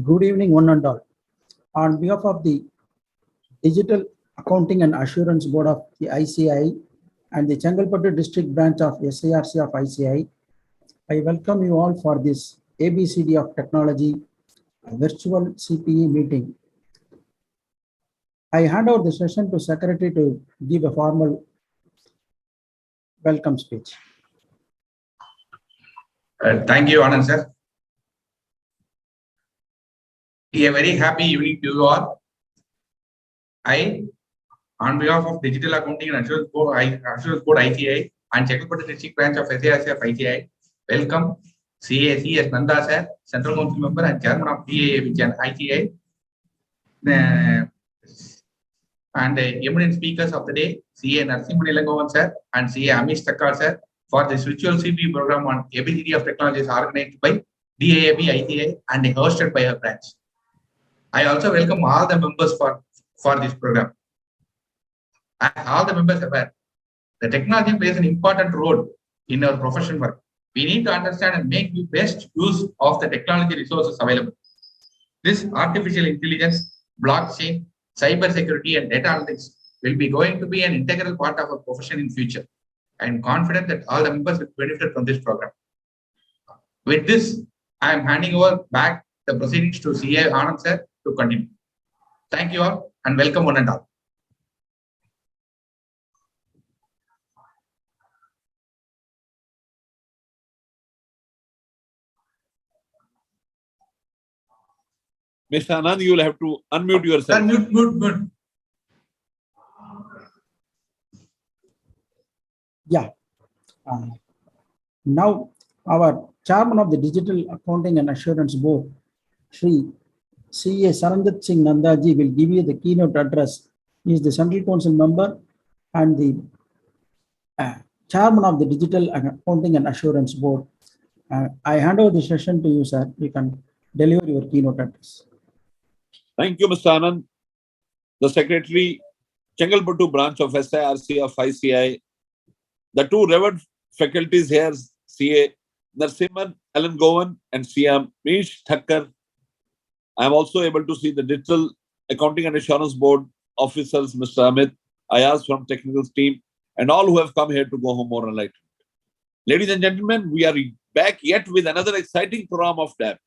Good evening, one and all. On behalf of the Digital Accounting and Assurance Board of the ICI and the Chengalpattu District Branch of SARC of ICI, I welcome you all for this ABCD of Technology virtual CPE meeting. I hand over the session to Secretary to give a formal welcome speech. Thank you, Anand sir. A very happy evening to you all. I, on behalf of Digital Accounting and Assurance Board ICI and Chengalpattu District Branch of SARC of ICI, welcome CAC Nanda sir, Central Council Member and Chairman of ICI, and eminent speakers of the day, CA Narasimhan sir and CA Amish Takkar sir, for this virtual CPE program on ABCD of Technologies organized by DAAB ICI and hosted by her branch. I also welcome all the members for this program. As all the members are aware, the technology plays an important role in our professional work. We need to understand and make the best use of the technology resources available. This artificial intelligence, blockchain, cybersecurity, and data analytics will be going to be an integral part of our profession in future. I am confident that all the members will benefit from this program. With this, I am handing over back the proceedings to CA Anand sir to continue. Thank you all and welcome one and all. Mr. Anand, you will have to unmute yourself. Mute. Yeah. Now, our Chairman of the Digital Accounting and Assurance Board, Shri CA Saranjit Singh Nandaji, will give you the keynote address. He is the Central Council member and the Chairman of the Digital Accounting and Assurance Board. I hand over the session to you, sir. You can deliver your keynote address. Thank you, Mr. Anand. The Secretary, Chengalpattu branch of SARC of ICI, the two revered faculties here, CA Narasimhan Alan Govan and CA Amish Thakkar. I am also able to see the Digital Accounting and Assurance Board officers, Mr. Amit, Ayaz from technical team, and all who have come here to go home more enlightened. Ladies and gentlemen, we are back yet with another exciting program of DAP.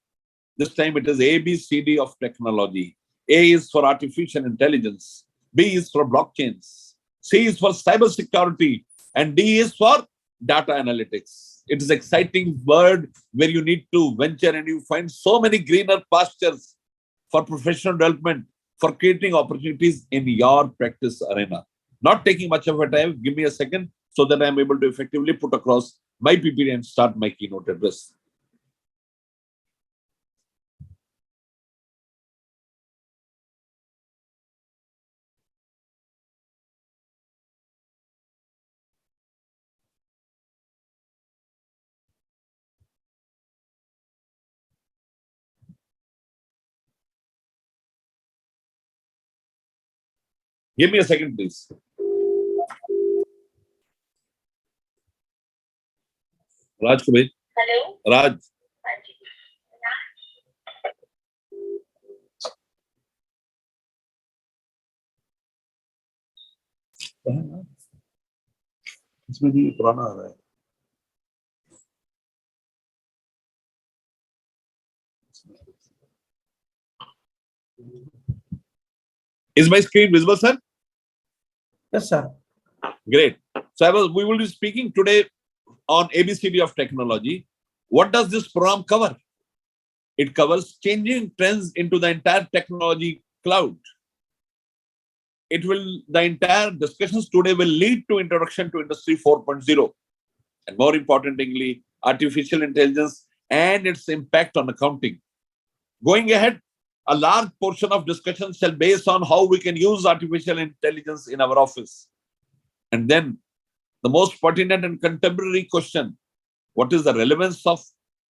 This time it is ABCD of technology. A is for artificial intelligence, B is for blockchains, C is for cybersecurity, and D is for data analytics. It is an exciting word where you need to venture and you find so many greener pastures for professional development, for creating opportunities in your practice arena. Not taking much of a time, give me a second so that I am able to effectively put across my PPT and start my keynote address. Give me a second, please. Raj Kubir. Hello. Raj. इसमें भी पुराना आ रहा है. Is my screen visible, sir? Yes, sir. Great. So we will be speaking today on ABCD of technology. What does this program cover? It covers changing trends into the entire technology cloud. The entire discussions today will lead to introduction to Industry 4.0. And more importantly, artificial intelligence and its impact on accounting. Going ahead, a large portion of discussion shall base on how we can use artificial intelligence in our office. And then the most pertinent and contemporary question, what is the relevance of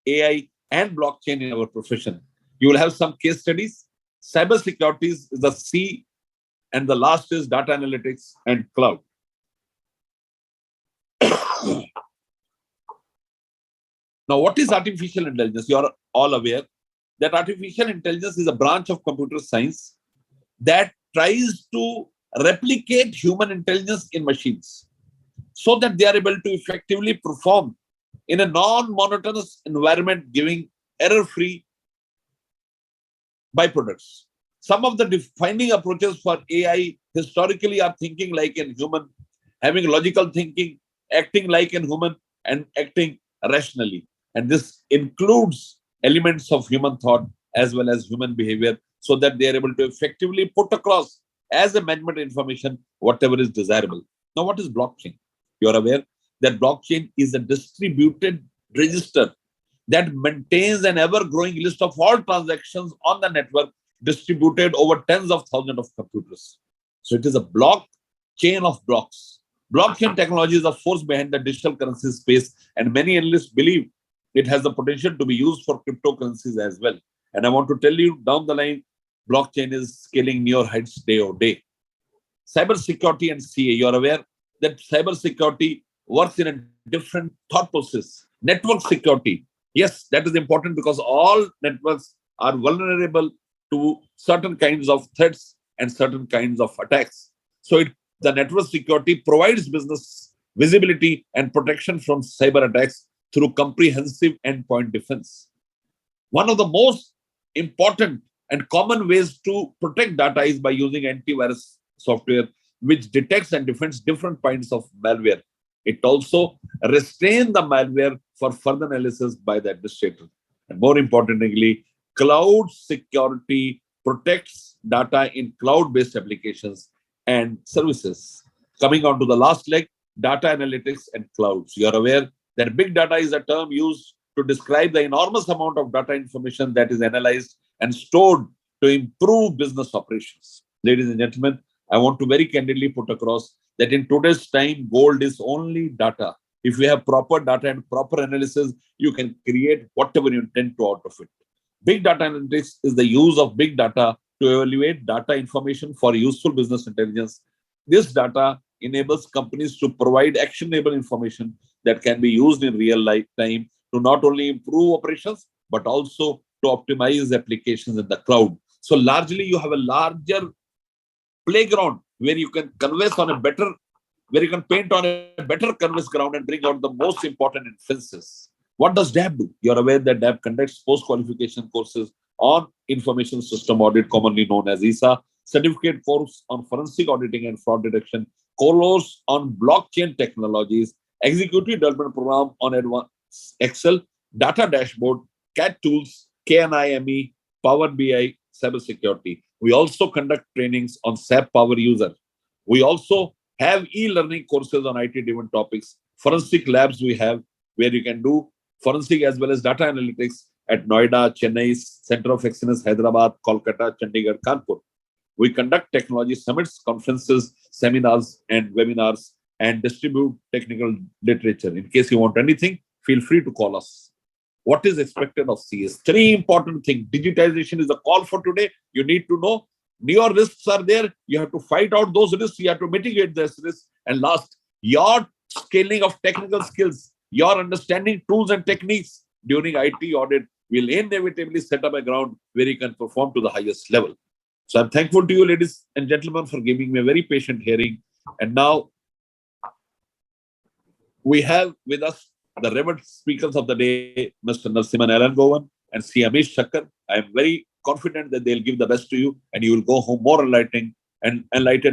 AI and blockchain in our profession? You will have some case studies. Cybersecurity is the C, and the last is data analytics and cloud. Now, what is artificial intelligence? You are all aware. that artificial intelligence is a branch of computer science that tries to replicate human intelligence in machines so that they are able to effectively perform in a non-monotonous environment, giving error-free byproducts. Some of the defining approaches for AI historically are thinking like a human, having logical thinking, acting like a human, and acting rationally. And this includes elements of human thought as well as human behavior so that they are able to effectively put across as a management information whatever is desirable. Now, what is blockchain? You're aware that blockchain is a distributed register that maintains an ever-growing list of all transactions on the network distributed over tens of thousands of computers. So it is a blockchain of blocks. Blockchain technology is a force behind the digital currency space, and many analysts believe it has the potential to be used for cryptocurrencies as well. And I want to tell you down the line, blockchain is scaling new heights day or day. Cybersecurity and CA, you're aware that cybersecurity works in a different thought process. Network security, yes, that is important because all networks are vulnerable to certain kinds of threats and certain kinds of attacks. So the network security provides business visibility and protection from cyber attacks through comprehensive endpoint defense. One of the most important and common ways to protect data is by using antivirus software, which detects and defends different kinds of malware. It also restrains the malware for further analysis by the administrator. And more importantly, cloud security protects data in cloud-based applications and services. Coming on to the last leg, data analytics and clouds. You are aware that big data is a term used to describe the enormous amount of data information that is analyzed and stored to improve business operations. Ladies and gentlemen, I want to very candidly put across that in today's time, gold is only data. If you have proper data and proper analysis, you can create whatever you intend to out of it. Big data analytics is the use of big data to evaluate data information for useful business intelligence. This data enables companies to provide actionable information that can be used in real life time to not only improve operations, but also to optimize applications in the cloud. So largely, you have a larger playground where you can converse on a better, where you can paint on a better canvas ground and bring out the most important inferences. What does DAB do? You're aware that DAB conducts post-qualification courses on information system audit, commonly known as ISA, certificate course on forensic auditing and fraud detection, course on blockchain technologies, executive development program on advanced Excel, data dashboard, CAD tools, KNIME, Power BI, cybersecurity. We also conduct trainings on SAP Power User. We also have e-learning courses on IT-driven topics. Forensic labs we have where you can do forensic as well as data analytics at Noida, Chennai, Center of Excellence, Hyderabad, Kolkata, Chandigarh, Kanpur. We conduct technology summits, conferences, seminars, and webinars, and distribute technical literature. In case you want anything, feel free to call us. What is expected of CS? Three important things. Digitization is the call for today. You need to know your risks are there. You have to fight out those risks. You have to mitigate those risks. And last, your scaling of technical skills, your understanding tools and techniques during IT audit will inevitably set up a ground where you can perform to the highest level. So I'm thankful to you, ladies and gentlemen, for giving me a very patient hearing. And now we have with us the reverend speakers of the day, Mr. Narasimhan Elangovan and C. Amish Shakkar. I am very confident that they'll give the best to you and you will go home more enlightened,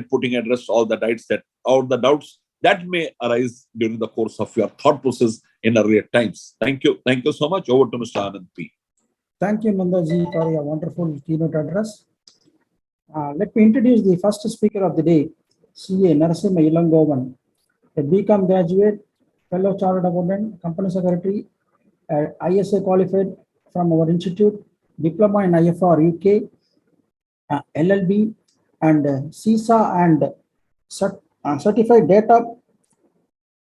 putting at rest all the doubts that may arise during the course of your thought process in earlier times. Thank you. Thank you so much. Over to Mr. Anand P. Thank you, Nandaji, for your wonderful keynote address. Let me introduce the first speaker of the day, CA Narasimha Elangovan, a BCom graduate, fellow chartered accountant, company secretary, ISA qualified from our institute, diploma in IFR UK, LLB, and CISA and certified data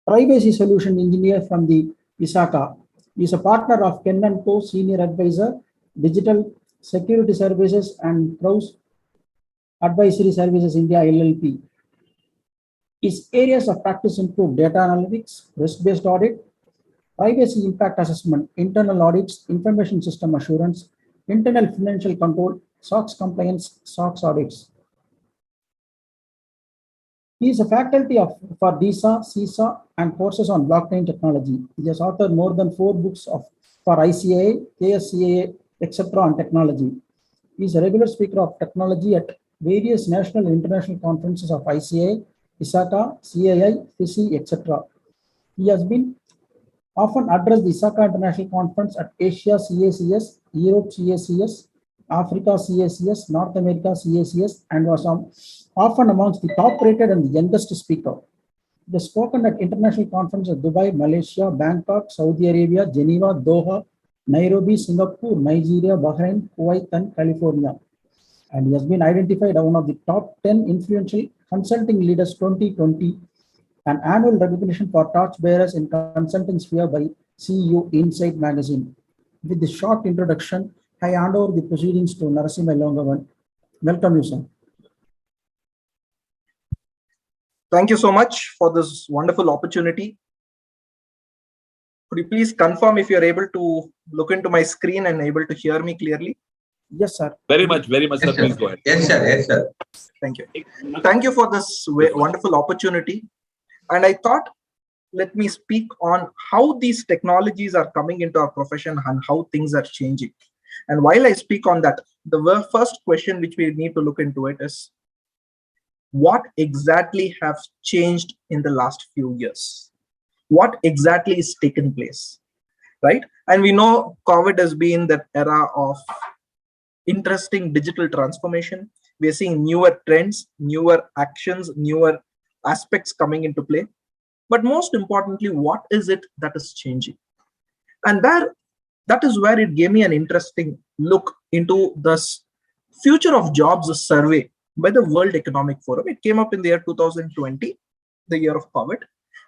privacy solution engineer from the ISACA. He is a partner of Ken & Co, senior advisor, digital security services and Crows Advisory Services India LLP. His areas of practice include data analytics, risk-based audit, privacy impact assessment, internal audits, information system assurance, internal financial control, SOX compliance, SOX audits. He is a faculty for DISA, CISA, and courses on blockchain technology. He has authored more than 4 books for ICAI, KSCAA, etc. on technology. He is a regular speaker of technology at various national and international conferences of ICAI, ISACA, CAI, FISI, etc. He has been often addressed the ISACA International Conference at Asia CACS, Europe CACS, Africa CACS, North America CACS, and was often amongst the top rated and the youngest speaker. He has spoken at international conferences at Dubai, Malaysia, Bangkok, Saudi Arabia, Geneva, Doha, Nairobi, Singapore, Nigeria, Bahrain, Kuwait, and California. And he has been identified as one of the top 10 influential consulting leaders 2020, an annual recognition for torchbearers in consulting sphere by CU Insight magazine. With this short introduction, I hand over the proceedings to Narasimha Longavan. Welcome you, sir. Thank you so much for this wonderful opportunity. Could you please confirm if you're able to look into my screen and able to hear me clearly? Yes, sir. Very much, sir. Please go ahead. Yes, sir. Yes, sir. Thank you. Thank you for this wonderful opportunity. And I thought, let me speak on how these technologies are coming into our profession and how things are changing. And while I speak on that, the first question which we need to look into it is, what exactly has changed in the last few years? What exactly is taken place, right? And we know COVID has been that era of interesting digital transformation. We are seeing newer trends, newer actions, newer aspects coming into play. But most importantly, what is it that is changing? And that is where it gave me an interesting look into this future of jobs survey by the World Economic Forum. It came up in the year 2020, the year of COVID,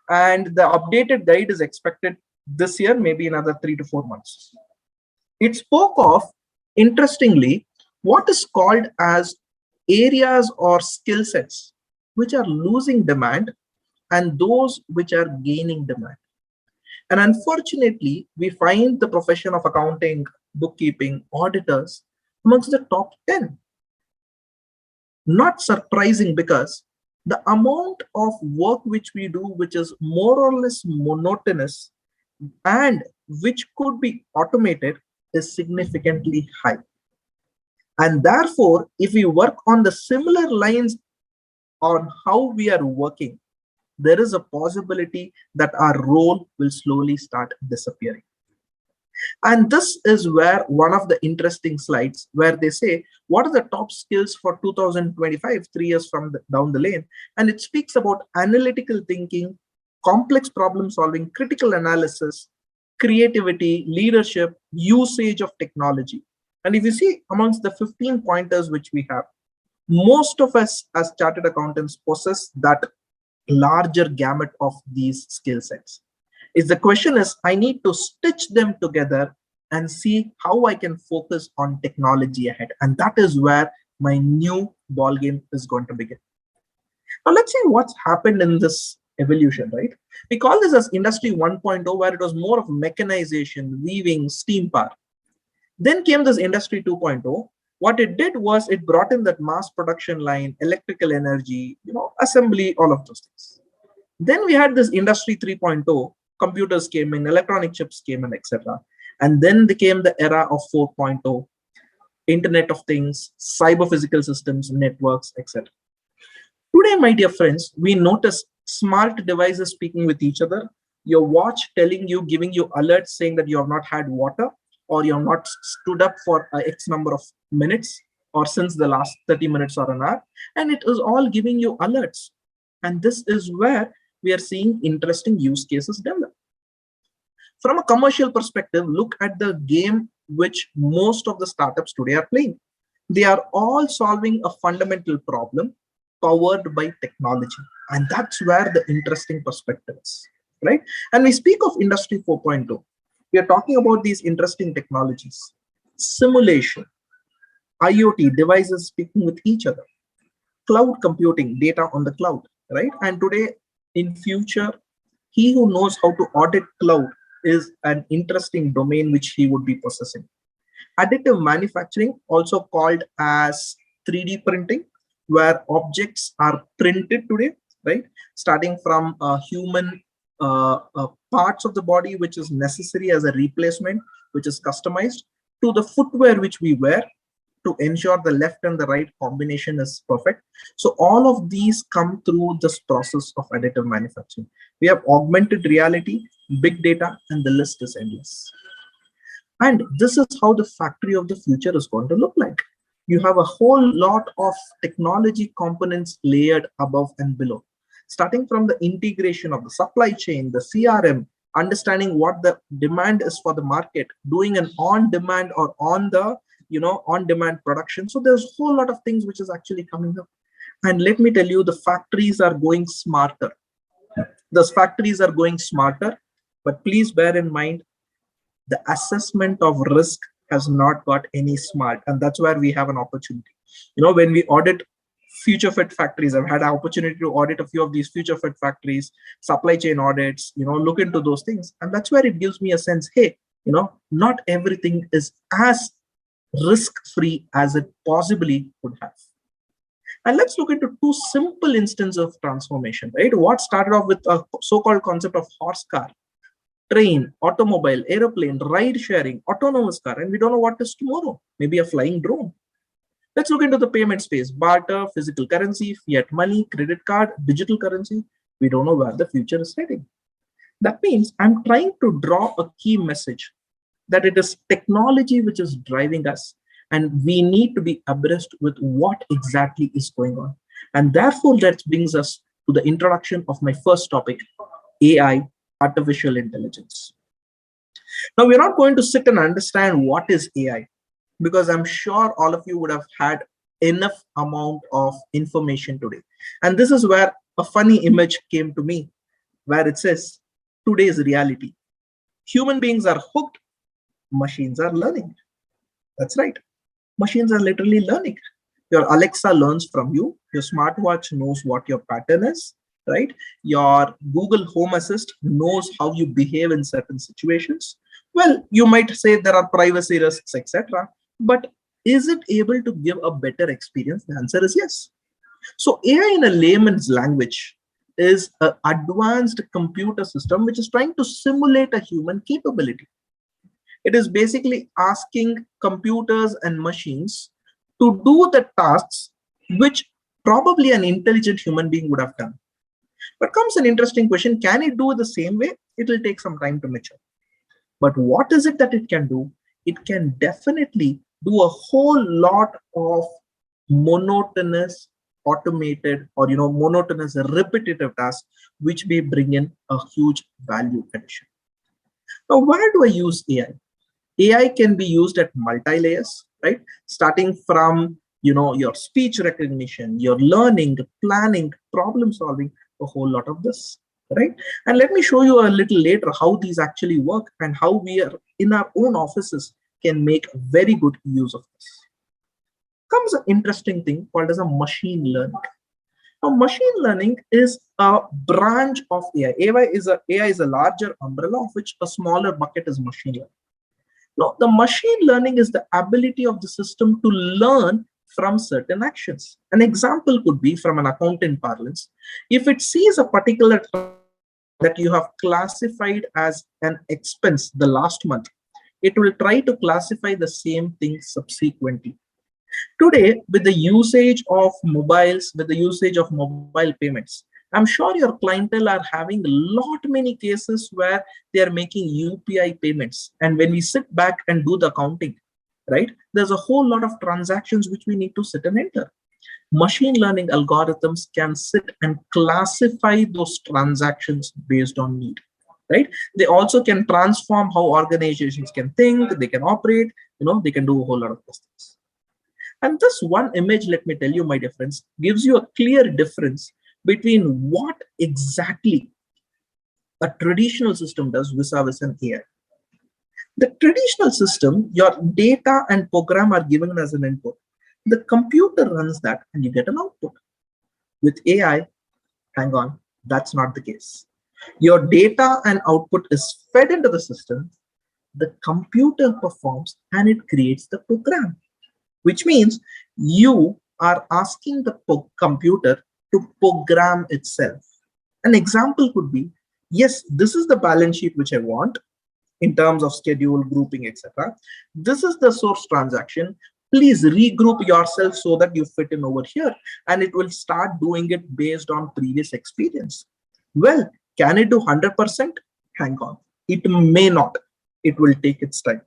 and the updated guide is expected this year, maybe another 3 to 4 months. It spoke of, interestingly, what is called as areas or skill sets which are losing demand and those which are gaining demand. And unfortunately, we find the profession of accounting, bookkeeping, auditors amongst the top 10. Not surprising, because the amount of work which we do, which is more or less monotonous and which could be automated, is significantly high. And therefore, if we work on the similar lines on how we are working, there is a possibility that our role will slowly start disappearing. And this is where one of the interesting slides where they say, what are the top skills for 2025, 3 years from down the lane? And it speaks about analytical thinking, complex problem solving, critical analysis, creativity, leadership, usage of technology. And if you see amongst the 15 pointers which we have, most of us as chartered accountants possess that larger gamut of these skill sets. The question is, I need to stitch them together and see how I can focus on technology ahead. And that is where my new ball game is going to begin. Now let's see what's happened in this evolution, right? We call this as Industry 1.0, where it was more of mechanization, weaving, steam power. Then came this Industry 2.0. What it did was it brought in that mass production line, electrical energy, assembly, all of those things. Then we had this Industry 3.0. Computers came in, electronic chips came in, etc. And then came the era of 4.0, Internet of Things, cyber physical systems, networks, etc. Today, my dear friends, we notice smart devices speaking with each other. Your watch telling you, giving you alerts saying that you have not had water, or you have not stood up for X number of minutes, or since the last 30 minutes or an hour. And it is all giving you alerts. And this is where we are seeing interesting use cases develop. From a commercial perspective, look at the game which most of the startups today are playing. They are all solving a fundamental problem powered by technology. And that's where the interesting perspective is, right? And we speak of Industry 4.0. We are talking about these interesting technologies, simulation, IoT, devices speaking with each other, cloud computing, data on the cloud, right? And today, in future, he who knows how to audit cloud is an interesting domain which he would be possessing. Additive manufacturing, also called as 3D printing, where objects are printed today, right? Starting from human parts of the body, which is necessary as a replacement, which is customized, to the footwear which we wear to ensure the left and the right combination is perfect. So all of these come through this process of additive manufacturing. We have augmented reality, big data, and the list is endless. And this is how the factory of the future is going to look like. You have a whole lot of technology components layered above and below, starting from the integration of the supply chain, the CRM, understanding what the demand is for the market, doing an on-demand or on-demand production. So there's a whole lot of things which is actually coming up. And let me tell you, the factories are going smarter. Those factories are going smarter, but please bear in mind, the assessment of risk has not got any smart, and that's where we have an opportunity. When we audit future fit factories, I've had an opportunity to audit a few of these future fit factories, supply chain audits, look into those things, and that's where it gives me a sense, hey, not everything is as risk-free as it possibly could have. And let's look into two simple instances of transformation, right? What started off with a so-called concept of horse car, train, automobile, aeroplane, ride sharing, autonomous car, and we don't know what is tomorrow, maybe a flying drone. Let's look into the payment space, barter, physical currency, fiat money, credit card, digital currency. We don't know where the future is heading. That means I'm trying to draw a key message that it is technology which is driving us, and we need to be abreast with what exactly is going on. And therefore, that brings us to the introduction of my first topic, AI, artificial intelligence. Now, we're not going to sit and understand what is AI, because I'm sure all of you would have had enough amount of information today. And this is where a funny image came to me, where it says, today's reality. Human beings are hooked, machines are learning. That's right. Machines are literally learning. Your Alexa learns from you. Your smartwatch knows what your pattern is, right? Your Google Home Assist knows how you behave in certain situations. Well, you might say there are privacy risks, etc. But is it able to give a better experience? The answer is yes. So AI in a layman's language is an advanced computer system which is trying to simulate a human capability. It is basically asking computers and machines to do the tasks which probably an intelligent human being would have done. But comes an interesting question, can it do it the same way? It will take some time to mature. But what is it that it can do? It can definitely do a whole lot of monotonous, automated, or monotonous, repetitive tasks, which may bring in a huge value addition. Now, where do I use AI? AI can be used at multi-layers, right? Starting from your speech recognition, your learning, planning, problem solving, a whole lot of this, right? And let me show you a little later how these actually work and how we are in our own offices can make very good use of this. Comes an interesting thing called as a machine learning. Now, machine learning is a branch of AI. AI is a larger umbrella, of which a smaller bucket is machine learning. Now, the machine learning is the ability of the system to learn from certain actions. An example could be from an accountant parlance. If it sees a particular that you have classified as an expense the last month, it will try to classify the same thing subsequently. Today, with the usage of mobiles, with the usage of mobile payments, I'm sure your clientele are having many cases where they are making UPI payments. And when we sit back and do the accounting, right, there's a whole lot of transactions which we need to sit and enter. Machine learning algorithms can sit and classify those transactions based on need, right? They also can transform how organizations can think, they can operate, they can do a whole lot of things. And this one image, let me tell you, my dear friends, gives you a clear difference between what exactly a traditional system does vis-a-vis an AI. The traditional system, your data and program are given as an input. The computer runs that and you get an output. With AI, hang on, that's not the case. Your data and output is fed into the system. the computer performs and it creates the program, which means you are asking the computer to program itself. An example could be, yes, this is the balance sheet which I want in terms of schedule, grouping, etc. This is the source transaction. Please regroup yourself so that you fit in over here, and it will start doing it based on previous experience. Well, can it do 100%? Hang on. It may not. It will take its time.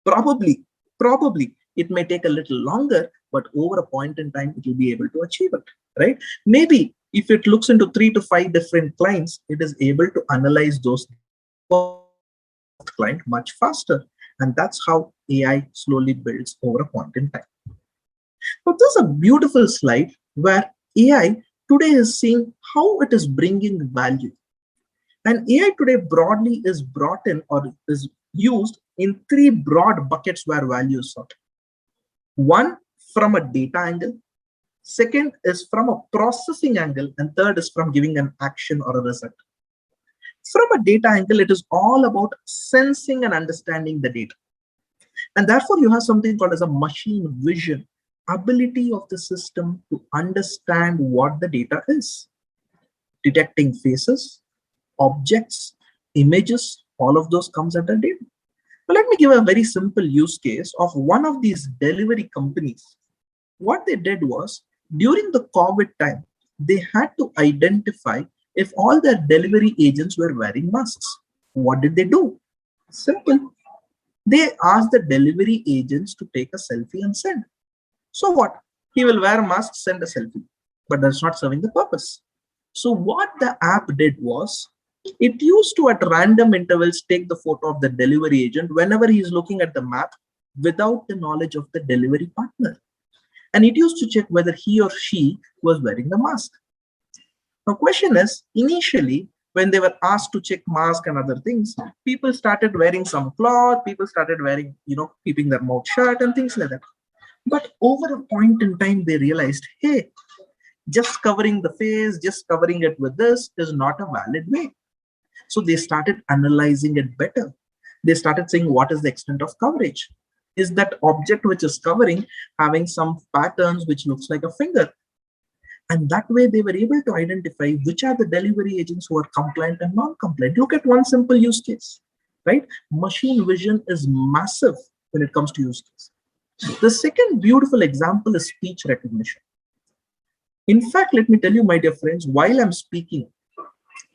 Probably it may take a little longer, but over a point in time, it will be able to achieve it, right? Maybe if it looks into 3 to 5 different clients, it is able to analyze those client much faster. And that's how AI slowly builds over a point in time. But this is a beautiful slide where AI today is seeing how it is bringing value. And AI today broadly is brought in or is used in 3 broad buckets where value is sought. One, from a data angle. Second is from a processing angle. And third is from giving an action or a result. From a data angle, it is all about sensing and understanding the data. And therefore, you have something called as a machine vision, ability of the system to understand what the data is. Detecting faces, objects, images, all of those comes under data. But let me give a very simple use case of one of these delivery companies. What they did was, during the COVID time, they had to identify if all their delivery agents were wearing masks. What did they do? Simple. They asked the delivery agents to take a selfie and send. So what? He will wear a mask, send a selfie, but that's not serving the purpose. So what the app did was, it used to at random intervals take the photo of the delivery agent whenever he's looking at the map without the knowledge of the delivery partner. And it used to check whether he or she was wearing the mask. Now, question is, initially, when they were asked to check mask and other things, people started wearing some cloth, people started wearing, keeping their mouth shut and things like that. But over a point in time, they realized, hey, just covering the face, just covering it with this is not a valid way. So they started analyzing it better. They started saying, what is the extent of coverage? Is that object which is covering having some patterns which looks like a finger? And that way they were able to identify which are the delivery agents who are compliant and non-compliant. Look at one simple use case, right? Machine vision is massive when it comes to use case. The second beautiful example is speech recognition. In fact, let me tell you, my dear friends, while I'm speaking,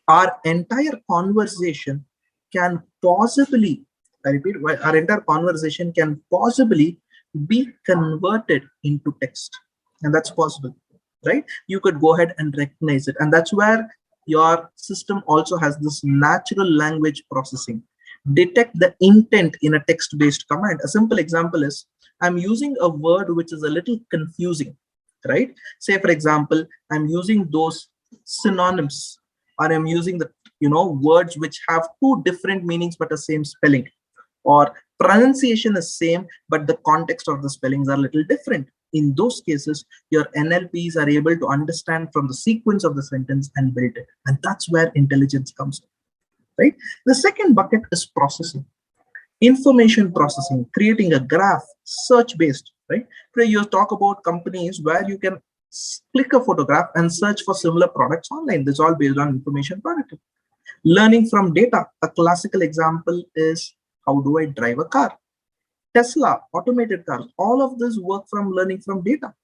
our entire conversation can possibly, I repeat, our entire conversation can possibly be converted into text. And that's possible, right? You could go ahead and recognize it. And that's where your system also has this natural language processing. Detect the intent in a text-based command. A simple example is, I'm using a word which is a little confusing, right? Say, for example, I'm using those synonyms, or I'm using the words which have 2 different meanings but the same spelling, or pronunciation is same but the context of the spellings are a little different. In those cases, your NLPs are able to understand from the sequence of the sentence and build it. And that's where intelligence comes in, right? The second bucket is processing. Information processing, creating a graph, search-based, right? Today you talk about companies where you can click a photograph and search for similar products online. This is all based on information productivity. Learning from data. A classical example is, how do I drive a car? Tesla, automated cars, all of this work from learning from data.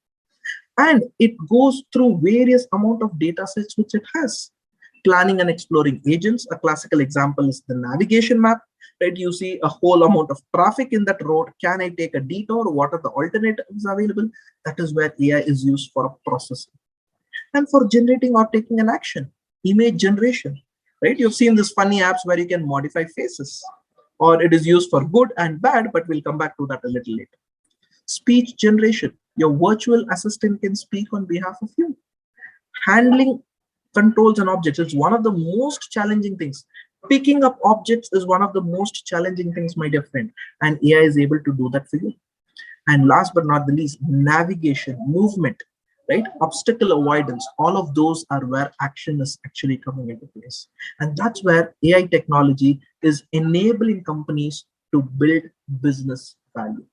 And it goes through various amount of data sets which it has. Planning and exploring agents. A classical example is the navigation map, right? You see a whole amount of traffic in that road. Can I take a detour? What are the alternatives available? That is where AI is used for processing. And for generating or taking an action, image generation, right? You've seen these funny apps where you can modify faces, or it is used for good and bad, but we'll come back to that a little later. Speech generation, your virtual assistant can speak on behalf of you. Handling controls and objects is one of the most challenging things. Picking up objects is one of the most challenging things, my dear friend, and AI is able to do that for you. And last but not the least, navigation, movement. right? Obstacle avoidance, all of those are where action is actually coming into place. And that's where AI technology is enabling companies to build business value.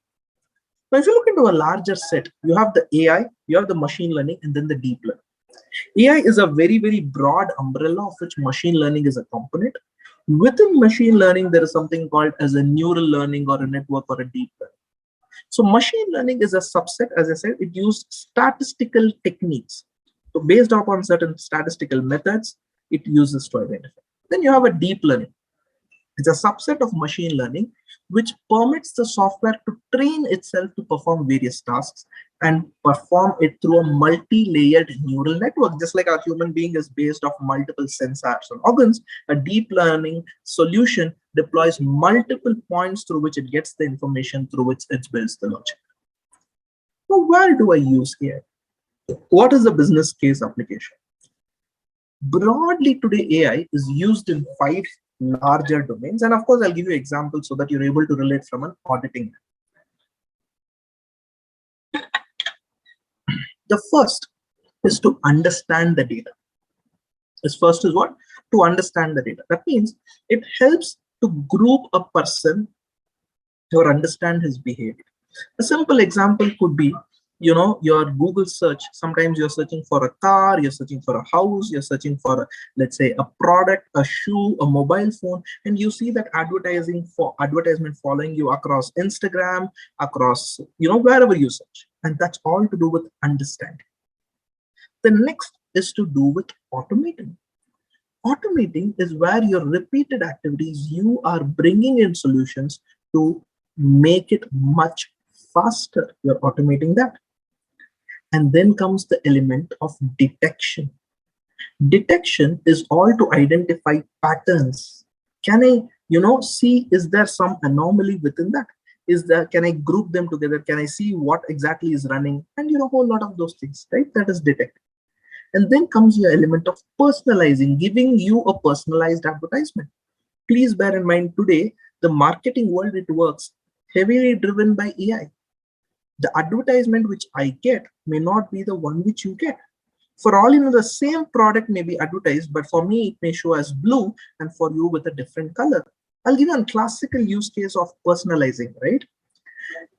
Now, if you look into a larger set, you have the AI, you have the machine learning, and then the deep learning. AI is a very, very broad umbrella of which machine learning is a component. Within machine learning, there is something called as a neural learning or a network or a deep learning. So machine learning is a subset, as I said, it uses statistical techniques. So based upon certain statistical methods, it uses to identify. Then you have a deep learning. It's a subset of machine learning, which permits the software to train itself to perform various tasks and perform it through a multi-layered neural network. Just like our human being is based off multiple sensors and organs, a deep learning solution deploys multiple points through which it gets the information through which it builds the logic. Now, where do I use AI? What is the business case application? Broadly today, AI is used in 5 larger domains. And of course, I'll give you examples so that you're able to relate from an auditing. The first is to understand the data. This first is what? To understand the data. That means it helps to group a person or understand his behavior. A simple example could be, your Google search. Sometimes you're searching for a car, you're searching for a house, you're searching for, let's say, a product, a shoe, a mobile phone, and you see that advertisement following you across Instagram, across, wherever you search. And that's all to do with understanding. The next is to do with automating. Automating is where your repeated activities, you are bringing in solutions to make it much faster. You're automating that. And then comes the element of detection. Detection is all to identify patterns. Can I, see, is there some anomaly within that? Can I group them together? Can I see what exactly is running? And, a whole lot of those things, right? That is detect. And then comes your element of personalizing, giving you a personalized advertisement. Please bear in mind today, the marketing world, it works heavily driven by AI. The advertisement which I get may not be the one which you get. For all you know, the same product may be advertised, but for me, it may show as blue and for you with a different color. I'll give you a classical use case of personalizing, right?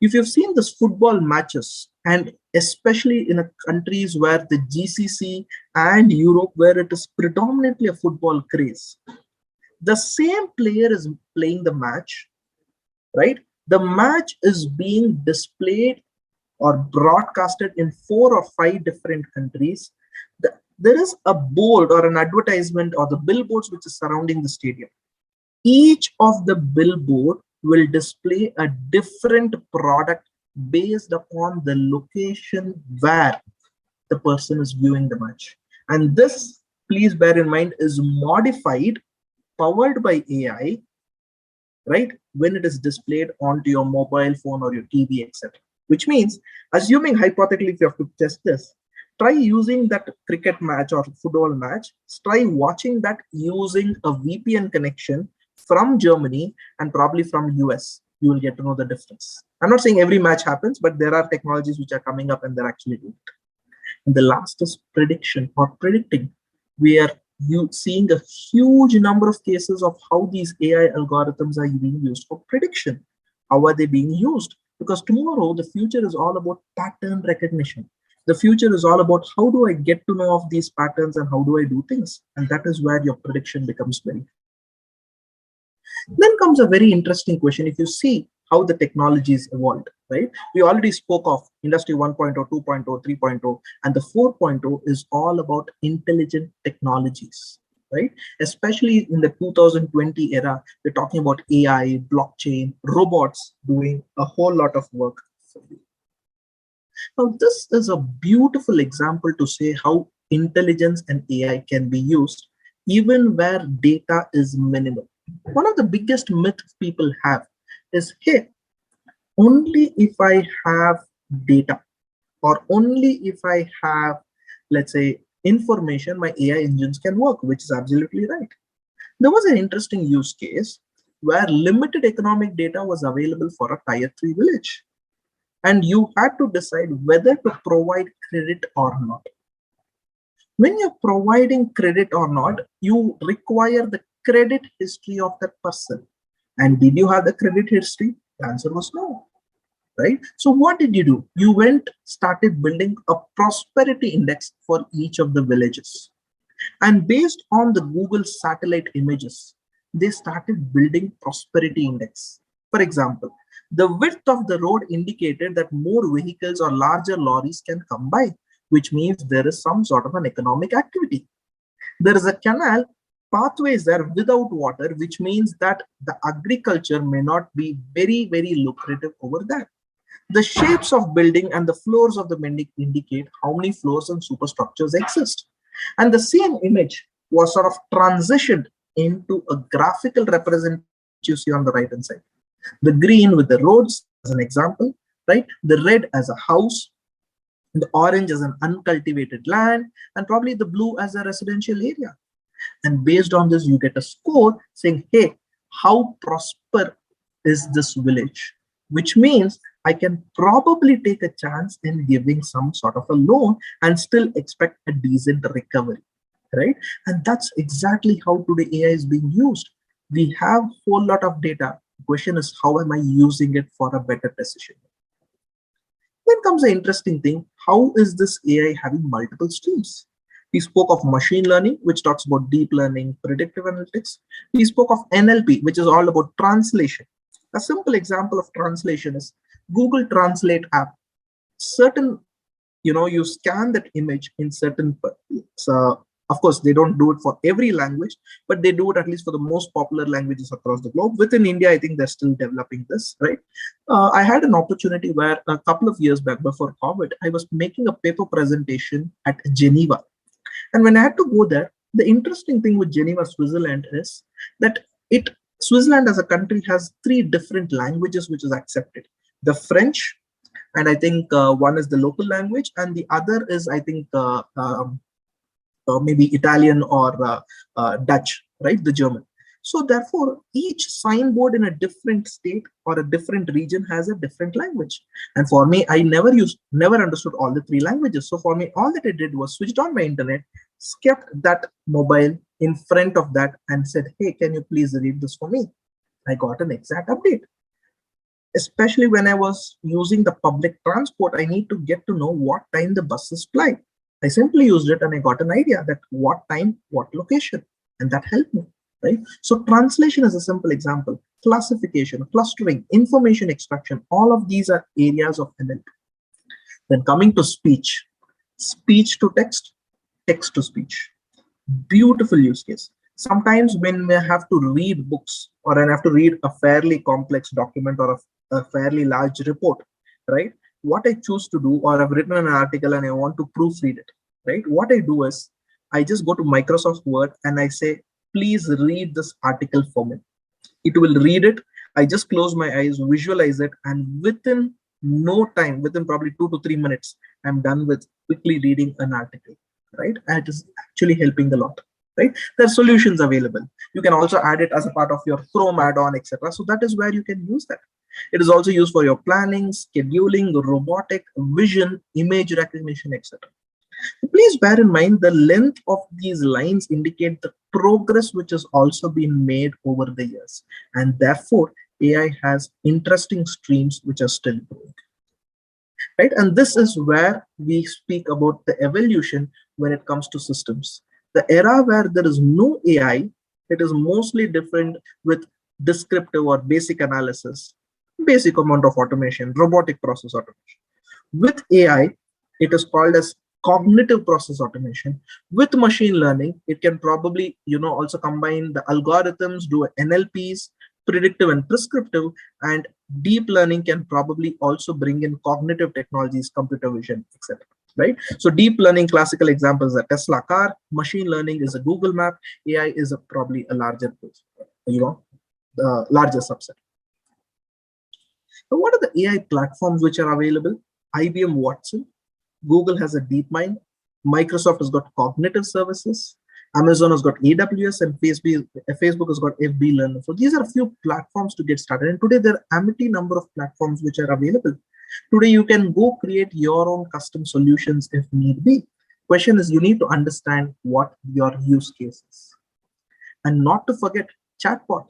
If you've seen this football matches, and especially in countries where the GCC and Europe, where it is predominantly a football craze, the same player is playing the match, right? The match is being displayed or broadcasted in 4 or 5 different countries. There is a board or an advertisement or the billboards which is surrounding the stadium. Each of the billboard will display a different product based upon the location where the person is viewing the match. And this, please bear in mind, is modified, powered by AI, right? When it is displayed onto your mobile phone or your TV, etc. Which means, assuming hypothetically, if you have to test this, try using that cricket match or football match, try watching that using a VPN connection from Germany and probably from US. You will get to know the difference. I'm not saying every match happens, but there are technologies which are coming up and they're actually doing it. And the last is prediction or predicting, where you seeing a huge number of cases of how these AI algorithms are being used for prediction. How are they being used? Because tomorrow, the future is all about pattern recognition. The future is all about how do I get to know of these patterns and how do I do things? And that is where your prediction becomes very. Then comes a very interesting question. If you see how the technologies evolved, right? We already spoke of Industry 1.0, 2.0, 3.0, and the 4.0 is all about intelligent technologies, right? Especially in the 2020 era, we're talking about AI, blockchain, robots doing a whole lot of work for you. Now, this is a beautiful example to say how intelligence and AI can be used even where data is minimal. One of the biggest myths people have is, hey, only if I have data or only if I have, let's say, information, my AI engines can work, which is absolutely right. There was an interesting use case where limited economic data was available for a tier 3 village. and you had to decide whether to provide credit or not. When you're providing credit or not, you require the credit history of that person. And did you have the credit history? The answer was no, right? So what did you do? You started building a prosperity index for each of the villages. And based on the Google satellite images, they started building prosperity index. For example, the width of the road indicated that more vehicles or larger lorries can come by, which means there is some sort of an economic activity. There is a canal, pathways there without water, which means that the agriculture may not be very, very lucrative over there. The shapes of building and the floors of the building indicate how many floors and superstructures exist. And the same image was sort of transitioned into a graphical representation you see on the right hand side. The green with the roads as an example, right? The red as a house, the orange as an uncultivated land, and probably the blue as a residential area. And based on this, you get a score saying, hey, how prosper is this village? Which means I can probably take a chance in giving some sort of a loan and still expect a decent recovery, right? And that's exactly how today AI is being used. We have a whole lot of data. The question is, how am I using it for a better decision? Then comes the interesting thing. How is this AI having multiple streams? We spoke of machine learning, which talks about deep learning, predictive analytics. We spoke of NLP, which is all about translation. A simple example of translation is Google Translate app. Certain, you scan that image in certain, of course, they don't do it for every language, but they do it at least for the most popular languages across the globe. Within India, I think they're still developing this, right? I had an opportunity where a couple of years back before COVID, I was making a paper presentation at Geneva. And when I had to go there, the interesting thing with Geneva, Switzerland is that Switzerland as a country has 3 different languages which is accepted. The French, and I think one is the local language, and the other is, I think, maybe Italian or Dutch, right? The German. So therefore, each signboard in a different state or a different region has a different language. And for me, I never understood all the 3 languages. So for me, all that I did was switched on my internet, kept that mobile in front of that and said, hey, can you please read this for me? I got an exact update. Especially when I was using the public transport, I need to get to know what time the buses fly. I simply used it and I got an idea that what time, what location, and that helped me, right? So translation is a simple example. Classification, clustering, information extraction, all of these are areas of NLP. Then coming to speech, speech to text, text to speech. Beautiful use case. Sometimes when we have to read books or I have to read a fairly complex document or a fairly large report, right? What I choose to do, or I've written an article and I want to proofread it, right? What I do is I just go to Microsoft Word and I say, please read this article for me. It will read it. I just close my eyes, visualize it, and within no time, within probably 2 to 3 minutes, I'm done with quickly reading an article, right? And it is actually helping a lot, right? There are solutions available. You can also add it as a part of your Chrome add-on, etc. So that is where you can use that. It is also used for your planning, scheduling, robotic, vision, image recognition, etc. Please bear in mind the length of these lines indicate the progress which has also been made over the years. And therefore, AI has interesting streams which are still growing. Right? And this is where we speak about the evolution when it comes to systems. The era where there is no AI, it is mostly different with descriptive or basic analysis, basic amount of automation, robotic process automation. With AI, it is called as cognitive process automation. With machine learning, it can probably, also combine the algorithms, do NLPs, predictive and prescriptive, and deep learning can probably also bring in cognitive technologies, computer vision, etc. Right? So deep learning, classical examples are Tesla car, machine learning is a Google map, AI is probably a larger, larger subset. So what are the AI platforms which are available? IBM Watson, Google has a DeepMind, Microsoft has got cognitive services, Amazon has got AWS, and Facebook has got FB Learner. So these are a few platforms to get started. And today there are amity number of platforms which are available. Today, you can go create your own custom solutions if need be. Question is, you need to understand what your use case is. And not to forget chatbot.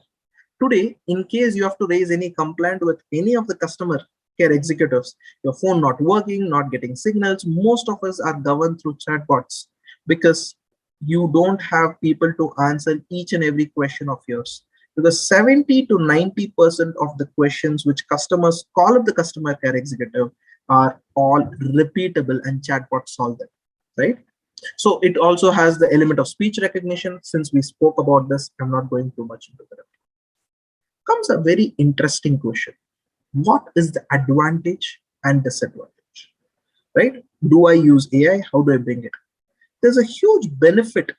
Today, in case you have to raise any complaint with any of the customer care executives, your phone not working, not getting signals, most of us are governed through chatbots because you don't have people to answer each and every question of yours. Because 70 to 90% of the questions which customers call up the customer care executive are all repeatable and chatbots solve them, right? So it also has the element of speech recognition. Since we spoke about this, I'm not going too much into that. Comes a very interesting question. What is the advantage and disadvantage, right? Do I use AI? How do I bring it? There's a huge benefit,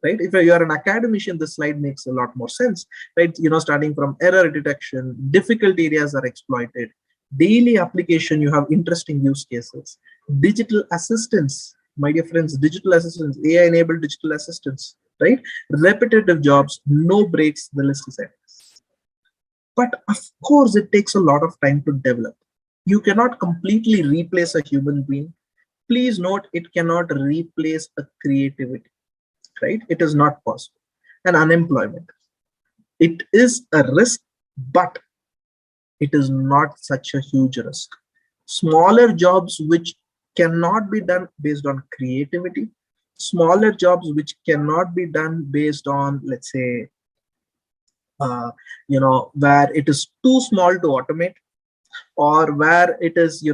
right? If you're an academician, this slide makes a lot more sense, right? Starting from error detection, difficult areas are exploited, daily application, you have interesting use cases, digital assistance, my dear friends, digital assistance, AI-enabled digital assistance, right? Repetitive jobs, no breaks, the list is endless. But of course, it takes a lot of time to develop. You cannot completely replace a human being. Please note, it cannot replace a creativity, right? It is not possible. And unemployment, it is a risk, but it is not such a huge risk. Smaller jobs which cannot be done based on creativity, smaller jobs which cannot be done based on, let's say, where it is too small to automate, or where it is,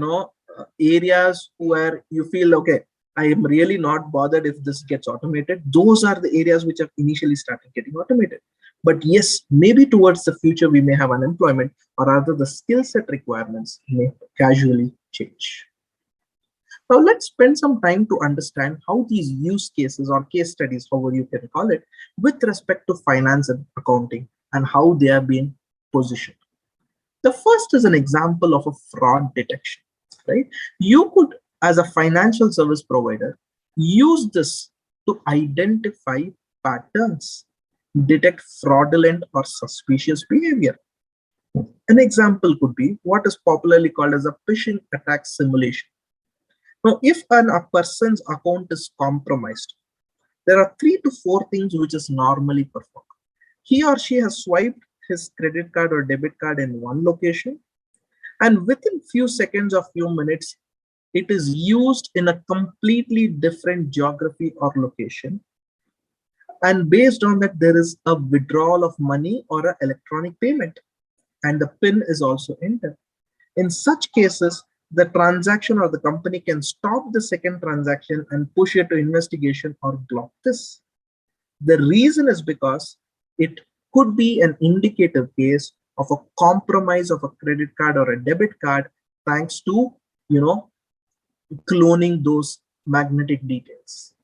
areas where you feel, okay, I am really not bothered if this gets automated. Those are the areas which have initially started getting automated. But yes, maybe towards the future, we may have unemployment, or rather the skill set requirements may casually change. Now let's spend some time to understand how these use cases or case studies, however you can call it, with respect to finance and accounting and how they are being positioned. The first is an example of a fraud detection, right? You could, as a financial service provider, use this to identify patterns, detect fraudulent or suspicious behavior. An example could be what is popularly called as a phishing attack simulation. Now, if a person's account is compromised, there are 3 to 4 things which is normally performed. He or she has swiped his credit card or debit card in one location, and within few seconds or few minutes, it is used in a completely different geography or location. And based on that, there is a withdrawal of money or an electronic payment, and the PIN is also entered. In such cases, the transaction or the company can stop the second transaction and push it to investigation or block this. The reason is because it could be an indicative case of a compromise of a credit card or a debit card, thanks to, cloning those magnetic details.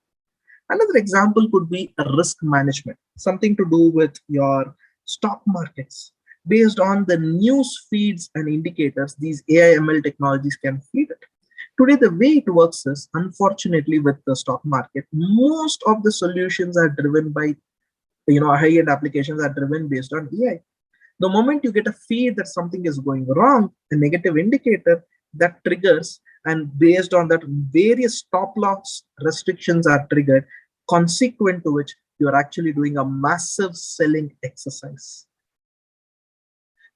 Another example could be a risk management, something to do with your stock markets. Based on the news feeds and indicators, these AI ML technologies can feed it. Today, the way it works is, unfortunately, with the stock market, most of the solutions are driven by, high-end applications are driven based on AI. The moment you get a feed that something is going wrong, a negative indicator that triggers, and based on that, various stop loss restrictions are triggered, consequent to which you're actually doing a massive selling exercise.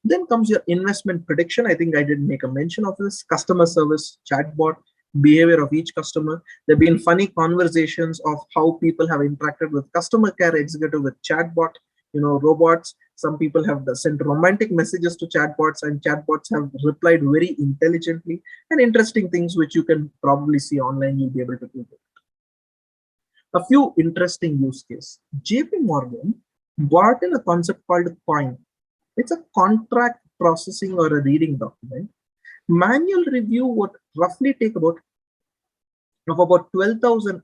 Then comes your investment prediction. I think I did make a mention of this. Customer service, chatbot, behavior of each customer. There have been funny conversations of how people have interacted with customer care executive with chatbot, robots. Some people have sent romantic messages to chatbots, and chatbots have replied very intelligently, and interesting things which you can probably see online. You'll be able to do that. A few interesting use cases. JP Morgan brought in a concept called coin. It's a contract processing or a reading document. Manual review would roughly take about 12,000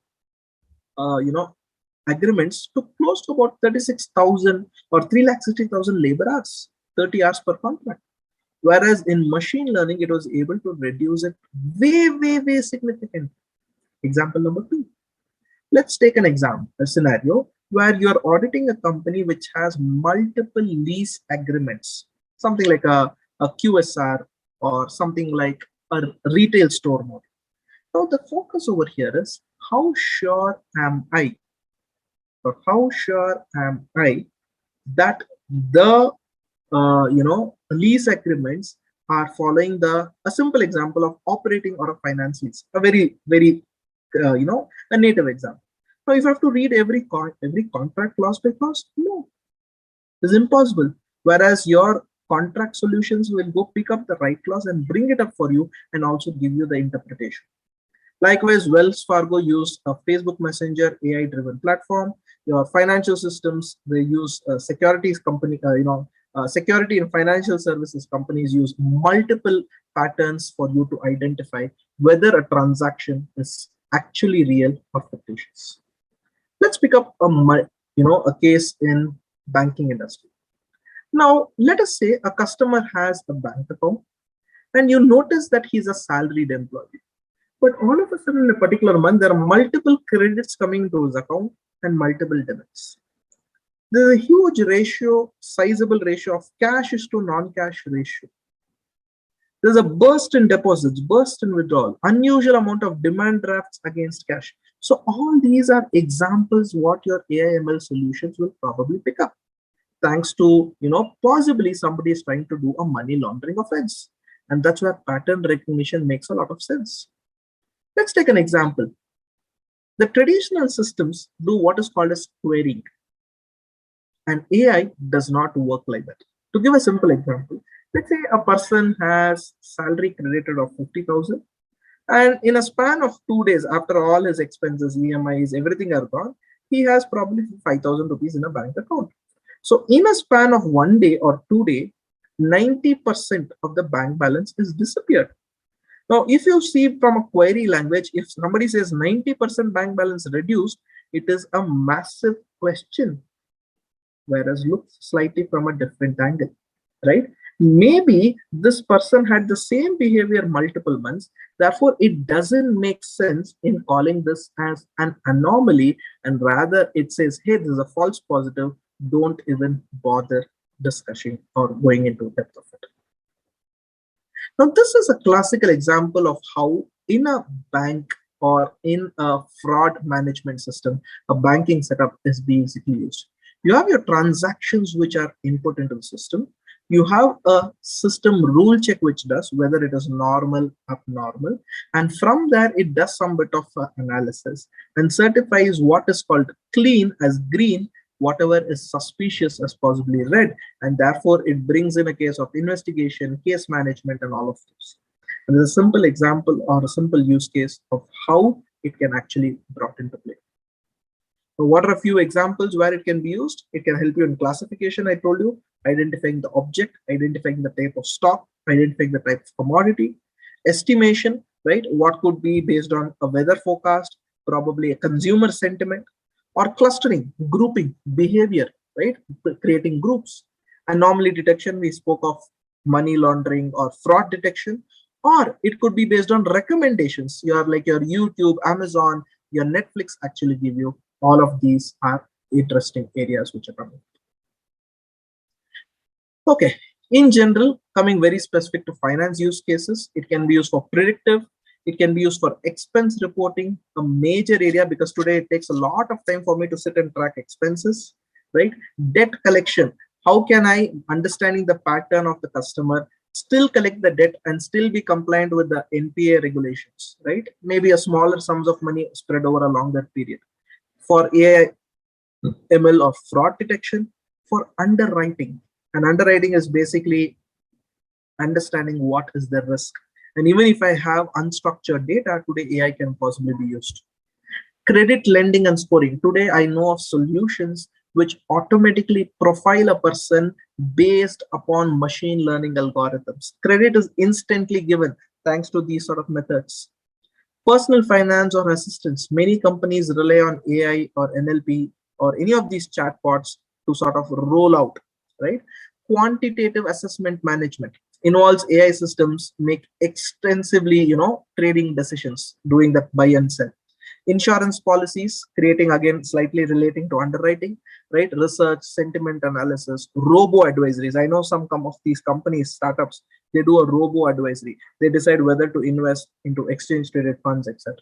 agreements to close to about 36,000 or 360,000 labor hours, 30 hours per contract. Whereas in machine learning, it was able to reduce it way significantly. Example number 2. Let's take an example, a scenario where you're auditing a company which has multiple lease agreements, something like a QSR or something like a retail store model. Now the focus over here is how sure am I, or how sure am I that the lease agreements are following a simple example of operating or a finance lease, a very a native example. Now if I have to read every contract clause by clause, no, it's impossible. Whereas your contract solutions will go pick up the right clause and bring it up for you and also give you the interpretation. Likewise, Wells Fargo use a Facebook Messenger AI-driven platform. Your financial systems, they use securities company, security and financial services companies use multiple patterns for you to identify whether a transaction is actually real or fictitious. Let's pick up a case in banking industry. Now, let us say a customer has a bank account and you notice that he's a salaried employee. But all of a sudden, in a particular month, there are multiple credits coming to his account and multiple debits. There's a huge ratio, sizable ratio of cash is to non-cash ratio. There's a burst in deposits, burst in withdrawal, unusual amount of demand drafts against cash. So all these are examples what your AI/ML solutions will probably pick up. Thanks to, possibly somebody is trying to do a money laundering offense. And that's where pattern recognition makes a lot of sense. Let's take an example. The traditional systems do what is called as querying. And AI does not work like that. To give a simple example, let's say a person has salary credited of 50,000, and in a span of 2 days, after all his expenses, EMIs, everything are gone, he has probably 5,000 rupees in a bank account. So in a span of 1 day or 2 days, 90% of the bank balance is disappeared. Now, if you see from a query language, if somebody says 90% bank balance reduced, it is a massive question, whereas looks slightly from a different angle, right? Maybe this person had the same behavior multiple months. Therefore, it doesn't make sense in calling this as an anomaly, and rather it says, hey, this is a false positive. Don't even bother discussing or going into depth of it. Now, this is a classical example of how in a bank or in a fraud management system, a banking setup is basically used. You have your transactions which are input into the system. You have a system rule check which does whether it is normal, abnormal, and from there it does some bit of analysis and certifies what is called clean as green, whatever is suspicious as possibly red, and therefore it brings in a case of investigation, case management, and all of this. And there's a simple example or a simple use case of how it can actually be brought into play. So what are a few examples where it can be used? It can help you in classification, I told you, identifying the object, identifying the type of stock, identifying the type of commodity, estimation, right? What could be based on a weather forecast, probably a consumer sentiment, or clustering, grouping, behavior, right? Creating groups. Anomaly detection, we spoke of money laundering or fraud detection, or it could be based on recommendations. Like your YouTube, Amazon, your Netflix actually give you. All of these are interesting areas which are coming. Okay, in general, coming very specific to finance use cases, it can be used for predictive. It can be used for expense reporting, a major area, because today it takes a lot of time for me to sit and track expenses, right? Debt collection. How can I, understanding the pattern of the customer, still collect the debt and still be compliant with the NPA regulations, right? Maybe a smaller sums of money spread over a longer period. For AI, ML or fraud detection, for underwriting. And underwriting is basically understanding what is the risk. And even if I have unstructured data, today AI can possibly be used. Credit lending and scoring. Today, I know of solutions which automatically profile a person based upon machine learning algorithms. Credit is instantly given thanks to these sort of methods. Personal finance or assistance. Many companies rely on AI or NLP or any of these chatbots to sort of roll out, right? Quantitative assessment management involves AI systems make extensively, trading decisions, doing the buy and sell. Insurance policies, creating again slightly relating to underwriting, right? Research, sentiment analysis, robo advisories. I know some of these companies, startups, they do a robo advisory. They decide whether to invest into exchange traded funds, etc.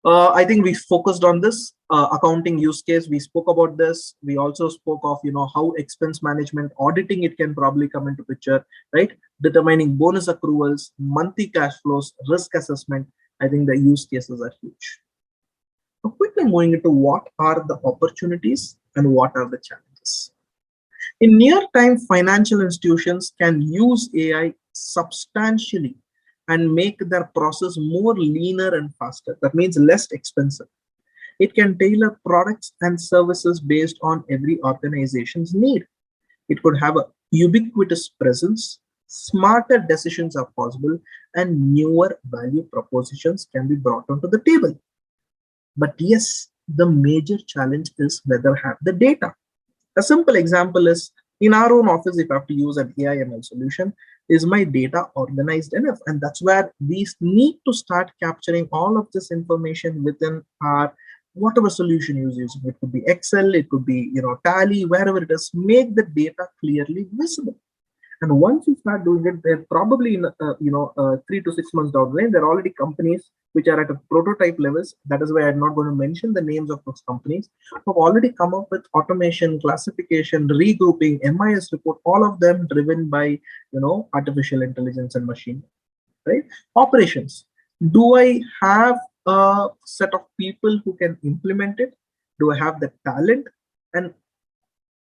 I think we focused on this accounting use case. We spoke about this. We also spoke of, how expense management, auditing, it can probably come into picture, right? Determining bonus accruals, monthly cash flows, risk assessment. I think the use cases are huge. Now, quickly moving into what are the opportunities and what are the challenges. In near time, financial institutions can use AI substantially and make their process more leaner and faster. That means less expensive. It can tailor products and services based on every organization's need. It could have a ubiquitous presence, smarter decisions are possible, and newer value propositions can be brought onto the table. But yes, the major challenge is whether have the data. A simple example is in our own office, if I have to use an AI/ML solution, is my data organized enough? And that's where we need to start capturing all of this information within our whatever solution you're using. It could be Excel, it could be Tally, wherever it is. Make the data clearly visible. And once you start doing it, they're probably in 3 to 6 months down the line, there are already companies which are at a prototype levels. That is why I'm not going to mention the names of those companies, who have already come up with automation, classification, regrouping, MIS report, all of them driven by artificial intelligence and machine, right? Operations. Do I have a set of people who can implement it? Do I have the talent? And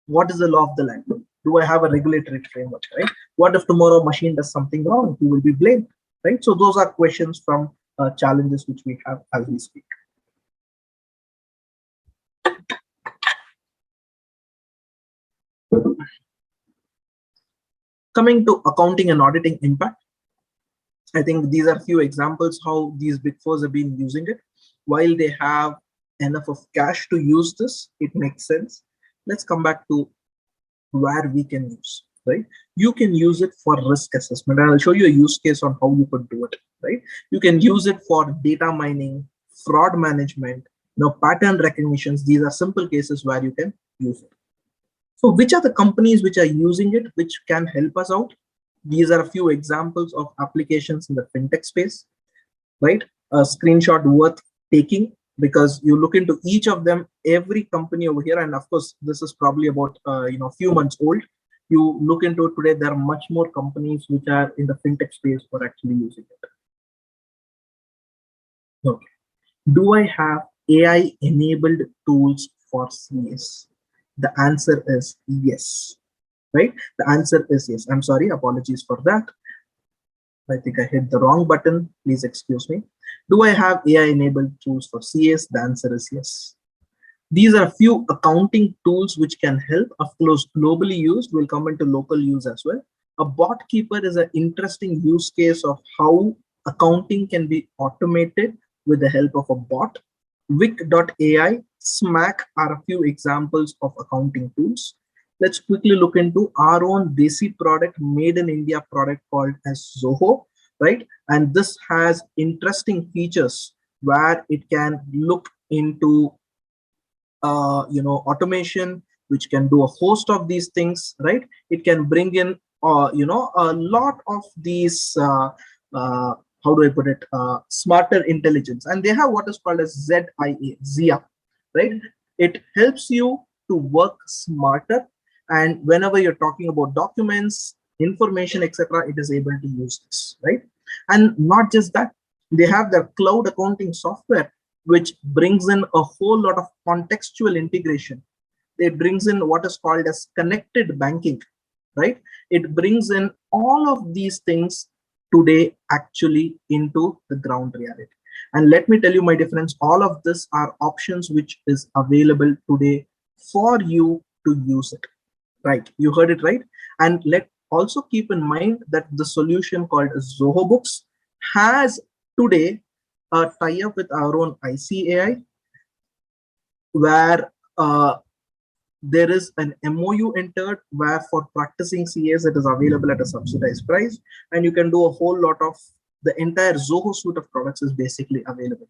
what is the law of the land? Do I have a regulatory framework, right? What if tomorrow machine does something wrong? Who will be blamed, right? So those are questions from challenges which we have as we speak. Coming to accounting and auditing impact, I think these are few examples how these big fours have been using it. While they have enough of cash to use this, it makes sense. Let's come back to where we can use, right? You can use it for risk assessment, and I'll show you a use case on how you could do it, right? You can use it for data mining, fraud management, pattern recognitions. These are simple cases where you can use it. So which are the companies which are using it, which can help us out? These are a few examples of applications in the fintech space, right? A screenshot worth taking, because you look into each of them, every company over here, and of course, this is probably about few months old. You look into it today, there are much more companies which are in the fintech space who are actually using it. Okay. Do I have AI-enabled tools for CAs? The answer is yes, right? The answer is yes. I'm sorry, apologies for that. I think I hit the wrong button. Please excuse me. Do I have AI-enabled tools for CAs? The answer is yes. These are a few accounting tools which can help. Of course, globally used, will come into local use as well. A bot keeper is an interesting use case of how accounting can be automated with the help of a bot. Wick.ai, Smack are a few examples of accounting tools. Let's quickly look into our own Desi product, made in India product called as Zoho, right? And this has interesting features where it can look into automation, which can do a host of these things, right? It can bring in a lot of these how do I put it, smarter intelligence, and they have what is called as ZIA, right? It helps you to work smarter, and whenever you're talking about documents, information, etc., it is able to use this, right? And not just that, they have their cloud accounting software, which brings in a whole lot of contextual integration. It brings in what is called as connected banking, right? It brings in all of these things today actually into the ground reality. And let me tell you, my dear friends, all of this are options which is available today for you to use it, right? You heard it right. And let also keep in mind that the solution called Zoho Books has today a tie-up with our own ICAI, where there is an MOU entered where for practicing CAs it is available at a subsidized price, and you can do a whole lot of The entire Zoho suite of products is basically available.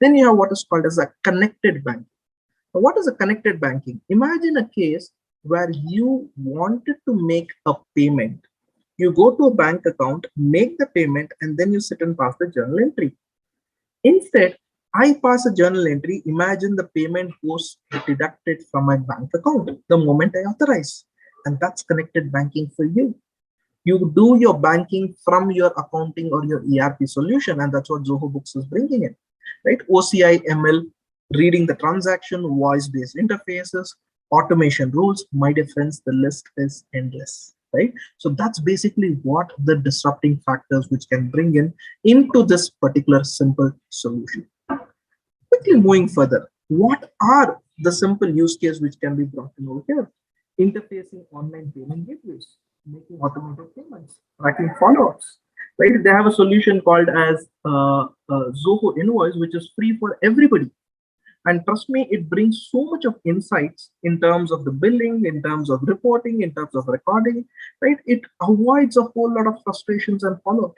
Then you have what is called as a connected banking. Now, what is a connected banking? Imagine a case where you wanted to make a payment. You go to a bank account, make the payment, and then you sit and pass the journal entry. Instead, I pass a journal entry. Imagine the payment goes deducted from my bank account the moment I authorize. And that's connected banking for you. You do your banking from your accounting or your ERP solution, and that's what Zoho Books is bringing in, right? OCI, ML, reading the transaction, voice-based interfaces, automation rules. My dear friends, the list is endless, right? So that's basically what the disrupting factors which can bring in into this particular simple solution. Quickly moving further, what are the simple use case which can be brought in over here? Interfacing online payment gateways, making automated payments, tracking follow-ups, right? They have a solution called as Zoho Invoice, which is free for everybody. And trust me, it brings so much of insights in terms of the billing, in terms of reporting, in terms of recording, right? It avoids a whole lot of frustrations and follow-up,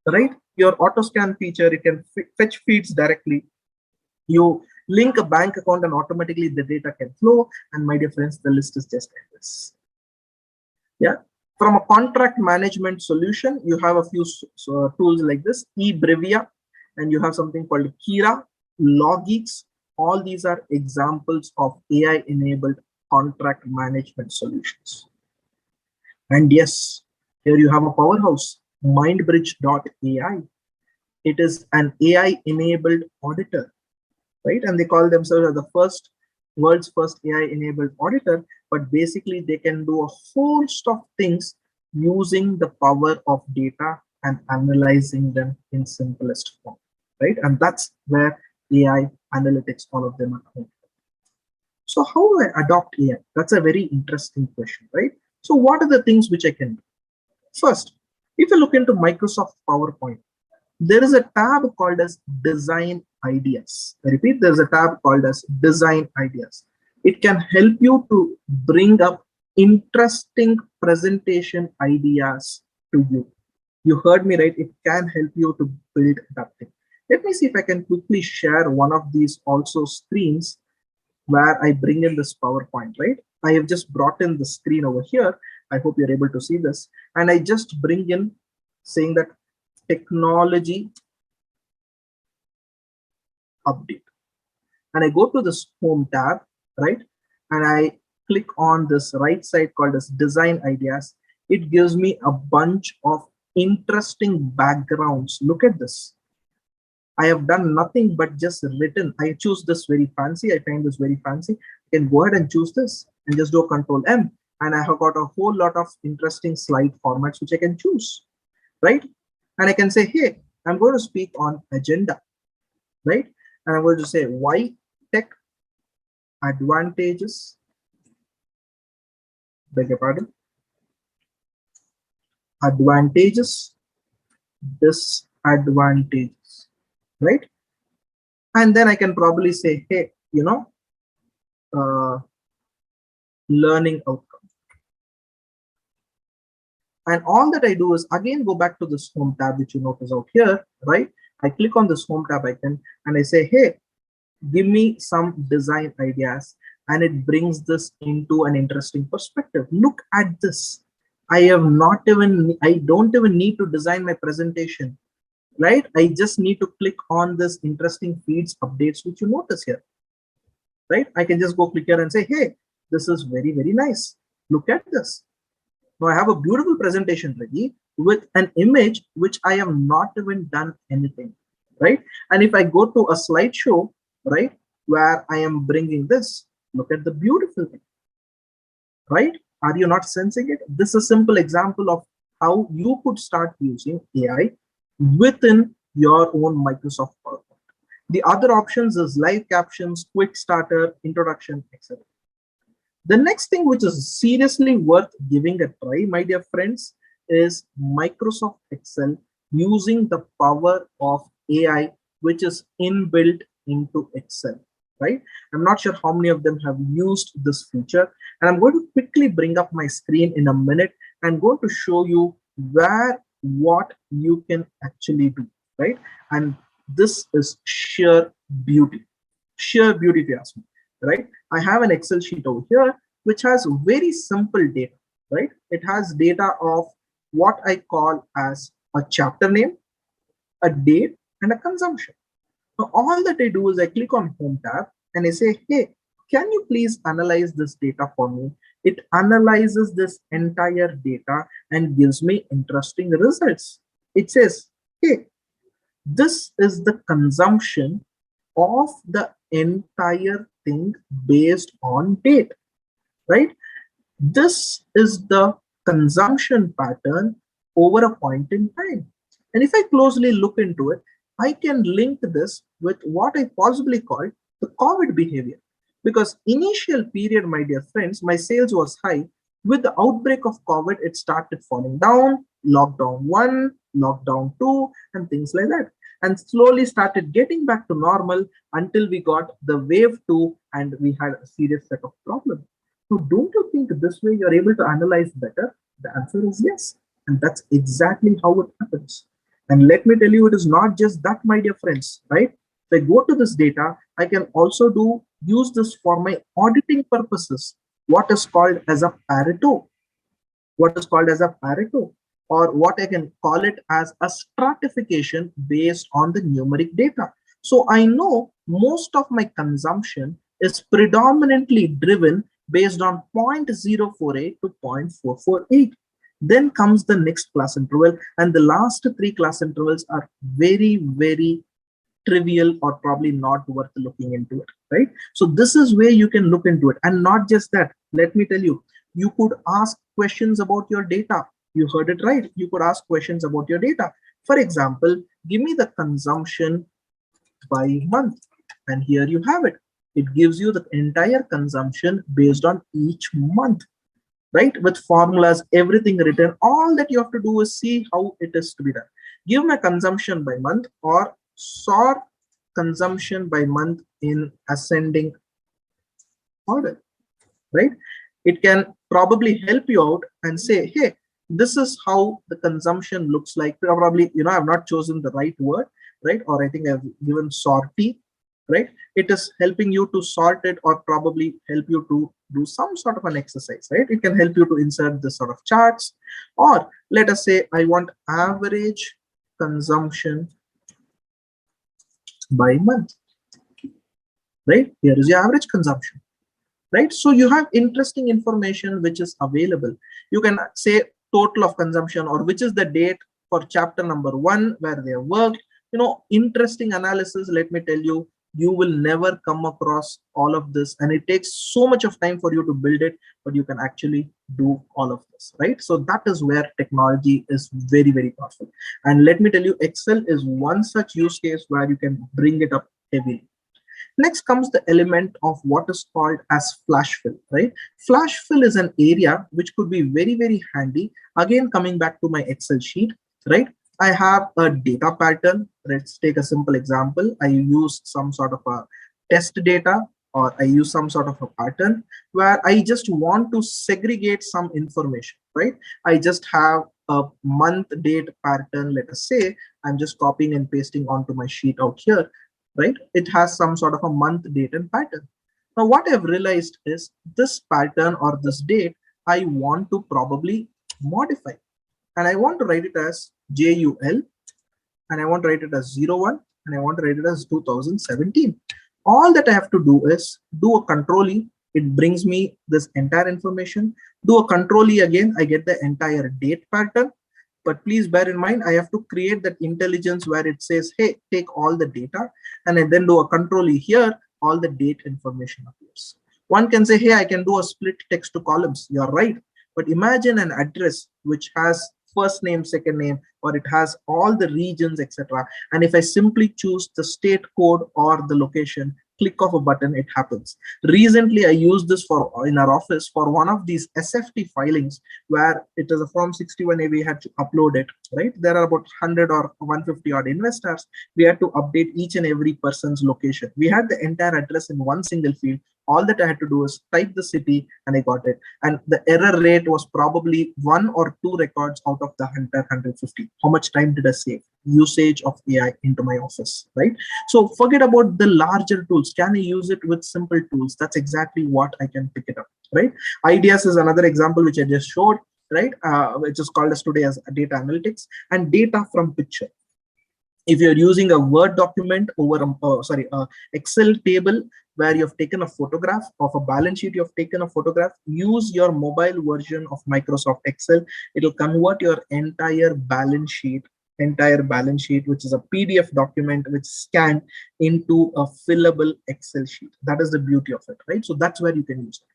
right? Your auto scan feature, it can fetch feeds directly. You link a bank account and automatically the data can flow. And my dear friends, the list is just endless. Yeah. From a contract management solution, you have a few tools like this, eBrevia, and you have something called Kira, Logix. All these are examples of AI-enabled contract management solutions. And yes, here you have a powerhouse, mindbridge.ai. It is an AI-enabled auditor, right? And they call themselves the world's first AI-enabled auditor, but basically they can do a whole host of things using the power of data and analyzing them in simplest form, right? And that's where AI analytics, all of them are coming. So how do I adopt AI? That's a very interesting question, right? So what are the things which I can do? First, if you look into Microsoft PowerPoint, there is a tab called as Design Ideas. I repeat, there's a tab called as Design Ideas. It can help you to bring up interesting presentation ideas to you. You heard me right, it can help you to build that thing. Let me see if I can quickly share one of these also screens where I bring in this PowerPoint, right? I have just brought in the screen over here. I hope you're able to see this. And I just bring in saying that technology update. And I go to this home tab, right? And I click on this right side called as Design Ideas. It gives me a bunch of interesting backgrounds. Look at this. I have done nothing but just written. I choose this very fancy. I find this very fancy. I can go ahead and choose this and just do Control M. And I have got a whole lot of interesting slide formats which I can choose, right? And I can say, hey, I'm going to speak on agenda, right? And I'm going to say why tech advantages, beg your pardon, advantages, disadvantages, right? And then I can probably say, hey, you know, learning outcome. And all that I do is again go back to this home tab, which you notice out here, right? I click on this home tab icon and I say, hey, give me some design ideas. And it brings this into an interesting perspective. Look at this. I don't even need to design my presentation, right? I just need to click on this interesting feeds updates, which you notice here, right? I can just go click here and say, hey, this is very, very nice. Look at this. Now I have a beautiful presentation ready with an image which I have not even done anything, right? And if I go to a slideshow, right, where I am bringing this, look at the beautiful thing, right? Are you not sensing it? This is a simple example of how you could start using AI within your own Microsoft PowerPoint. The other options is live captions, quick starter, introduction, etc. The next thing which is seriously worth giving a try, my dear friends, is Microsoft Excel using the power of AI, which is inbuilt into Excel, right? I'm not sure how many of them have used this feature, and I'm going to quickly bring up my screen in a minute and going to show you where what you can actually do, right? And this is sheer beauty. Sheer beauty, if you ask me, right? I have an Excel sheet over here, which has very simple data, right? It has data of what I call as a chapter name, a date, and a consumption. So all that I do is I click on Home tab and I say, hey, can you please analyze this data for me? It analyzes this entire data and gives me interesting results. It says, hey, this is the consumption of the entire thing based on date, right? This is the consumption pattern over a point in time. And if I closely look into it, I can link this with what I possibly call the COVID behavior. Because initial period, my dear friends, my sales was high. With the outbreak of COVID, it started falling down, lockdown 1, lockdown 2, and things like that. And slowly started getting back to normal until we got the wave 2 and we had a serious set of problems. So don't you think this way you're able to analyze better? The answer is yes. And that's exactly how it happens. And let me tell you, it is not just that, my dear friends, right? If I go to this data, I can also use this for my auditing purposes. What is called as a Pareto? What is called as a Pareto? Or what I can call it as a stratification based on the numeric data. So I know most of my consumption is predominantly driven based on 0.048 to 0.448. Then comes the next class interval, and the last 3 class intervals are very, very trivial or probably not worth looking into it, right? So this is where you can look into it. And not just that, let me tell you, you could ask questions about your data. You heard it right. You could ask questions about your data. For example, give me the consumption by month. And here you have it. It gives you the entire consumption based on each month, right? With formulas, everything written. All that you have to do is see how it is to be done. Give my consumption by month or sort consumption by month in ascending order, right? It can probably help you out and say, hey, this is how the consumption looks like. Probably, I've not chosen the right word, right? Or I think I've given sortie, right? It is helping you to sort it or probably help you to do some sort of an exercise, right? It can help you to insert this sort of charts. Or let us say I want average consumption by month, right? Here is your average consumption, right? So you have interesting information which is available. You can say total of consumption or which is the date for chapter number 1 where they worked. Interesting analysis. Let me tell you, you will never come across all of this, and it takes so much of time for you to build it, but you can actually do all of this, right? So that is where technology is very, very powerful. And let me tell you, Excel is one such use case where you can bring it up heavily. Next comes the element of what is called as flash fill, right? Flash fill is an area which could be very, very handy. Again, coming back to my Excel sheet, right? I have a data pattern. Let's take a simple example. I use some sort of a test data, or I use some sort of a pattern where I just want to segregate some information, right? I just have a month date pattern. Let us say I'm just copying and pasting onto my sheet out here, right? It has some sort of a month, date, and pattern. Now, what I've realized is this pattern or this date, I want to probably modify. And I want to write it as JUL, and I want to write it as 01, and I want to write it as 2017. All that I have to do is do a control E. It brings me this entire information. Do a control E again, I get the entire date pattern. But please bear in mind, I have to create that intelligence where it says, hey, take all the data, and I then do a control E here, all the date information appears. One can say, hey, I can do a split text to columns. You're right. But imagine an address which has first name, second name, or it has all the regions, etc. And if I simply choose the state code or the location, click of a button, it happens. Recently, I used this for in our office for one of these SFT filings where it is a Form 61A. We had to upload it, right? There are about 100 or 150 odd investors. We had to update each and every person's location. We had the entire address in one single field. All that I had to do is type the city and I got it. And the error rate was probably 1 or 2 records out of the 150. How much time did I save? Usage of AI into my office, right? So forget about the larger tools. Can I use it with simple tools? That's exactly what I can pick it up, right? Ideas is another example which I just showed, right? Which is called as today as data analytics and data from picture. If you're using a Word document over a Excel table where you've taken a photograph of a balance sheet, you've taken a photograph, use your mobile version of Microsoft Excel. It'll convert your entire balance sheet, which is a PDF document, which scanned into a fillable Excel sheet. That is the beauty of it, right? So that's where you can use it.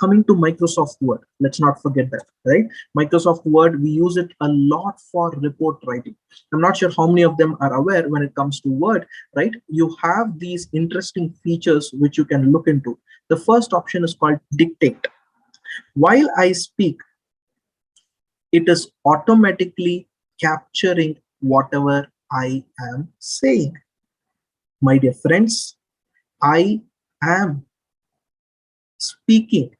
Coming to Microsoft Word, let's not forget that, right? Microsoft Word, we use it a lot for report writing. I'm not sure how many of them are aware when it comes to Word, right? You have these interesting features which you can look into. The first option is called dictate. While I speak, it is automatically capturing whatever I am saying. My dear friends, I am speaking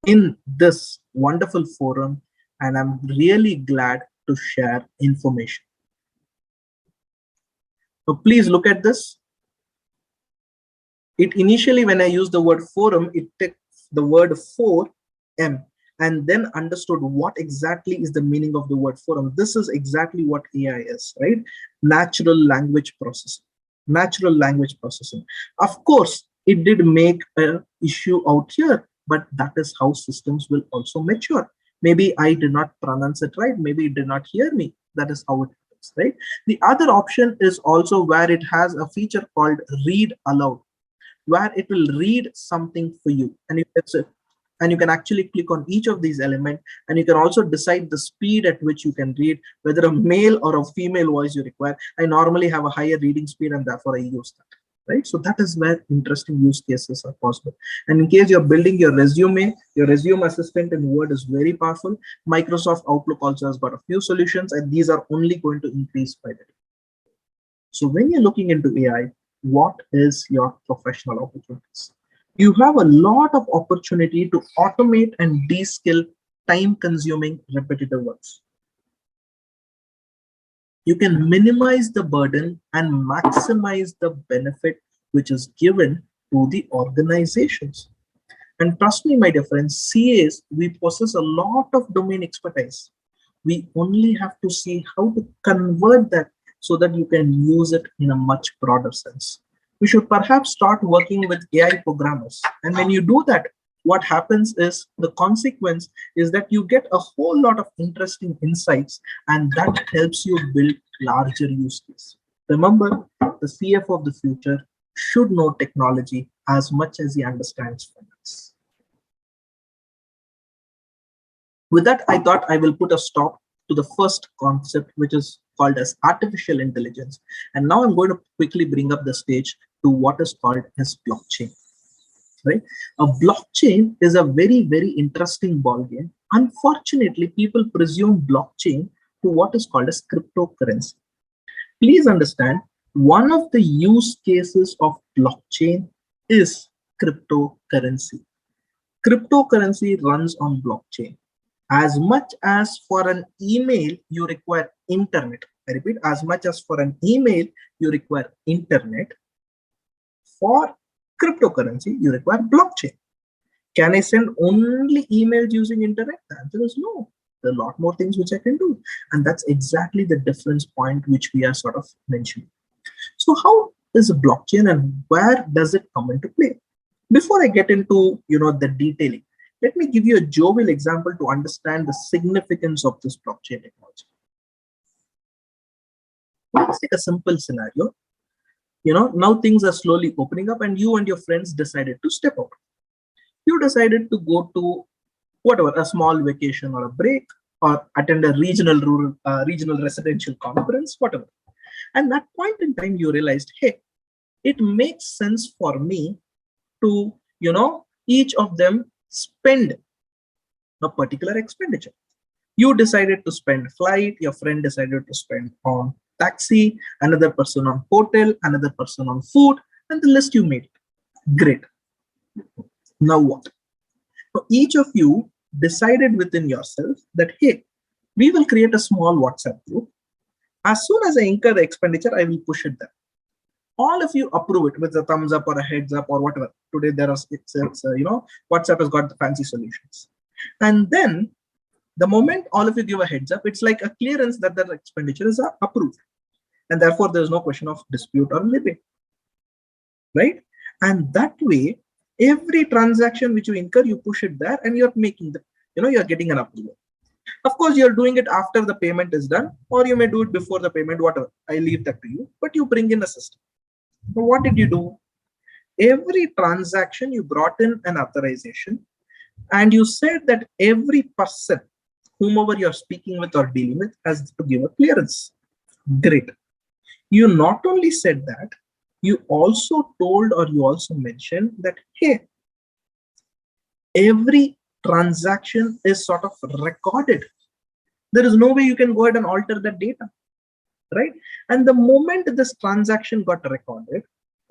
in this wonderful forum, and I'm really glad to share information. So please look at this. It initially, when I used the word forum, it took the word 4M and then understood what exactly is the meaning of the word forum. This is exactly what AI is, right? Natural language processing. Natural language processing. Of course, it did make an issue out here, but that is how systems will also mature. Maybe I did not pronounce it right. Maybe it did not hear me. That is how it happens, right? The other option is also where it has a feature called read aloud, where it will read something for you. And you can actually click on each of these elements, and you can also decide the speed at which you can read, whether a male or a female voice you require. I normally have a higher reading speed, and therefore I use that. Right? So that is where interesting use cases are possible. And in case you're building your resume assistant in Word is very powerful. Microsoft Outlook also has got a few solutions, and these are only going to increase by the day. So when you're looking into AI, what is your professional opportunities? You have a lot of opportunity to automate and de-skill time-consuming repetitive works. You can minimize the burden and maximize the benefit which is given to the organizations. And trust me, my dear friends, CAs, we possess a lot of domain expertise. We only have to see how to convert that so that you can use it in a much broader sense. We should perhaps start working with AI programmers. And when you do that, what happens is the consequence is that you get a whole lot of interesting insights, and that helps you build larger use cases. Remember, the CFO of the future should know technology as much as he understands finance. With that, I thought I will put a stop to the first concept, which is called as artificial intelligence. And now I'm going to quickly bring up the stage to what is called as blockchain. Right? A blockchain is a very, very interesting ballgame. Unfortunately, people presume blockchain to what is called as cryptocurrency. Please understand, one of the use cases of blockchain is cryptocurrency. Cryptocurrency runs on blockchain. As much as for an email, you require internet. I repeat, as much as for an email, you require internet. For cryptocurrency, you require blockchain. Can I send only emails using internet? The answer is no. There are a lot more things which I can do. And that's exactly the difference point which we are sort of mentioning. So how is a blockchain and where does it come into play? Before I get into the detailing, let me give you a jovial example to understand the significance of this blockchain technology. Let's take a simple scenario. Now things are slowly opening up and you and your friends decided to step out. You decided to go to whatever, a small vacation or a break, or attend a regional residential conference, whatever. And that point in time, you realized, hey, it makes sense for me to, each of them spend a particular expenditure. You decided to spend flight, your friend decided to spend on taxi, another person on hotel, another person on food, and the list you made. Great. Now what? So each of you decided within yourself that, hey, we will create a small WhatsApp group. As soon as I incur the expenditure, I will push it there. All of you approve it with a thumbs up or a heads up or whatever. Today there are, WhatsApp has got the fancy solutions. And then the moment all of you give a heads up, it's like a clearance that the expenditure is approved. And therefore there's no question of dispute or living, right? And that way, every transaction which you incur, you push it there and you're making the, you're getting an approval. Of course, you're doing it after the payment is done, or you may do it before the payment, whatever. I leave that to you, but you bring in a system. So what did you do? Every transaction, you brought in an authorization, and you said that every person, whomever you're speaking with or dealing with, has to give a clearance. Great. You not only said that, you also told or you also mentioned that, hey, every transaction is sort of recorded. There is no way you can go ahead and alter that data, right? And the moment this transaction got recorded,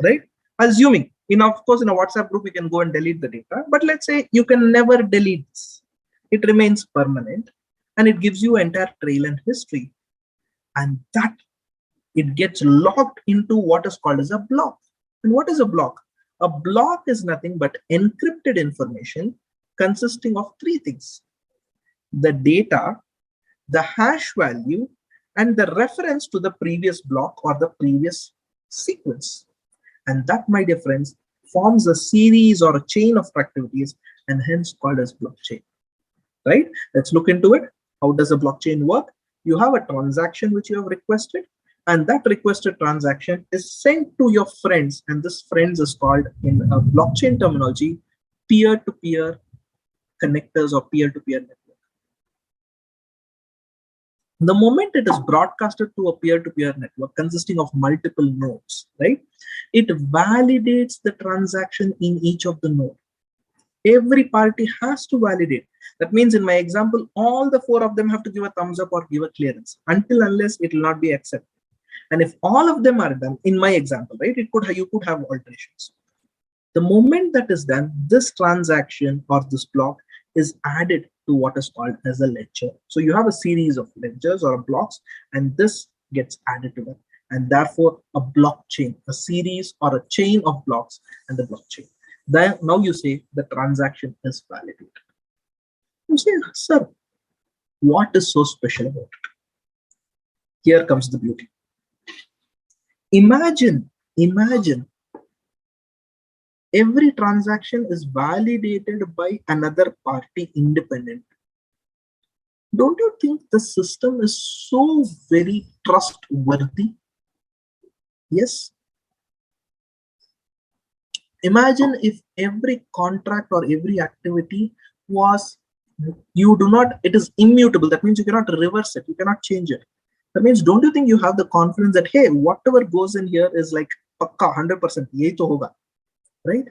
right? Assuming, of course, in a WhatsApp group, we can go and delete the data, but let's say you can never delete this. It remains permanent and it gives you entire trail and history. And that it gets locked into what is called as a block. And what is a block? A block is nothing but encrypted information consisting of three things: the data, the hash value, and the reference to the previous block or the previous sequence. And that, my dear friends, forms a series or a chain of activities and hence called as blockchain, right? Let's look into it. How does a blockchain work? You have a transaction which you have requested, and that requested transaction is sent to your friends, and this friends is called, in a blockchain terminology, peer-to-peer connectors or peer-to-peer network. The moment it is broadcasted to a peer-to-peer network consisting of multiple nodes, right, it validates the transaction in each of the nodes. Every party has to validate. That means in my example, all the four of them have to give a thumbs up or give a clearance, unless it will not be accepted. And if all of them are done, in my example, right, you could have alterations. The moment that is done, this transaction or this block is added to what is called as a ledger. So you have a series of ledgers or blocks, and this gets added to them. And therefore, a blockchain, a series or a chain of blocks, and the blockchain. Then now you say the transaction is validated. You say, sir, what is so special about it? Here comes the beauty. Imagine every transaction is validated by another party independent. Don't you think the system is so very trustworthy? Yes. Imagine if every contract or every activity was, it is immutable. That means you cannot reverse it. You cannot change it. That means, don't you think you have the confidence that, hey, whatever goes in here is like pakka 100%, ye to hoga, right?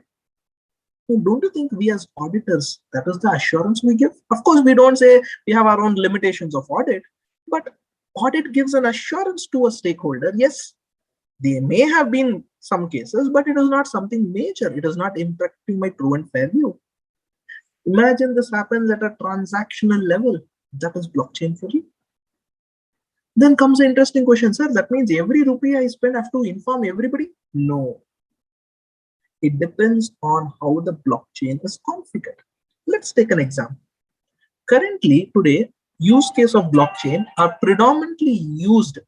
So don't you think we as auditors, that is the assurance we give? Of course, we don't say we have our own limitations of audit, but audit gives an assurance to a stakeholder. Yes, there may have been some cases, but it is not something major. It is not impacting my true and fair view. Imagine this happens at a transactional level. That is blockchain for you. Then comes the interesting question, sir. That means every rupee I spend, I have to inform everybody? No. It depends on how the blockchain is configured. Let's take an example. Currently, today, use case of blockchain are predominantly used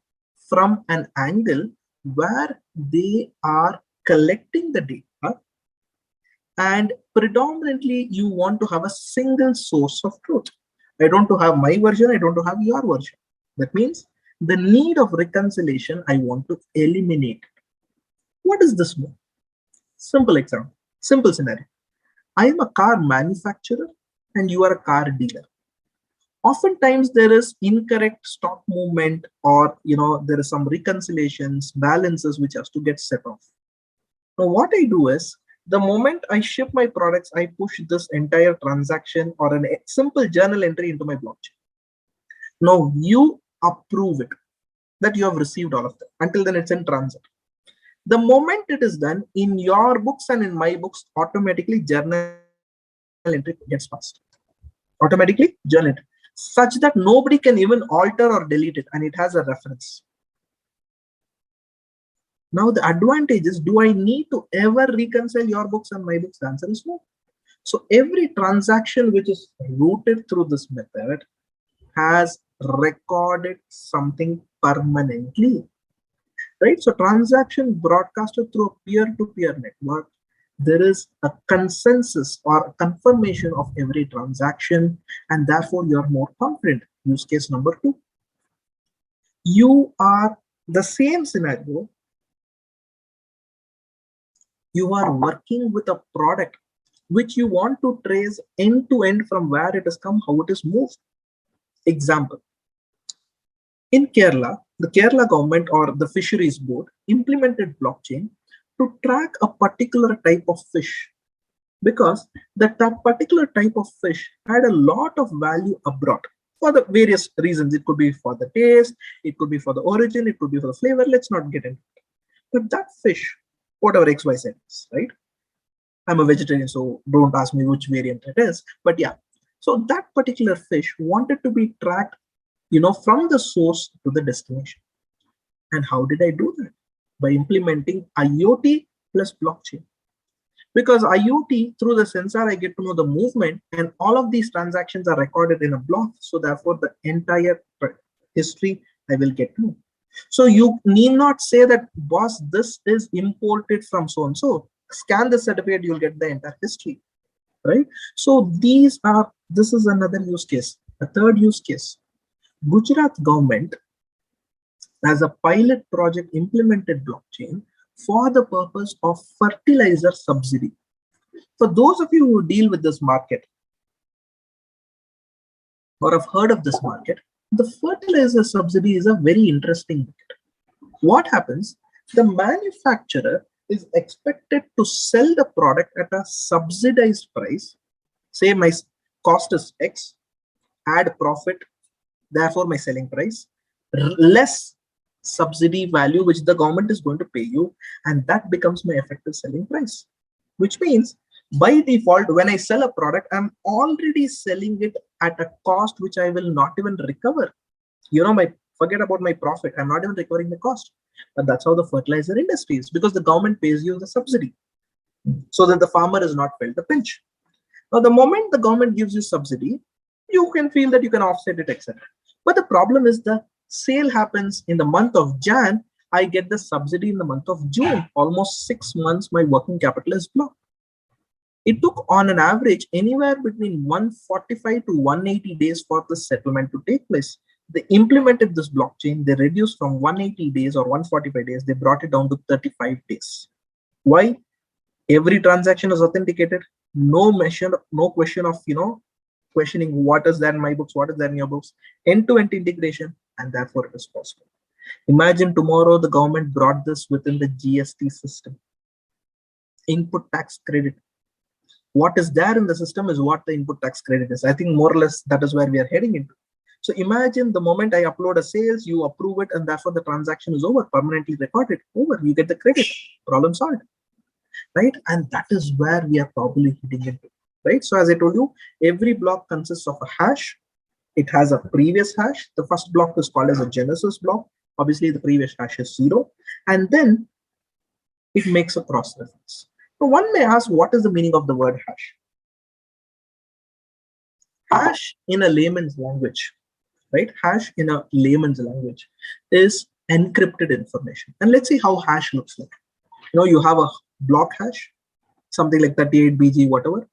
from an angle where they are collecting the data, and predominantly you want to have a single source of truth. I don't want to have my version, I don't want to have your version. That means the need of reconciliation, I want to eliminate. What does this mean? Simple example, simple scenario. I am a car manufacturer and you are a car dealer. Oftentimes there is incorrect stock movement, or there is some reconciliations, balances which has to get set off. Now what I do is, the moment I ship my products, I push this entire transaction or a simple journal entry into my blockchain. Now you approve it that you have received all of them. Until then, it's in transit. The moment it is done, in your books and in my books, automatically journal entry gets passed. Automatically journal entry, such that nobody can even alter or delete it, and it has a reference. Now the advantage is, do I need to ever reconcile your books and my books? The answer is no. So every transaction which is routed through this method has recorded something permanently, right? So transaction broadcasted through a peer-to-peer network, there is a consensus or a confirmation of every transaction, and therefore you're more confident. Use case number 2. You are the same scenario. You are working with a product which you want to trace end to end from where it has come, how it is moved. Example, in Kerala, the Kerala government or the fisheries board implemented blockchain to track a particular type of fish, because that particular type of fish had a lot of value abroad for the various reasons. It could be for the taste, it could be for the origin, it could be for the flavor. Let's not get into it. But that fish, whatever XYZ is, right? I'm a vegetarian, so don't ask me which variant it is. But yeah, so that particular fish wanted to be tracked, from the source to the destination. And how did I do that? By implementing IoT plus blockchain. Because IoT, through the sensor, I get to know the movement, and all of these transactions are recorded in a block. So therefore, the entire history I will get to know. So you need not say that, boss, this is imported from so and so. Scan the certificate, you'll get the entire history, right? So this is another use case. A third use case, Gujarat government as a pilot project implemented blockchain for the purpose of fertilizer subsidy. For those of you who deal with this market or have heard of this market, the fertilizer subsidy is a very interesting market. What happens? The manufacturer is expected to sell the product at a subsidized price. Say my cost is X, add profit, therefore my selling price, less subsidy value which the government is going to pay you, and that becomes my effective selling price. Which means by default, when I sell a product, I'm already selling it at a cost which I will not even recover. Forget about my profit. I'm not even recovering the cost. But that's how the fertilizer industry is, because the government pays you the subsidy so that the farmer is not felt the pinch. Now, the moment the government gives you subsidy, you can feel that you can offset it, etc. But the problem is the sale happens in the month of Jan. I get the subsidy in the month of June. Almost 6 months, my working capital is blocked. It took on an average anywhere between 145 to 180 days for the settlement to take place. They implemented this blockchain. They reduced from 180 days or 145 days. They brought it down to 35 days. Why? Every transaction is authenticated. No question of, questioning what is there in my books, what is there in your books. End-to-end integration, and therefore it is possible. Imagine tomorrow the government brought this within the GST system. Input tax credit. What is there in the system is what the input tax credit is. I think more or less that is where we are heading into. So imagine the moment I upload a sales, you approve it, and therefore the transaction is over, permanently recorded, over, you get the credit, problem solved, right? And that is where we are probably heading into, right? So as I told you, every block consists of a hash. It has a previous hash. The first block is called as a genesis block. Obviously, the previous hash is 0, and then it makes a cross reference. So one may ask, what is the meaning of the word hash? Hash in a layman's language, right? Hash in a layman's language is encrypted information. And let's see how hash looks like. You have a block hash, something like 38BG, whatever.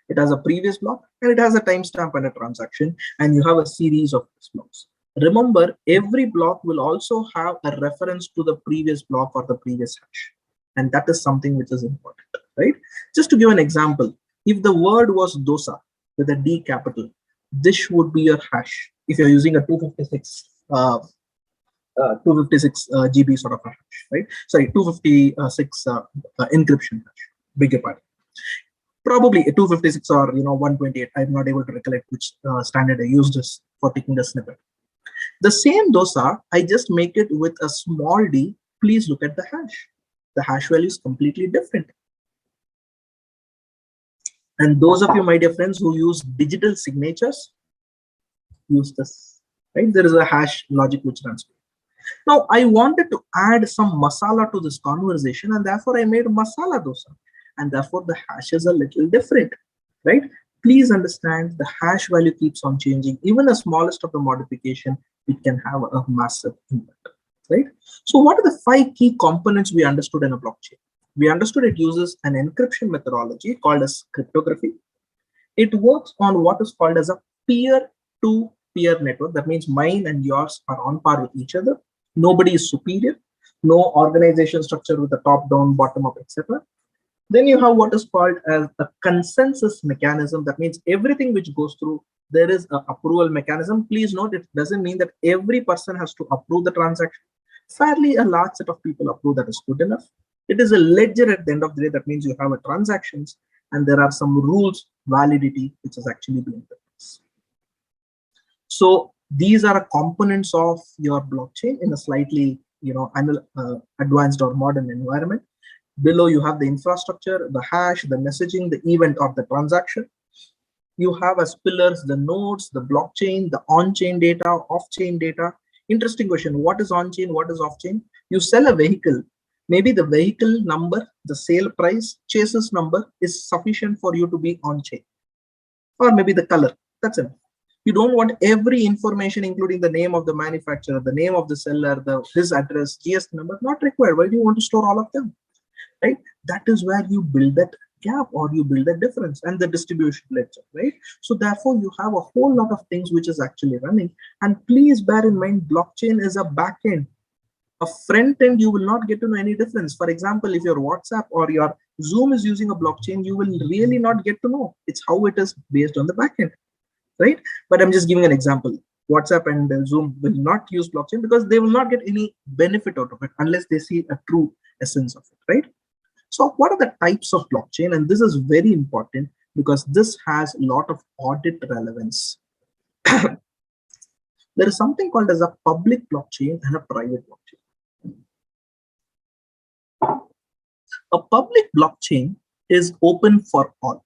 It has a previous block, and it has a timestamp and a transaction, and you have a series of these blocks. Remember, every block will also have a reference to the previous block or the previous hash. And that is something which is important, right? Just to give an example, if the word was dosa with a D capital, this would be your hash. If you're using a 256 256 GB sort of a hash, right? Sorry, 256 encryption hash. Beg your pardon. Probably a 256 or 128. I'm not able to recollect which standard I used this for taking the snippet. The same dosa, I just make it with a small d. Please look at the hash. The hash value is completely different. And those of you, my dear friends, who use digital signatures, use this, right? There is a hash logic which runs. Now, I wanted to add some masala to this conversation, and therefore I made masala dosa. And therefore the hash is a little different, right? Please understand the hash value keeps on changing. Even the smallest of the modification, it can have a massive impact, right? So what are the 5 key components we understood in a blockchain? We understood it uses an encryption methodology called as cryptography. It works on what is called as a peer-to-peer network. That means mine and yours are on par with each other. Nobody is superior. No organization structure with the top-down, bottom-up, etc. Then you have what is called as a consensus mechanism. That means everything which goes through, there is an approval mechanism. Please note, it doesn't mean that every person has to approve the transaction. Fairly a large set of people approve, that is good enough. It is a ledger at the end of the day. That means you have a transactions and there are some rules, validity, which is actually being practiced. So these are components of your blockchain in a slightly advanced or modern environment. Below you have the infrastructure, the hash, the messaging, the event of the transaction. You have as pillars the nodes, the blockchain, the on-chain data, off-chain data. Interesting question. What is on-chain? What is off-chain? You sell a vehicle. Maybe the vehicle number, the sale price, chassis number is sufficient for you to be on-chain. Or maybe the color. That's enough. You don't want every information, including the name of the manufacturer, the name of the seller, his address, GST number, not required. Why do you want to store all of them? Right? That is where you build that gap or you build that difference, and the distribution ledger, right? So therefore you have a whole lot of things which is actually running. And please bear in mind, blockchain is a back end. A front end, you will not get to know any difference. For example, if your WhatsApp or your Zoom is using a blockchain, you will really not get to know. It's how it is based on the back end, right? But I'm just giving an example. WhatsApp and Zoom will not use blockchain because they will not get any benefit out of it unless they see a true essence of it, right? So what are the types of blockchain? And this is very important because this has a lot of audit relevance. There is something called as a public blockchain and a private blockchain. A public blockchain is open for all.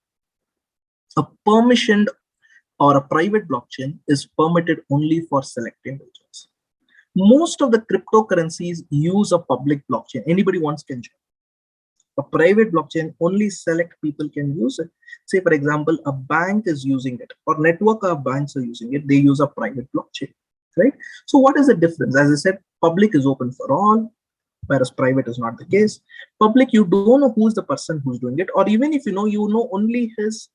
A permissioned or a private blockchain is permitted only for select individuals. Most of the cryptocurrencies use a public blockchain. Anybody wants can join. A private blockchain, only select people can use it. Say, for example, a bank is using it, or network of banks are using it. They use a private blockchain, right? So what is the difference? As I said, public is open for all, whereas private is not the case. Public, you don't know who's the person who's doing it, or even if you know only his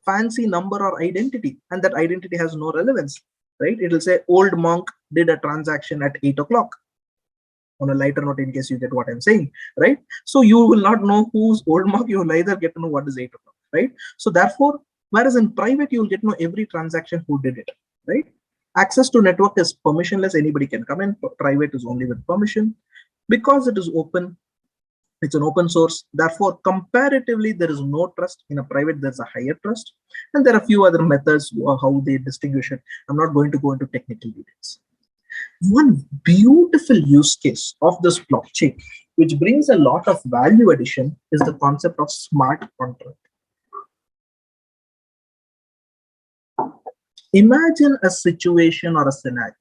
fancy number or identity, and that identity has no relevance, right? It will say old monk did a transaction at 8 o'clock. On a lighter note, in case you get what I'm saying, right? So you will not know who's old monk. You will either get to know what is 8 o'clock, right? So therefore, whereas in private, you will get to know every transaction who did it, right? Access to network is permissionless. Anybody can come in. Private is only with permission. Because it is open, it's an open source. Therefore, comparatively, there is no trust. In a private, there's a higher trust. And there are a few other methods how they distinguish it. I'm not going to go into technical details. One beautiful use case of this blockchain, which brings a lot of value addition, is the concept of smart contract. Imagine a situation or a scenario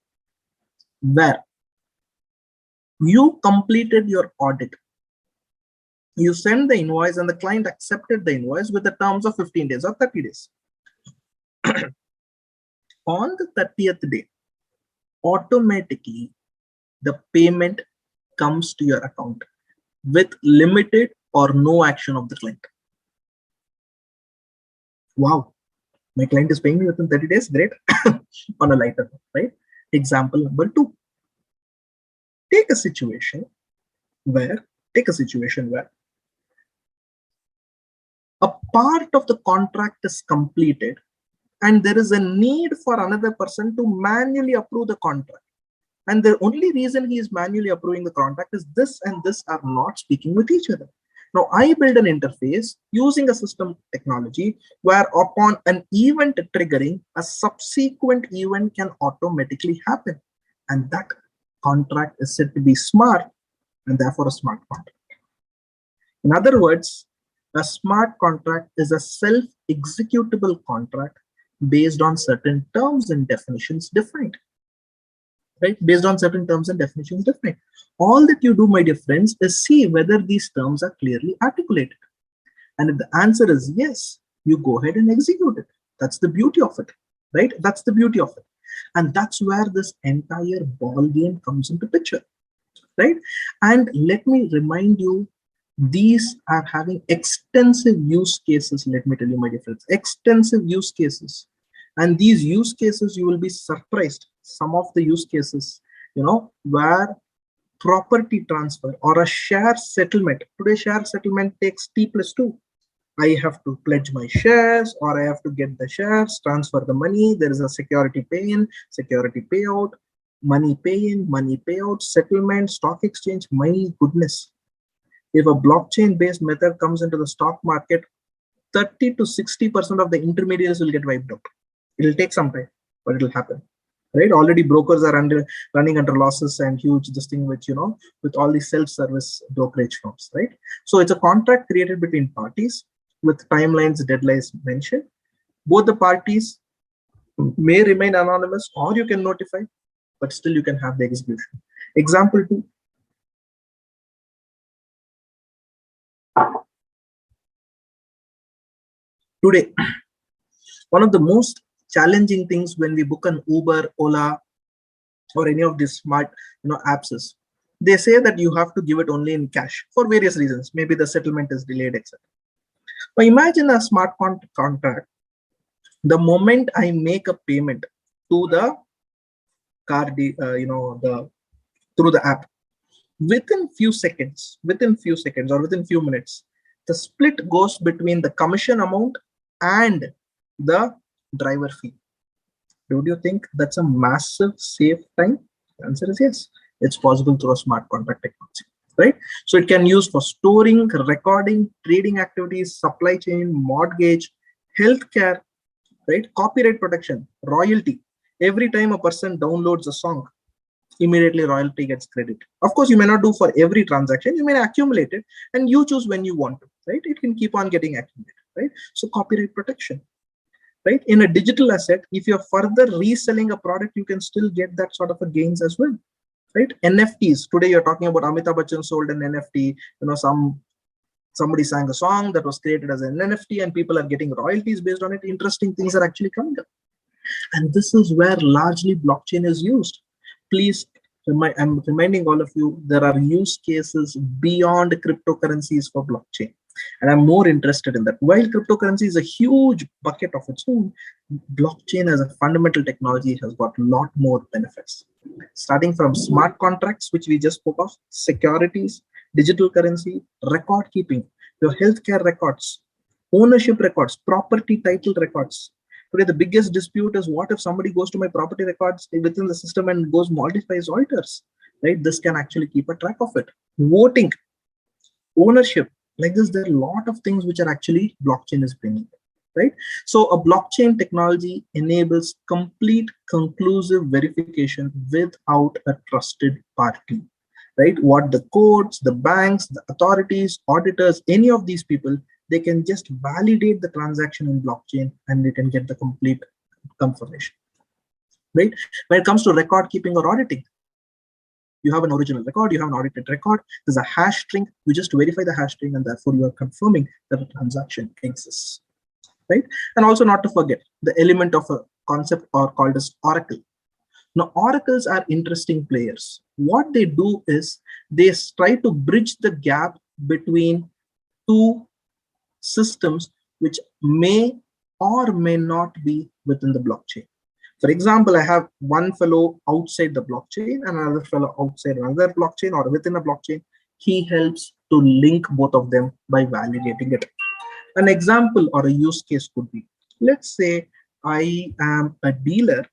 where you completed your audit. You send the invoice and the client accepted the invoice with the terms of 15 days or 30 days. On the 30th day, automatically the payment comes to your account with limited or no action of the client. Wow, my client is paying me within 30 days, great. On a lighter note, right? Example number 2. Take a situation where a part of the contract is completed and there is a need for another person to manually approve the contract. And the only reason he is manually approving the contract is this and this are not speaking with each other. Now I build an interface using a system technology where upon an event triggering, a subsequent event can automatically happen. And that contract is said to be smart and therefore a smart contract. In other words, a smart contract is a self-executable contract based on certain terms and definitions defined. Right? Based on certain terms and definitions defined. All that you do, my dear friends, is see whether these terms are clearly articulated. And if the answer is yes, you go ahead and execute it. That's the beauty of it, right? That's the beauty of it. And that's where this entire ball game comes into picture, right? And let me remind you, these are having extensive use cases. Let me tell you, my dear friends, extensive use cases. And these use cases, you will be surprised. Some of the use cases, where property transfer or a share settlement. Today, share settlement takes T+2. I have to pledge my shares, or I have to get the shares, transfer the money. There is a security pay-in, security payout, money pay-in, money payout, settlement, stock exchange. My goodness. If a blockchain-based method comes into the stock market, 30 to 60% of the intermediaries will get wiped out. It will take some time, but it will happen. Right? Already brokers are running under losses and huge this thing, which with all the self-service brokerage firms, right? So it's a contract created between parties with timelines, deadlines mentioned. Both the parties may remain anonymous, or you can notify, but still you can have the execution. Example 2. Today, one of the most challenging things when we book an Uber, Ola, or any of these smart apps is they say that you have to give it only in cash for various reasons. Maybe the settlement is delayed, etc. But imagine a smart contract. The moment I make a payment to the card, through the app, within few seconds or within few minutes, the split goes between the commission amount and the driver fee. Do you think that's a massive save time? The answer is yes. It's possible through a smart contract technology, right? So it can use for storing, recording, trading activities, supply chain, mortgage, healthcare, right? Copyright protection, royalty. Every time a person downloads a song, immediately royalty gets credit. Of course, you may not do for every transaction. You may accumulate it and you choose when you want to, right? It can keep on getting accumulated, right? So copyright protection. Right? In a digital asset, if you're further reselling a product, you can still get that sort of a gains as well. Right? NFTs. Today you're talking about Amitabh Bachchan sold an NFT. Somebody sang a song that was created as an NFT and people are getting royalties based on it. Interesting things are actually coming up. And this is where largely blockchain is used. Please, I'm reminding all of you, there are use cases beyond cryptocurrencies for blockchain. And I'm more interested in that. While cryptocurrency is a huge bucket of its own, blockchain as a fundamental technology has got a lot more benefits. Starting from smart contracts, which we just spoke of, securities, digital currency, record keeping, your healthcare records, ownership records, property title records. Today, the biggest dispute is what if somebody goes to my property records within the system and goes modifies alters, right? This can actually keep a track of it. Voting, ownership. Like this, there are a lot of things which are actually blockchain is bringing, right? So a blockchain technology enables complete conclusive verification without a trusted party, right? What the courts, the banks, the authorities, auditors, any of these people, they can just validate the transaction in blockchain and they can get the complete confirmation, right? When it comes to record keeping or auditing, you have an original record, you have an audited record, there's a hash string, you just verify the hash string and therefore you are confirming that a transaction exists, right? And also not to forget the element of a concept or called as oracle. Now, oracles are interesting players. What they do is they try to bridge the gap between two systems which may or may not be within the blockchain. For example, I have one fellow outside the blockchain and another fellow outside another blockchain or within a blockchain. He helps to link both of them by validating it. An example or a use case could be, let's say I am a dealer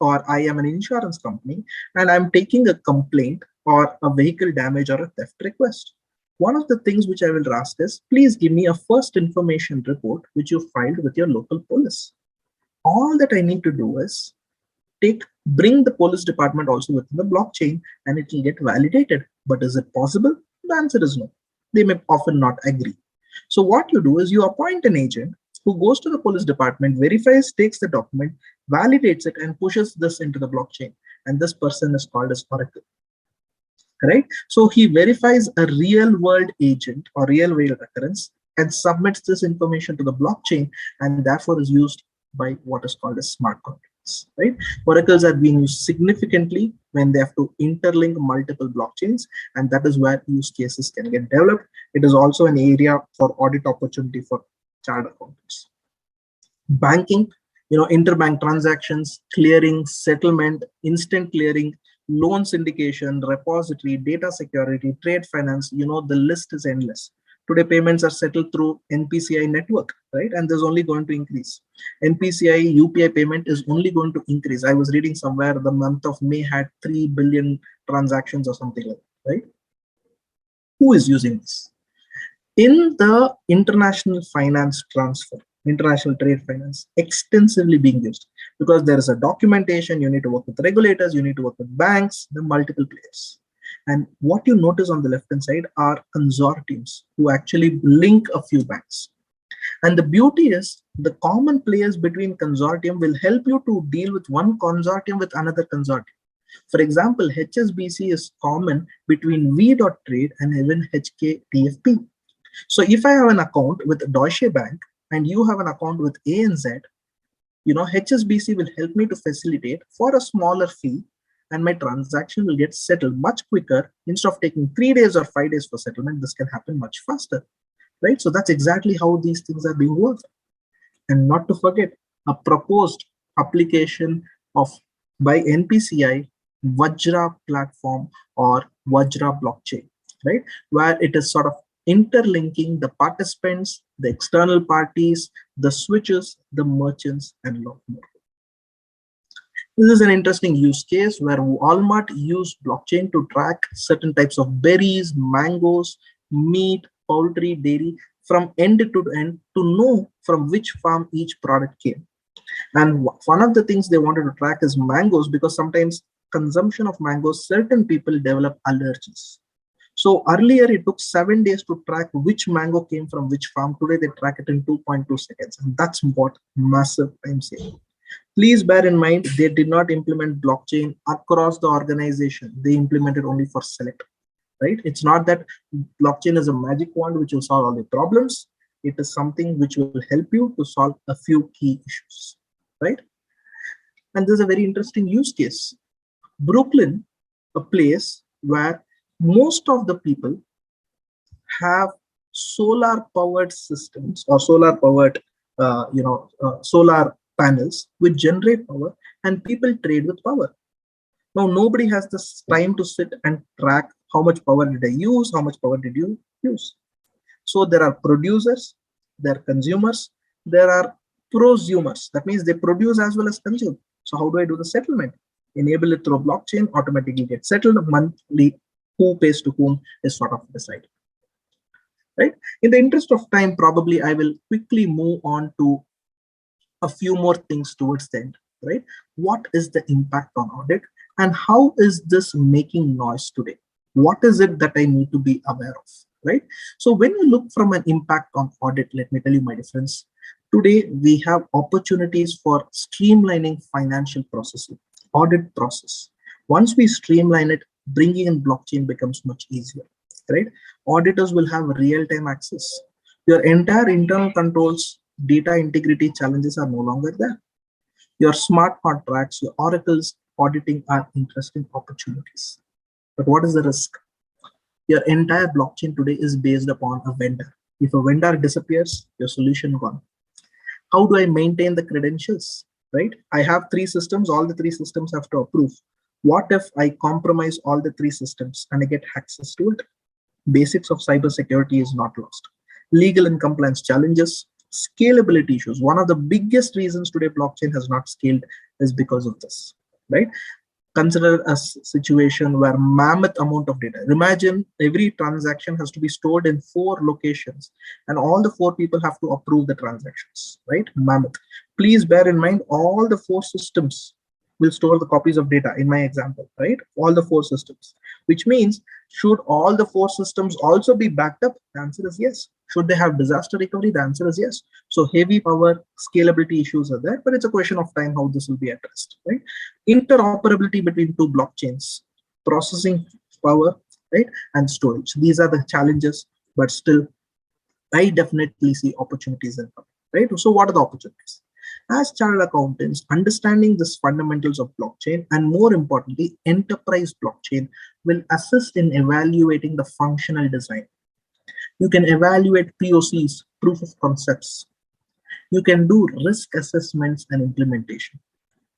or I am an insurance company and I'm taking a complaint or a vehicle damage or a theft request. One of the things which I will ask is, please give me a first information report which you filed with your local police. All that I need to do is bring the police department also within the blockchain and it will get validated. But is it possible? The answer is no. They may often not agree. So what you do is you appoint an agent who goes to the police department, verifies, takes the document, validates it, and pushes this into the blockchain. And this person is called as Oracle. Right? So he verifies a real world agent or real world occurrence and submits this information to the blockchain, and therefore is used by what is called as smart contracts. Right? Oracles are being used significantly when they have to interlink multiple blockchains, and that is where use cases can get developed. It is also an area for audit opportunity for chartered accountants. Banking, interbank transactions, clearing, settlement, instant clearing, loan syndication, repository, data security, trade finance, the list is endless. Today, payments are settled through NPCI network, right? And there's only going to increase. NPCI UPI payment is only going to increase. I was reading somewhere the month of May had 3 billion transactions or something like that, right? Who is using this? In the international finance transfer, international trade finance, extensively being used because there is a documentation, you need to work with regulators, you need to work with banks, the multiple players. And what you notice on the left-hand side are consortiums who actually link a few banks. And the beauty is the common players between consortium will help you to deal with one consortium with another consortium. For example, HSBC is common between V.Trade and even HKTFP. So if I have an account with Deutsche Bank and you have an account with ANZ, HSBC will help me to facilitate for a smaller fee, and my transaction will get settled much quicker. Instead of taking 3 days or 5 days for settlement, this can happen much faster, right? So that's exactly how these things are being worked. And not to forget, a proposed application by NPCI Vajra platform or Vajra blockchain, right? Where it is sort of interlinking the participants, the external parties, the switches, the merchants, and a lot more. This is an interesting use case where Walmart used blockchain to track certain types of berries, mangoes, meat, poultry, dairy from end to end to know from which farm each product came. And one of the things they wanted to track is mangoes, because sometimes consumption of mangoes, certain people develop allergies. So earlier it took 7 days to track which mango came from which farm. Today they track it in 2.2 seconds. And that's what massive time saving. Please bear in mind, they did not implement blockchain across the organization. They implemented only for select, right? It's not that blockchain is a magic wand which will solve all the problems. It is something which will help you to solve a few key issues, right? And there's a very interesting use case. Brooklyn, a place where most of the people have solar powered systems or solar powered, solar panels which generate power, and people trade with power. Now, nobody has this time to sit and track how much power did I use, how much power did you use. So there are producers, there are consumers, there are prosumers. That means they produce as well as consume. So how do I do the settlement? Enable it through a blockchain, automatically get settled monthly. Who pays to whom is sort of decided. Right? In the interest of time, probably I will quickly move on to a few more things towards the end. Right? What is the impact on audit, and how is this making noise today? What is it that I need to be aware of? Right? So when you look from an impact on audit, let me tell you, my dear friends, today we have opportunities for streamlining financial processing, audit process. Once we streamline it, bringing in blockchain becomes much easier, right? Auditors will have real-time access. Your entire internal controls, data integrity challenges are no longer there. Your smart contracts, your oracles, auditing are interesting opportunities. But what is the risk? Your entire blockchain today is based upon a vendor. If a vendor disappears, your solution gone. How do I maintain the credentials, right? I have 3 systems, all the 3 systems have to approve. What if I compromise all the 3 systems and I get access to it? Basics of cybersecurity is not lost. Legal and compliance challenges, scalability issues. One of the biggest reasons today blockchain has not scaled is because of this. right? Consider a situation where mammoth amount of data. Imagine every transaction has to be stored in 4 locations and all the 4 people have to approve the transactions, right? Mammoth. Please bear in mind all the 4 systems will store the copies of data in my example, right? All the 4 systems, which means should all the 4 systems also be backed up? The answer is yes. Should they have disaster recovery? The answer is yes. So heavy power scalability issues are there, but it's a question of time how this will be addressed, right? Interoperability between 2 blockchains, processing power, right, and storage. These are the challenges, but still, I definitely see opportunities in them, right? So what are the opportunities? As chartered accountants, understanding the fundamentals of blockchain and more importantly, enterprise blockchain will assist in evaluating the functional design. You can evaluate POCs, proof of concepts. You can do risk assessments and implementation.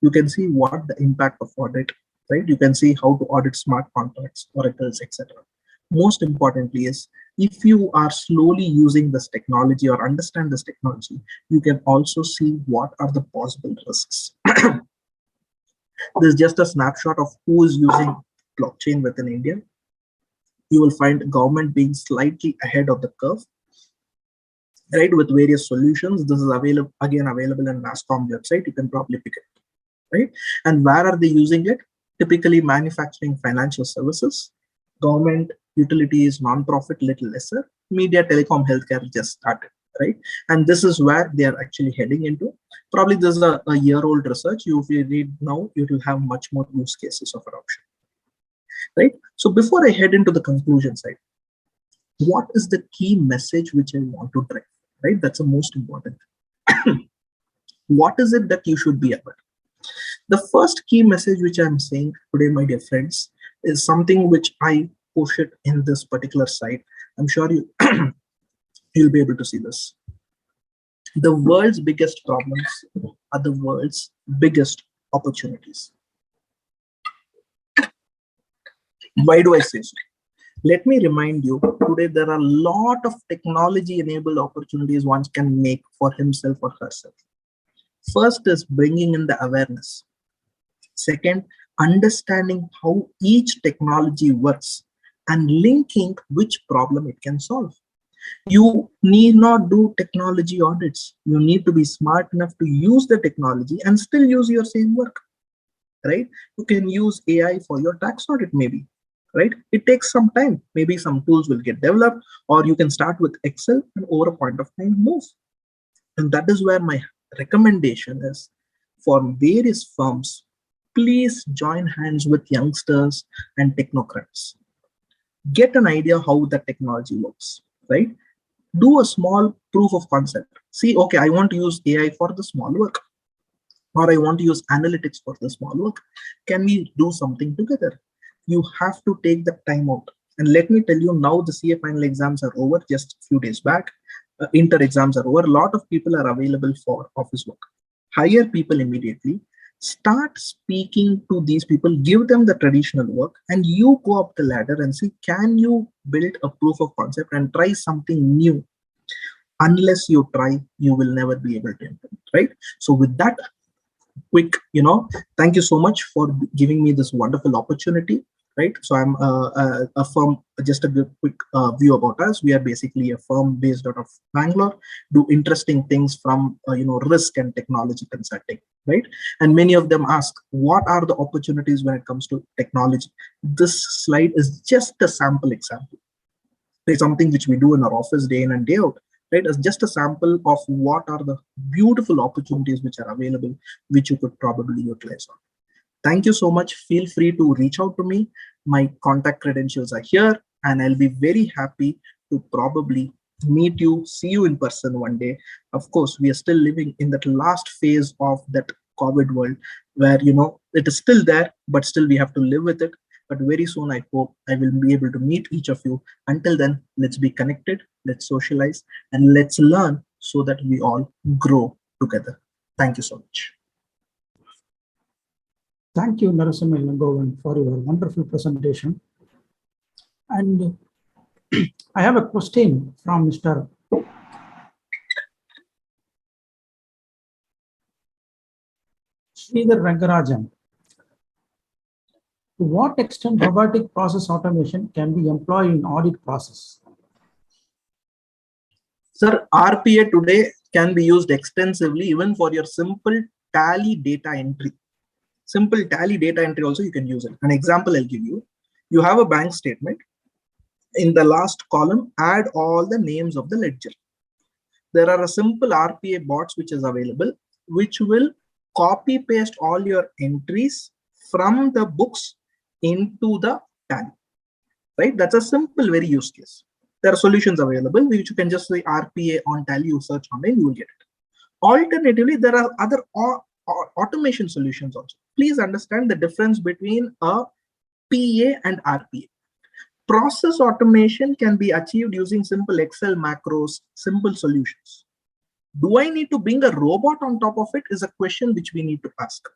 You can see what the impact of audit, right? You can see how to audit smart contracts, oracles, etc. Most importantly is if you are slowly using this technology or understand this technology, you can also see what are the possible risks. This is just a snapshot of who is using blockchain within India. You will find government being slightly ahead of the curve, right, with various solutions. This is available in NASSCOM website. You can probably pick it up, right? And where are they using it? Typically manufacturing, financial services, government, utilities, non-profit, little lesser, media, telecom, healthcare just started, right? And this is where they are actually heading into. Probably this is a year-old research. If you read now, you will have much more use cases of adoption, right? So before I head into the conclusion side, what is the key message which I want to drive, right? That's the most important. What is it that you should be aware? The first key message which I'm saying today, my dear friends, is something which I push it in this particular site. I'm sure you'll be able to see this. The world's biggest problems are the world's biggest opportunities. Why do I say so? Let me remind you, today there are a lot of technology-enabled opportunities one can make for himself or herself. First is bringing in the awareness. Second, understanding how each technology works and linking which problem it can solve. You need not do technology audits. You need to be smart enough to use the technology and still use your same work, right? You can use AI for your tax audit maybe, right? It takes some time. Maybe some tools will get developed, or you can start with Excel and over a point of time move. And that is where my recommendation is for various firms, please join hands with youngsters and technocrats. Get an idea how the technology works, right? Do a small proof of concept. See, okay, I want to use AI for the small work, or I want to use analytics for the small work. Can we do something together? You have to take the time out. And let me tell you, now the CA final exams are over just a few days back. Inter exams are over. A lot of people are available for office work. Hire people immediately. Start speaking to these people. Give them the traditional work, and you go up the ladder and see, can you build a proof of concept and try something new? Unless you try, you will never be able to implement, right? So with that quick, thank you so much for giving me this wonderful opportunity, right? So I'm a firm, just a quick view about us. We are basically a firm based out of Bangalore, do interesting things from risk and technology consulting, right? And many of them ask, what are the opportunities when it comes to technology? This slide is just a sample example. It's something which we do in our office day in and day out, right? As just a sample of what are the beautiful opportunities which are available, which you could probably utilize on. Thank you so much. Feel free to reach out to me. My contact credentials are here, and I'll be very happy to probably meet you, see you in person one day. Of course, we are still living in that last phase of that COVID world where, it is still there, but still we have to live with it. But very soon, I hope I will be able to meet each of you. Until then, let's be connected, let's socialize, and let's learn so that we all grow together. Thank you so much. Thank you, Narasimha Ilangovan, for your wonderful presentation. And I have a question from Mr. Sridhar Rangarajan. To what extent robotic process automation can be employed in audit process? Sir, RPA today can be used extensively even for your simple tally data entry. Simple tally data entry also you can use it. An example I'll give you. You have a bank statement. In the last column, add all the names of the ledger. There are a simple RPA bots which is available, which will copy paste all your entries from the books into the tally. Right? That's a simple, very use case. There are solutions available which you can just say RPA on tally, you search online, you will get it. Alternatively, there are other automation solutions also. Please understand the difference between a PA and RPA. Process automation can be achieved using simple Excel macros, simple solutions. Do I need to bring a robot on top of it is a question which we need to ask.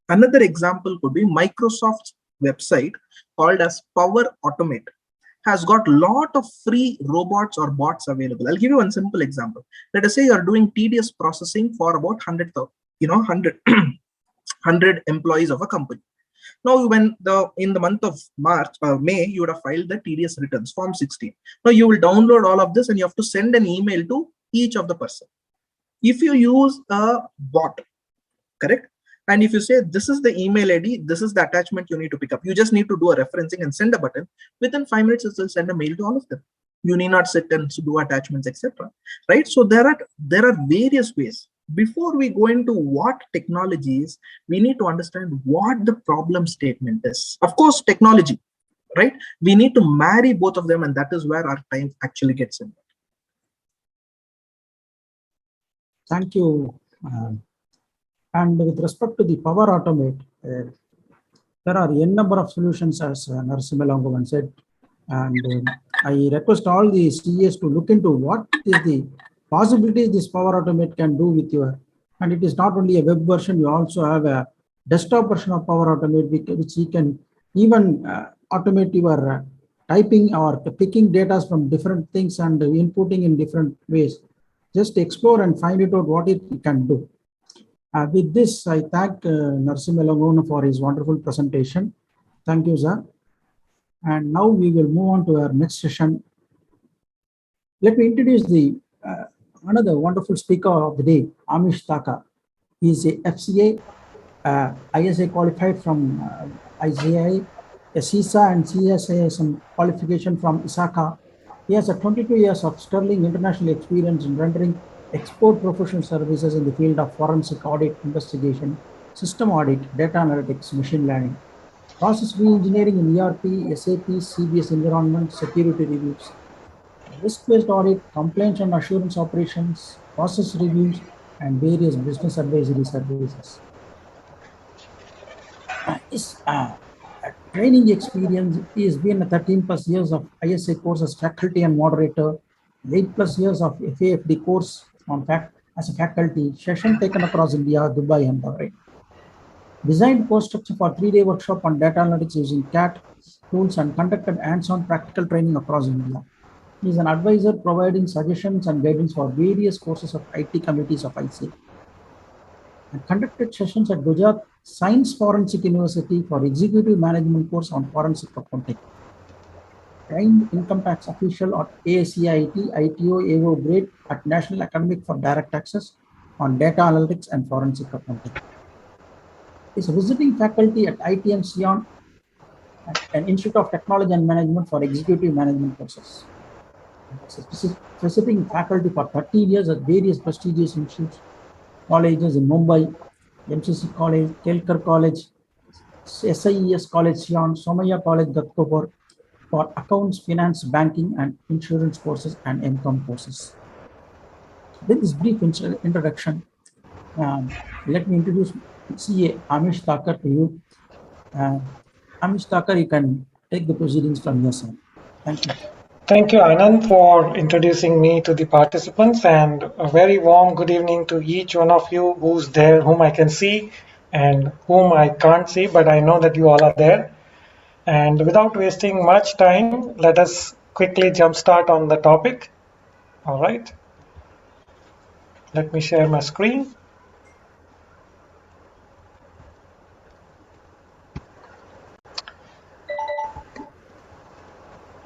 Another example could be Microsoft's website called as Power Automate has got a lot of free robots or bots available. I'll give you one simple example. Let us say you're doing tedious processing for about 100 employees of a company. Now, when in the month of May, you would have filed the TDS returns, Form 16. Now, you will download all of this and you have to send an email to each of the person. If you use a bot, correct? And if you say, this is the email ID, this is the attachment you need to pick up. You just need to do a referencing and send a button. Within 5 minutes, it will send a mail to all of them. You need not sit and do attachments, etc. Right? So there are various ways. Before we go into what technologies, we need to understand what the problem statement is. Of course, technology, right? We need to marry both of them, and that is where our time actually gets in. Thank you. And with respect to the Power Automate, there are n number of solutions, as Narasimha said. And I request all the CEs to look into what is the possibilities this Power Automate can do with your, and it is not only a web version, you also have a desktop version of Power Automate, which you can even automate your typing or picking data from different things and inputting in different ways. Just explore and find it out what it can do. With this, I thank Narasimha for his wonderful presentation. Thank you, sir. And now we will move on to our next session. Let me introduce the another wonderful speaker of the day, Amish Thakur. He is a FCA, ISA qualified from ICAI, a CISA and CSASM qualification from ISACA. He has 22 years of sterling international experience in rendering export professional services in the field of forensic audit, investigation, system audit, data analytics, machine learning, process re-engineering in ERP, SAP, CBS environment, security reviews, risk-based audit, compliance and assurance operations, process reviews, and various business advisory services. His training experience is been 13 plus years of ISA course as faculty and moderator, 8 plus years of FAFD course on as a faculty, session taken across India, Dubai, and Bahrain. Designed course structure for 3-day workshop on data analytics using CAT tools and conducted hands-on practical training across India. He is an advisor providing suggestions and guidance for various courses of IT committees of ICA. And conducted sessions at Gujarat Science Forensic University for executive management course on forensic accounting. Trained income tax official at ACIT, ITO, AO grade at National Academic for Direct Taxes on data analytics and forensic accounting. Is a visiting faculty at ITM Sion, an Institute of Technology and Management for executive management courses. Visiting faculty for 13 years at various prestigious institutes, colleges in Mumbai, MCC College, Kelkar College, SIES College Sion, Somaya College Ghatkopar for accounts, finance, banking, and insurance courses and MCOM courses. With this brief introduction, let me introduce CA Amish Thakur to you. Amish Thakur, you can take the proceedings from your side. Thank you. Thank you, Anand, for introducing me to the participants, and a very warm good evening to each one of you who's there, whom I can see and whom I can't see, but I know that you all are there. And without wasting much time, let us quickly jumpstart on the topic. All right. Let me share my screen.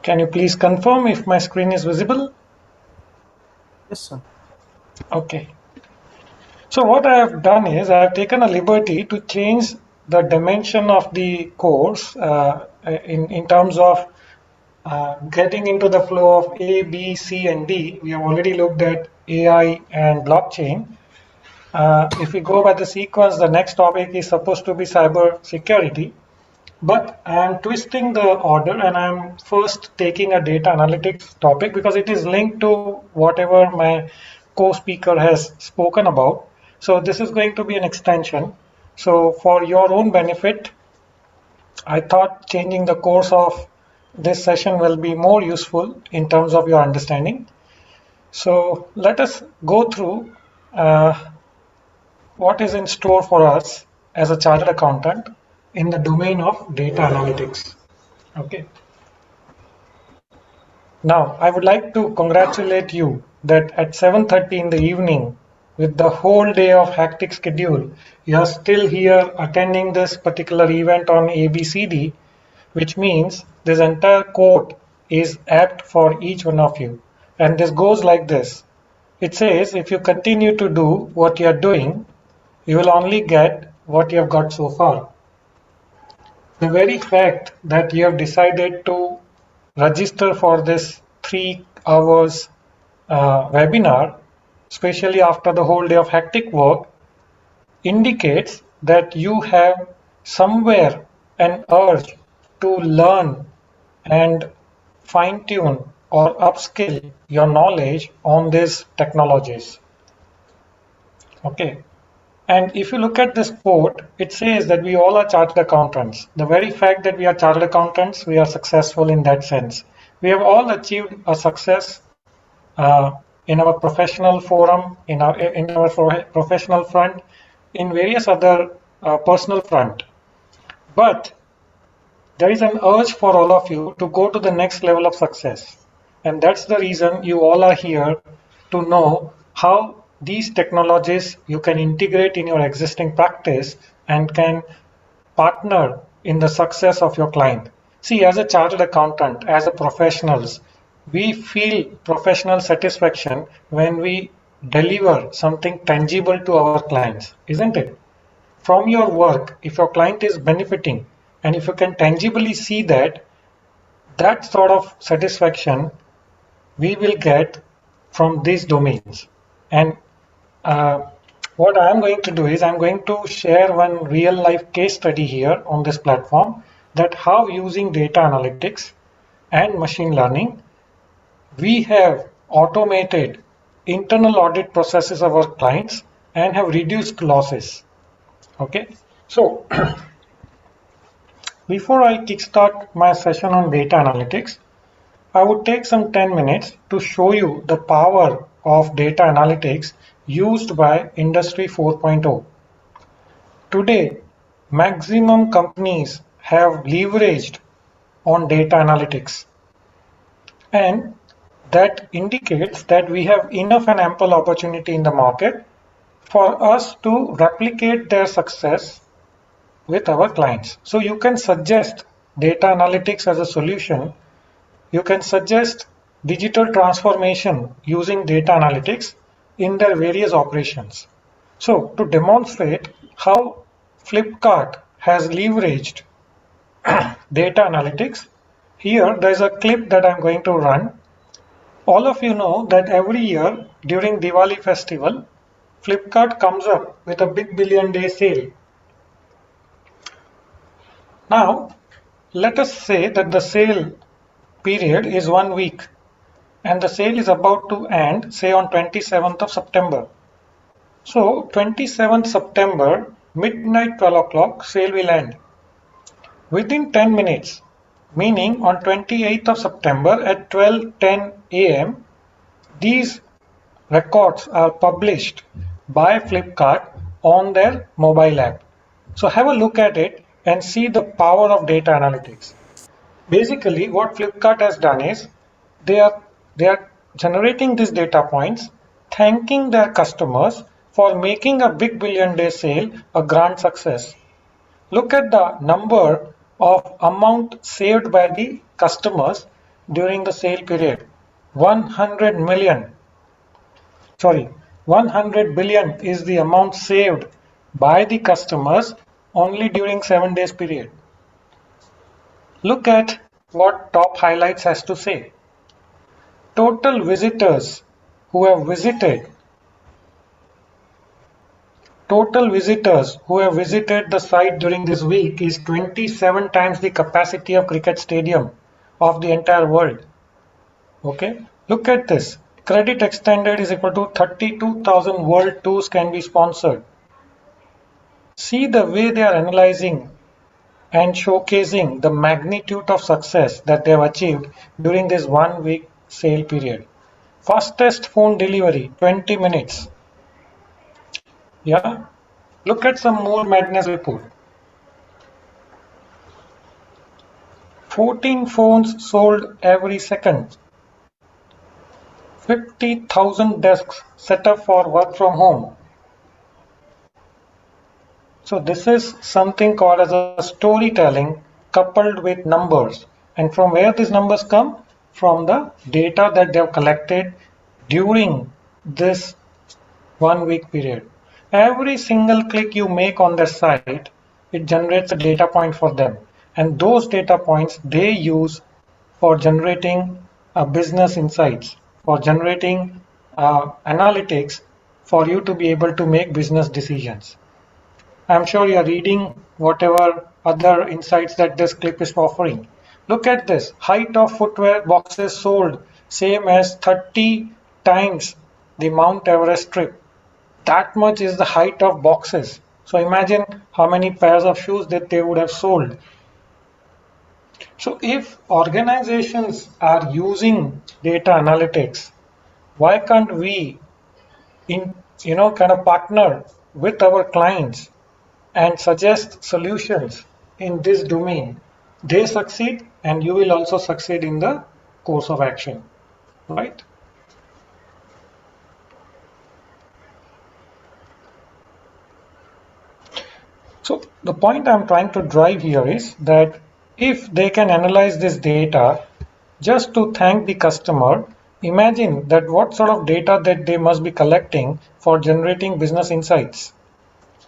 Can you please confirm if my screen is visible? Yes, sir. Okay. So what I have done is I have taken a liberty to change the dimension of the course in terms of getting into the flow of A, B, C, and D. We have already looked at AI and blockchain. If we go by the sequence, the next topic is supposed to be cyber security. But I am twisting the order and I'm first taking a data analytics topic because it is linked to whatever my co-speaker has spoken about. So this is going to be an extension. So for your own benefit, I thought changing the course of this session will be more useful in terms of your understanding. So let us go through what is in store for us as a chartered accountant in the domain of data analytics. Okay. Now, I would like to congratulate you that at 7:30 in the evening, with the whole day of hectic schedule, you are still here attending this particular event on ABCD, which means this entire quote is apt for each one of you. And this goes like this. It says, if you continue to do what you are doing, you will only get what you have got so far. The very fact that you have decided to register for this 3 hours webinar, especially after the whole day of hectic work, indicates that you have somewhere an urge to learn and fine tune or upskill your knowledge on these technologies. Okay. And if you look at this quote, it says that we all are chartered accountants. The very fact that we are chartered accountants, we are successful in that sense. We have all achieved a success in our professional forum, in our professional front, in various other personal front. But there is an urge for all of you to go to the next level of success. And that's the reason you all are here to know how these technologies you can integrate in your existing practice and can partner in the success of your client. See, as a chartered accountant, as a professionals, we feel professional satisfaction when we deliver something tangible to our clients, isn't it? From your work, if your client is benefiting and if you can tangibly see that, that sort of satisfaction we will get from these domains. And uh, what I'm going to do is I'm going to share one real life case study here on this platform, that how using data analytics and machine learning, we have automated internal audit processes of our clients and have reduced losses. Okay, so before I kickstart my session on data analytics, I would take some 10 minutes to show you the power of data analytics used by Industry 4.0. Today, maximum companies have leveraged on data analytics, and that indicates that we have enough and ample opportunity in the market for us to replicate their success with our clients. So you can suggest data analytics as a solution. You can suggest digital transformation using data analytics in their various operations. So to demonstrate how Flipkart has leveraged data analytics, here there's a clip that I'm going to run. All of you know that every year during Diwali festival, Flipkart comes up with a big billion day sale. Now, let us say that the sale period is 1 week and the sale is about to end, say on 27th of September. So 27th September, midnight 12 o'clock, sale will end. Within 10 minutes, meaning on 28th of September at 12:10 a.m., these records are published by Flipkart on their mobile app. So have a look at it and see the power of data analytics. Basically, what Flipkart has done is they are generating these data points, thanking their customers for making a big billion day sale a grand success. Look at the number of amount saved by the customers during the sale period. 100 million, sorry, 100 billion is the amount saved by the customers only during 7 days period. Look at what top highlights has to say. Total visitors who have visited the site during this week is 27 times the capacity of cricket stadium of the entire world. Okay, look at this. Credit extended is equal to 32,000 world tours can be sponsored. See the way they are analyzing and showcasing the magnitude of success that they have achieved during this 1 week sale period. Fastest phone delivery, 20 minutes. Yeah, look at some more madness report. 14 phones sold every second. 50,000 desks set up for work from home. So this is something called as a storytelling coupled with numbers. And from where these numbers come? From the data that they have collected during this 1 week period. Every single click you make on their site, it generates a data point for them. And those data points they use for generating business insights, for generating analytics for you to be able to make business decisions. I'm sure you're reading whatever other insights that this clip is offering. Look at this, height of footwear boxes sold, same as 30 times the Mount Everest trip. That much is the height of boxes. So imagine how many pairs of shoes that they would have sold. So if organizations are using data analytics, why can't we kind of partner with our clients and suggest solutions in this domain? They succeed and you will also succeed in the course of action, right? So the point I'm trying to drive here is that if they can analyze this data just to thank the customer, imagine that what sort of data that they must be collecting for generating business insights.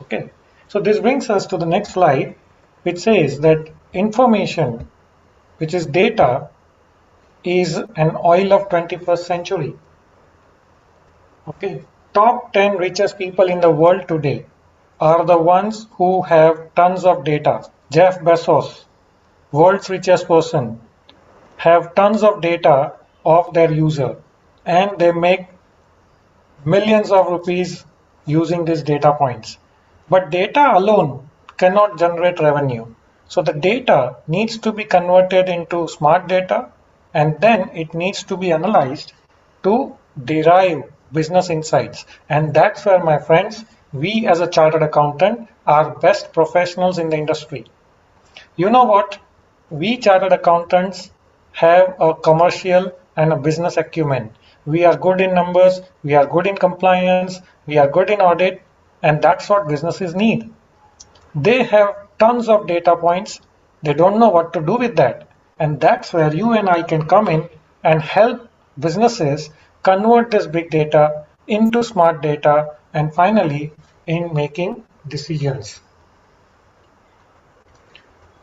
Okay, so this brings us to the next slide, which says that information, which is data, is an oil of 21st century. Okay, top 10 richest people in the world today are the ones who have tons of data. Jeff Bezos, world's richest person, have tons of data of their user and they make millions of rupees using these data points. But data alone cannot generate revenue. So the data needs to be converted into smart data and then it needs to be analyzed to derive business insights. And that's where, my friends, we as a chartered accountant are best professionals in the industry. You know what? We chartered accountants have a commercial and a business acumen. We are good in numbers, we are good in compliance, we are good in audit, and that's what businesses need. They have tons of data points, they don't know what to do with that. And that's where you and I can come in and help businesses convert this big data into smart data and finally in making decisions.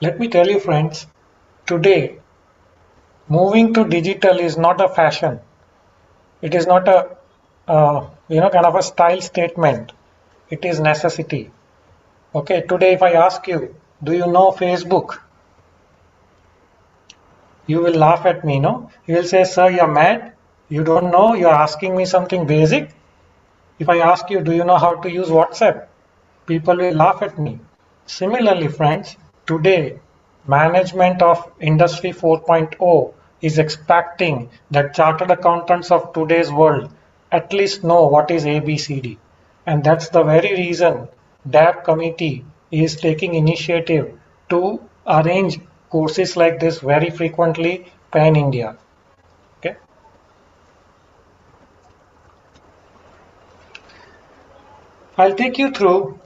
Let me tell you, friends, today moving to digital is not a fashion. It is not a kind of a style statement. It is necessity. Okay, today if I ask you, do you know Facebook? You will laugh at me, no? You will say, sir, you're mad. You don't know. You're asking me something basic. If I ask you, do you know how to use WhatsApp? People will laugh at me. Similarly, friends, today, management of Industry 4.0 is expecting that chartered accountants of today's world at least know what is ABCD. And that's the very reason DAP committee is taking initiative to arrange courses like this very frequently pan-India. Okay. I'll take you through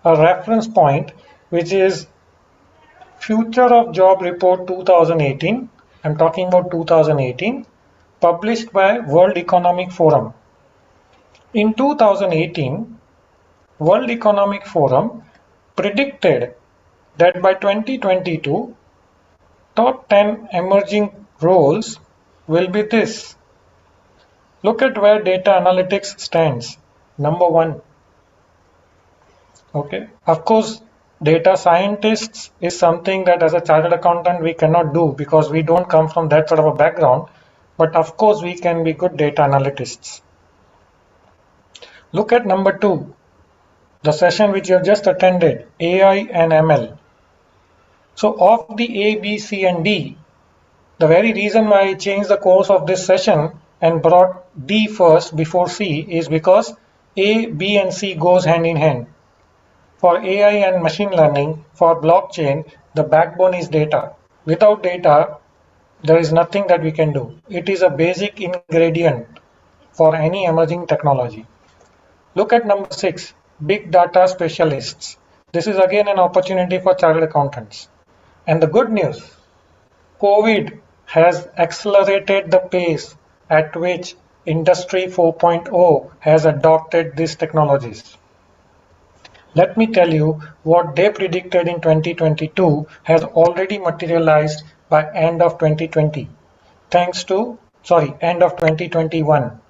a reference point, which is Future of Job Report 2018, I'm talking about 2018, published by World Economic Forum. In 2018, World Economic Forum predicted that by 2022, top 10 emerging roles will be this. Look at where data analytics stands. Number one. Okay. Of course, data scientists is something that as a chartered accountant we cannot do because we don't come from that sort of a background. But of course, we can be good data analysts. Look at number two, the session which you have just attended, AI and ML. So of the A, B, C, and D, the very reason why I changed the course of this session and brought D first before C is because A, B, and C goes hand in hand. For AI and machine learning, for blockchain, the backbone is data. Without data, there is nothing that we can do. It is a basic ingredient for any emerging technology. Look at number 6, big data specialists. This is again an opportunity for chartered accountants. And the good news, COVID has accelerated the pace at which Industry 4.0 has adopted these technologies. Let me tell you what they predicted in 2022 has already materialized by end of 2020. End of 2021.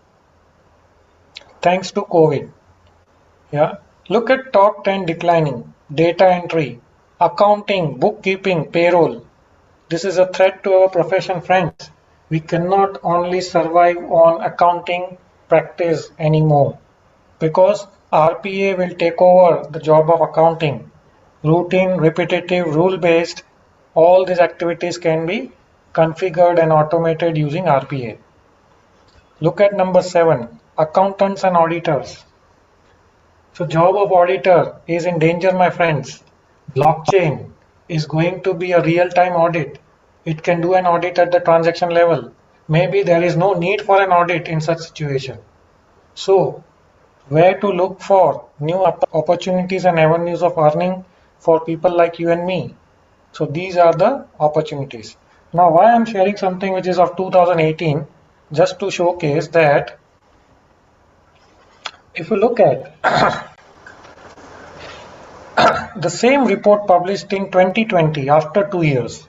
Thanks to COVID. Yeah. Look at top 10 declining. Data entry, accounting, bookkeeping, payroll. This is a threat to our profession, friends. We cannot only survive on accounting practice anymore because RPA will take over the job of accounting. Routine, repetitive, rule-based, all these activities can be configured and automated using RPA. Look at number 7, accountants and auditors. So job of auditor is in danger, my friends. Blockchain is going to be a real-time audit. It can do an audit at the transaction level. Maybe there is no need for an audit in such situation. So where to look for new opportunities and avenues of earning for people like you and me? So these are the opportunities. Now why I'm sharing something which is of 2018, just to showcase that if you look at the same report published in 2020 after 2 years,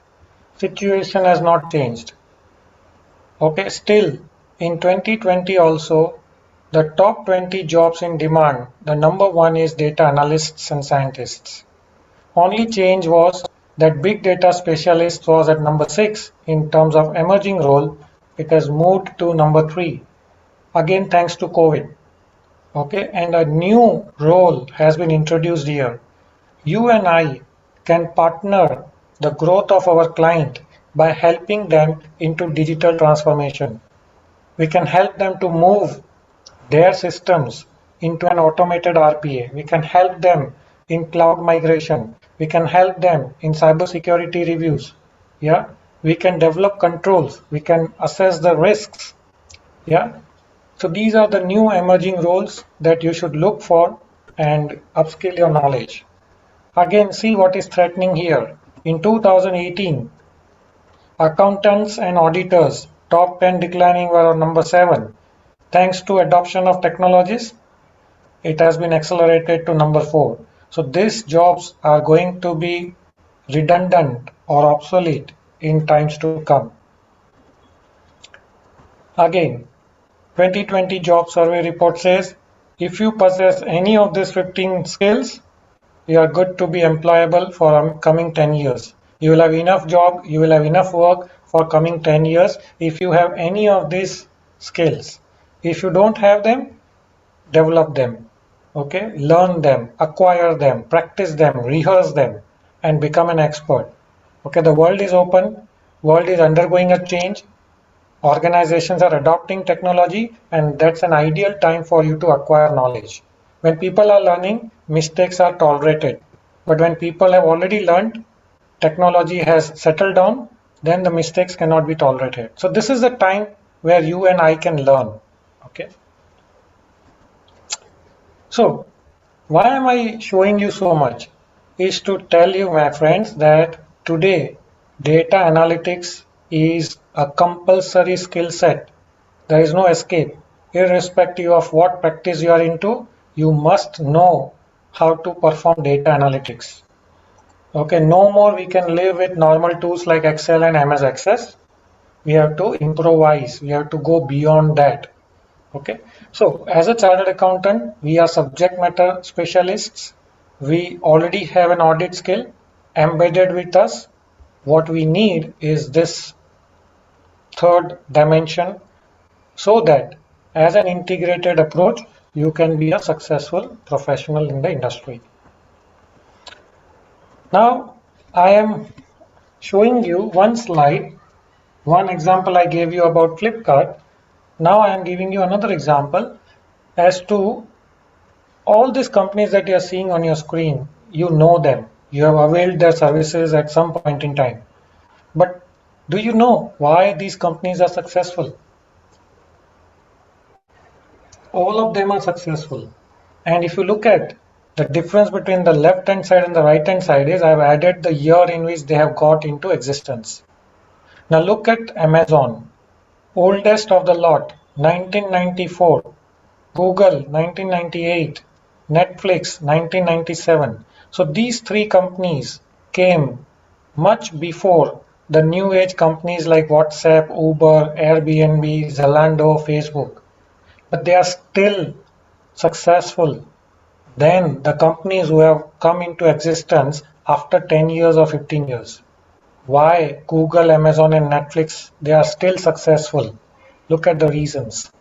situation has not changed. Okay, still in 2020 also, the top 20 jobs in demand, the number one is data analysts and scientists. Only change was that big data specialist was at number 6 in terms of emerging role. It has moved to number 3, again thanks to COVID. Okay, and a new role has been introduced here. You and I can partner the growth of our client by helping them into digital transformation. We can help them to move their systems into an automated RPA. We can help them in cloud migration. We can help them in cybersecurity reviews. Yeah, we can develop controls. We can assess the risks. Yeah, so these are the new emerging roles that you should look for and upskill your knowledge. Again, see what is threatening here. In 2018, accountants and auditors, top 10 declining were on number 7. Thanks to adoption of technologies, it has been accelerated to number 4. So these jobs are going to be redundant or obsolete in times to come. Again, 2020 job survey report says, if you possess any of these 15 skills, you are good to be employable for coming 10 years. You will have enough job, you will have enough work for coming 10 years if you have any of these skills. If you don't have them, develop them. Okay, learn them, acquire them, practice them, rehearse them, and become an expert. Okay, the world is open, world is undergoing a change. Organizations are adopting technology, and that's an ideal time for you to acquire knowledge. When people are learning, mistakes are tolerated. But when people have already learned, technology has settled down, then the mistakes cannot be tolerated. So this is the time where you and I can learn. Okay. So why am I showing you so much? Is to tell you, my friends, that today data analytics is a compulsory skill set. There is no escape. Irrespective of what practice you are into, you must know how to perform data analytics. Okay, no more we can live with normal tools like Excel and MS Access. We have to improvise. We have to go beyond that. Okay, so as a chartered accountant, we are subject matter specialists. We already have an audit skill embedded with us. What we need is this third dimension so that as an integrated approach, you can be a successful professional in the industry. Now, I am showing you one slide, one example I gave you about Flipkart. Now I am giving you another example as to all these companies that you are seeing on your screen. You know them. You have availed their services at some point in time. But do you know why these companies are successful? All of them are successful. And if you look at the difference between the left hand side and the right hand side is I've added the year in which they have got into existence. Now look at Amazon, oldest of the lot, 1994, Google 1998, Netflix 1997. So these three companies came much before the new age companies like WhatsApp, Uber, Airbnb, Zalando, Facebook. But they are still successful than the companies who have come into existence after 10 years or 15 years. Why Google, Amazon, and Netflix, they are still successful? Look at the reasons.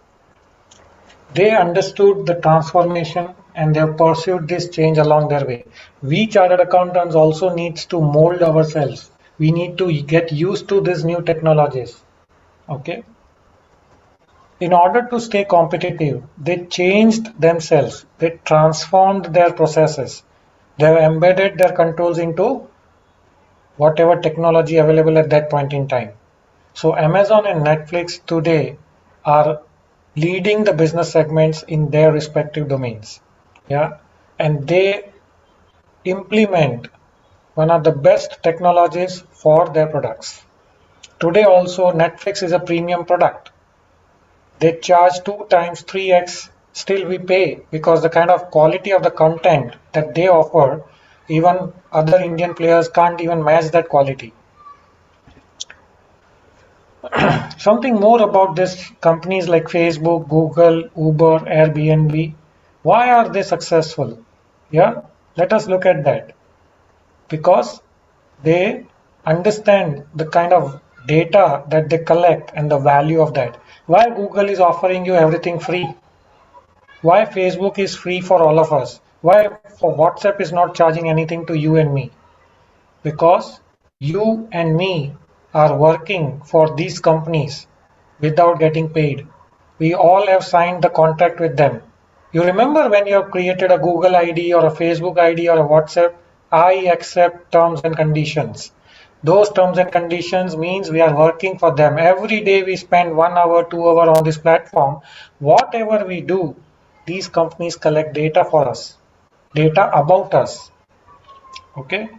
They understood the transformation and they have pursued this change along their way. We chartered accountants also needs to mold ourselves. We need to get used to these new technologies. Okay. In order to stay competitive, they changed themselves. They transformed their processes. They have embedded their controls into whatever technology available at that point in time. So Amazon and Netflix today are leading the business segments in their respective domains. Yeah. And they implement one of the best technologies for their products. Today also Netflix is a premium product. They charge 2 times, 3x, still we pay because the kind of quality of the content that they offer, even other Indian players can't even match that quality. Something more about these companies like Facebook, Google, Uber, Airbnb. Why are they successful? Yeah, let us look at that. Because they understand the kind of data that they collect and the value of that. Why Google is offering you everything free? Why Facebook is free for all of us? Why for WhatsApp is not charging anything to you and me? Because you and me are working for these companies without getting paid. We all have signed the contract with them. You remember when you have created a Google ID or a Facebook ID or a WhatsApp? I accept terms and conditions. Those terms and conditions means we are working for them. Every day we spend 1 hour, 2 hour on this platform. Whatever we do, these companies collect data for us, data about us. Okay,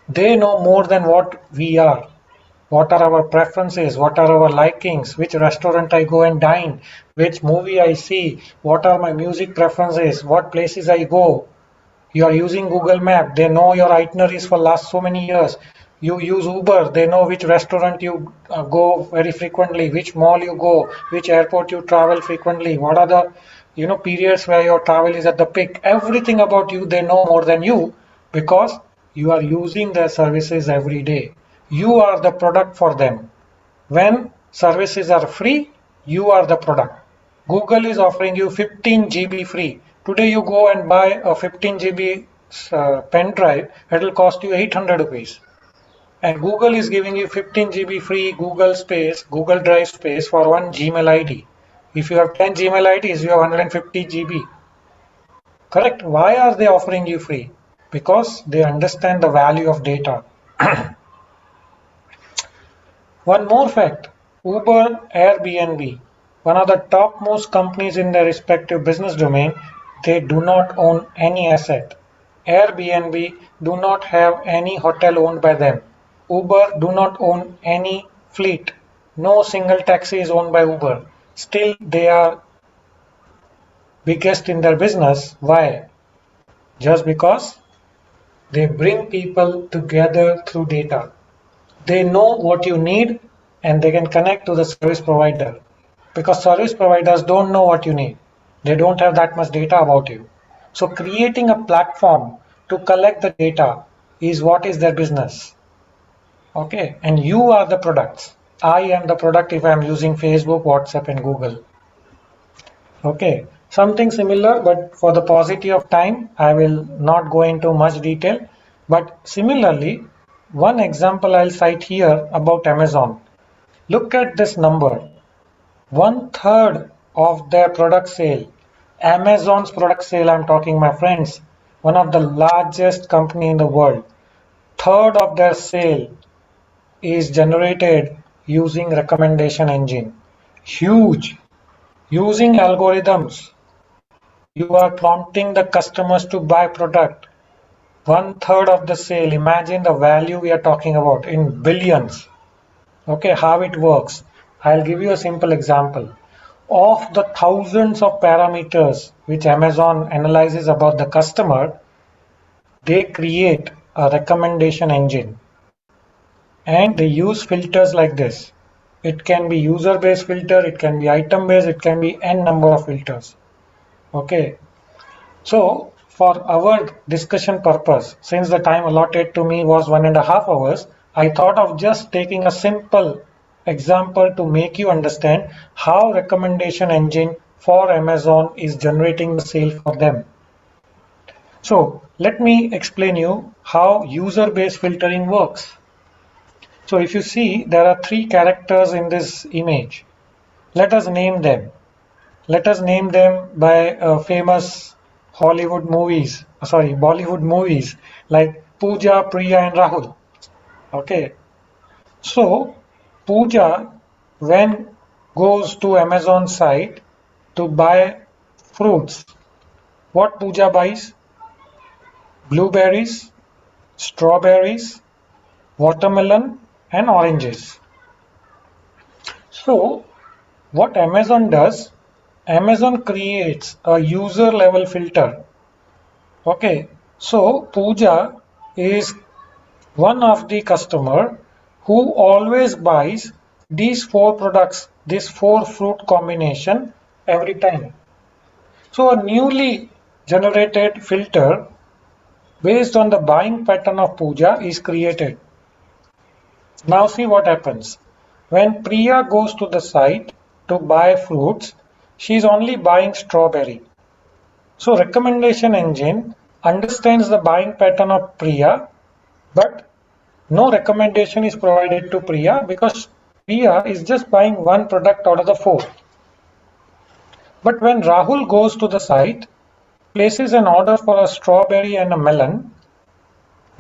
they know more than what we are. What are our preferences? What are our likings? Which restaurant I go and dine? Which movie I see? What are my music preferences? What places I go? You are using Google Map. They know your itineraries for last so many years. You use Uber. They know which restaurant you go very frequently, which mall you go, which airport you travel frequently. What are the periods where your travel is at the peak? Everything about you they know more than you because you are using their services every day. You are the product for them. When services are free, you are the product. Google is offering you 15 GB free. Today you go and buy a 15 GB pen drive, it will cost you 800 rupees. And Google is giving you 15 GB free Google space, Google Drive space for one Gmail ID. If you have 10 Gmail IDs, you have 150 GB. Correct? Why are they offering you free? Because they understand the value of data. One more fact, Uber, Airbnb, one of the topmost companies in their respective business domain, they do not own any asset. Airbnb do not have any hotel owned by them. Uber do not own any fleet. No single taxi is owned by Uber. Still, they are biggest in their business. Why? Just because they bring people together through data. They know what you need and they can connect to the service provider, because service providers don't know what you need. They don't have that much data about you. So creating a platform to collect the data is what is their business. Okay, and you are the products. I am the product if I'm using Facebook, WhatsApp, and Google. Okay, something similar, but for the paucity of time, I will not go into much detail. But similarly, one example I'll cite here about Amazon. Look at this number. 1/3 of their product sale, Amazon's product sale, I'm talking, my friends, one of the largest company in the world, third of their sale is generated using recommendation engine. Huge. Using algorithms, you are prompting the customers to buy product. 1/3 of the sale. Imagine the value we are talking about in billions. Okay, how it works. I'll give you a simple example. Of the thousands of parameters which Amazon analyzes about the customer, they create a recommendation engine and they use filters like this. It can be user-based filter, it can be item-based, it can be n number of filters. Okay, so for our discussion purpose, since the time allotted to me was 1.5 hours, I thought of just taking a simple example to make you understand how recommendation engine for Amazon is generating the sale for them. So let me explain you how user-based filtering works. So if you see, there are 3 characters in this image. Let us name them. Let us name them by famous Bollywood movies like Pooja, Priya, and Rahul. Okay, so Pooja, when goes to Amazon site to buy fruits, what Pooja buys? Blueberries, strawberries, watermelon, and oranges. So what Amazon does, Amazon creates a user level filter. Okay, so Pooja is one of the customer who always buys these 4 products, this 4 fruit combination every time. So a newly generated filter based on the buying pattern of Pooja is created. Now see what happens. When Priya goes to the site to buy fruits, she is only buying strawberry. So recommendation engine understands the buying pattern of Priya, but no recommendation is provided to Priya because Priya is just buying one product out of the 4. But when Rahul goes to the site, places an order for a strawberry and a melon,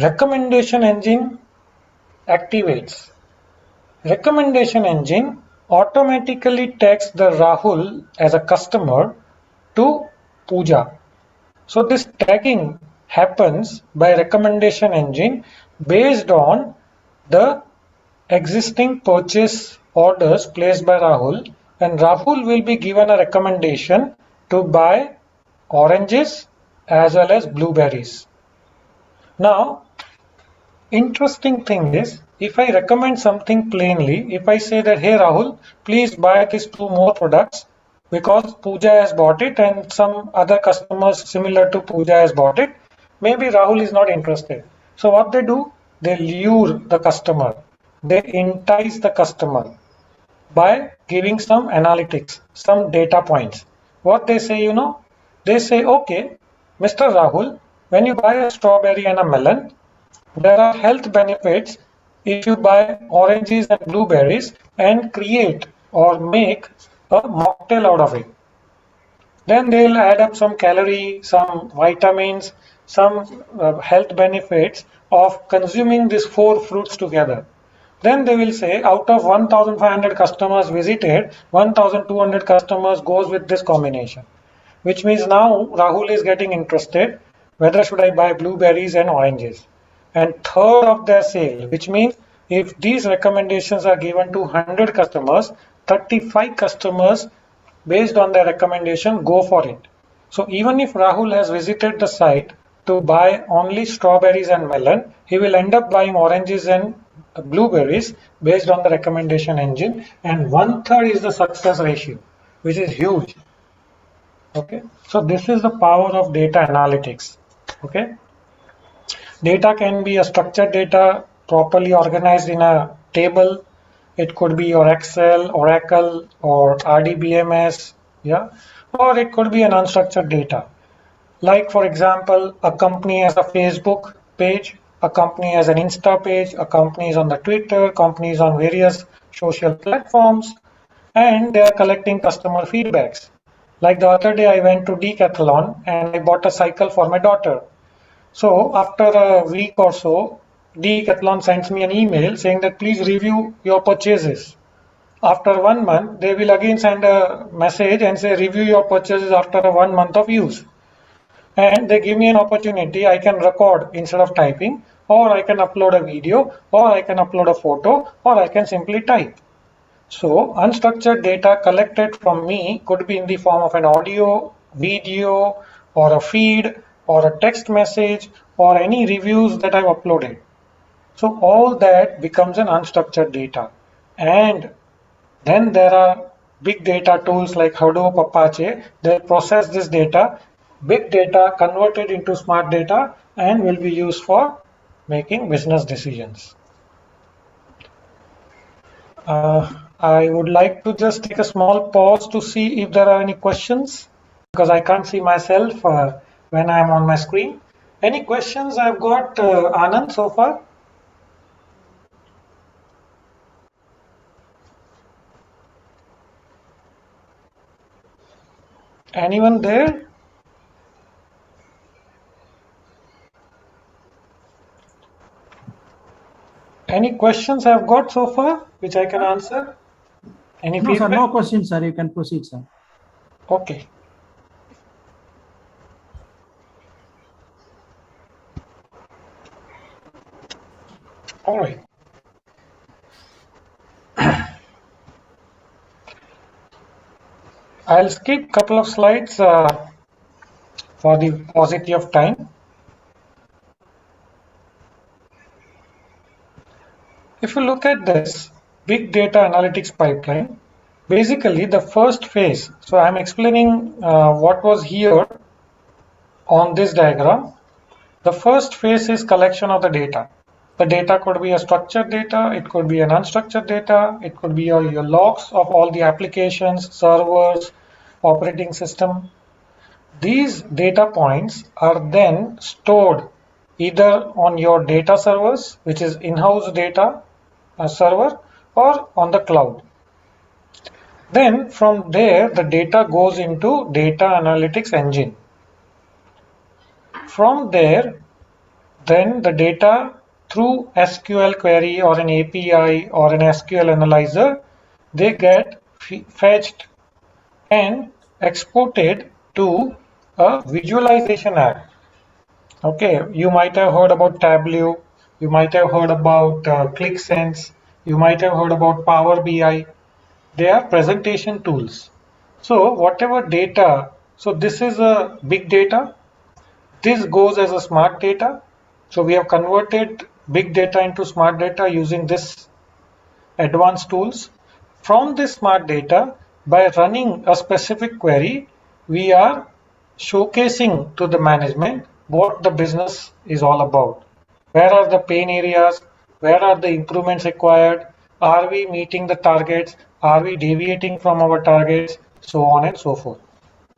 recommendation engine activates. Recommendation engine automatically tags the Rahul as a customer to Pooja. So this tagging happens by recommendation engine based on the existing purchase orders placed by Rahul, and Rahul will be given a recommendation to buy oranges as well as blueberries. Now, interesting thing is, if I recommend something plainly, if I say that, hey Rahul, please buy these 2 more products because Pooja has bought it and some other customers similar to Pooja has bought it, maybe Rahul is not interested. So what they do, they lure the customer, they entice the customer by giving some analytics, some data points. What they say, they say, okay, Mr. Rahul, when you buy a strawberry and a melon, there are health benefits if you buy oranges and blueberries and create or make a mocktail out of it. Then they'll add up some calorie, some vitamins, some health benefits of consuming these 4 fruits together. Then they will say out of 1,500 customers visited, 1,200 customers goes with this combination, which means now Rahul is getting interested whether should I buy blueberries and oranges. And third of their sale, which means if these recommendations are given to 100 customers, 35 customers based on their recommendation go for it. So even if Rahul has visited the site to buy only strawberries and melon, he will end up buying oranges and blueberries based on the recommendation engine, and 1/3 is the success ratio, which is huge. Okay, so this is the power of data analytics. Okay, data can be a structured data properly organized in a table. It could be your Excel, Oracle, or RDBMS, yeah, or it could be an unstructured data. Like for example, a company has a Facebook page, a company has an Insta page, a company is on the Twitter, companies on various social platforms, and they are collecting customer feedbacks. Like the other day, I went to Decathlon and I bought a cycle for my daughter. So after a week or so, Decathlon sends me an email saying that please review your purchases. After 1 month, they will again send a message and say review your purchases after a 1 month of use. And they give me an opportunity. I can record instead of typing, or I can upload a video, or I can upload a photo, or I can simply type. So unstructured data collected from me could be in the form of an audio, video, or a feed, or a text message, or any reviews that I've uploaded. So all that becomes an unstructured data. And then there are big data tools like Hadoop, Apache. They process this data, big data converted into smart data, and will be used for making business decisions. I would like to just take a small pause to see if there are any questions, because I can't see myself when I'm on my screen. Any questions I've got, Anand, so far? Anyone there? Any questions I've got so far which I can answer? Any No, feedback? sir, no questions, sir. You can proceed, sir. Okay. All right. I'll skip a couple of slides for the paucity of time. If you look at this big data analytics pipeline, basically the first phase, so I'm explaining what was here on this diagram. The first phase is collection of the data. The data could be a structured data, it could be an unstructured data, it could be your logs of all the applications, servers, operating system. These data points are then stored either on your data servers, which is in-house data server, or on the cloud. Then from there, the data goes into data analytics engine. From there, then the data through SQL query or an API or an SQL analyzer, they get fetched and exported to a visualization app. Okay, you might have heard about Tableau, you might have heard about ClickSense, you might have heard about Power BI. They are presentation tools. So whatever data, so this is a big data. This goes as a smart data. So we have converted big data into smart data using this advanced tools. From this smart data, by running a specific query, we are showcasing to the management what the business is all about. Where are the pain areas? Where are the improvements required? Are we meeting the targets? Are we deviating from our targets? So on and so forth.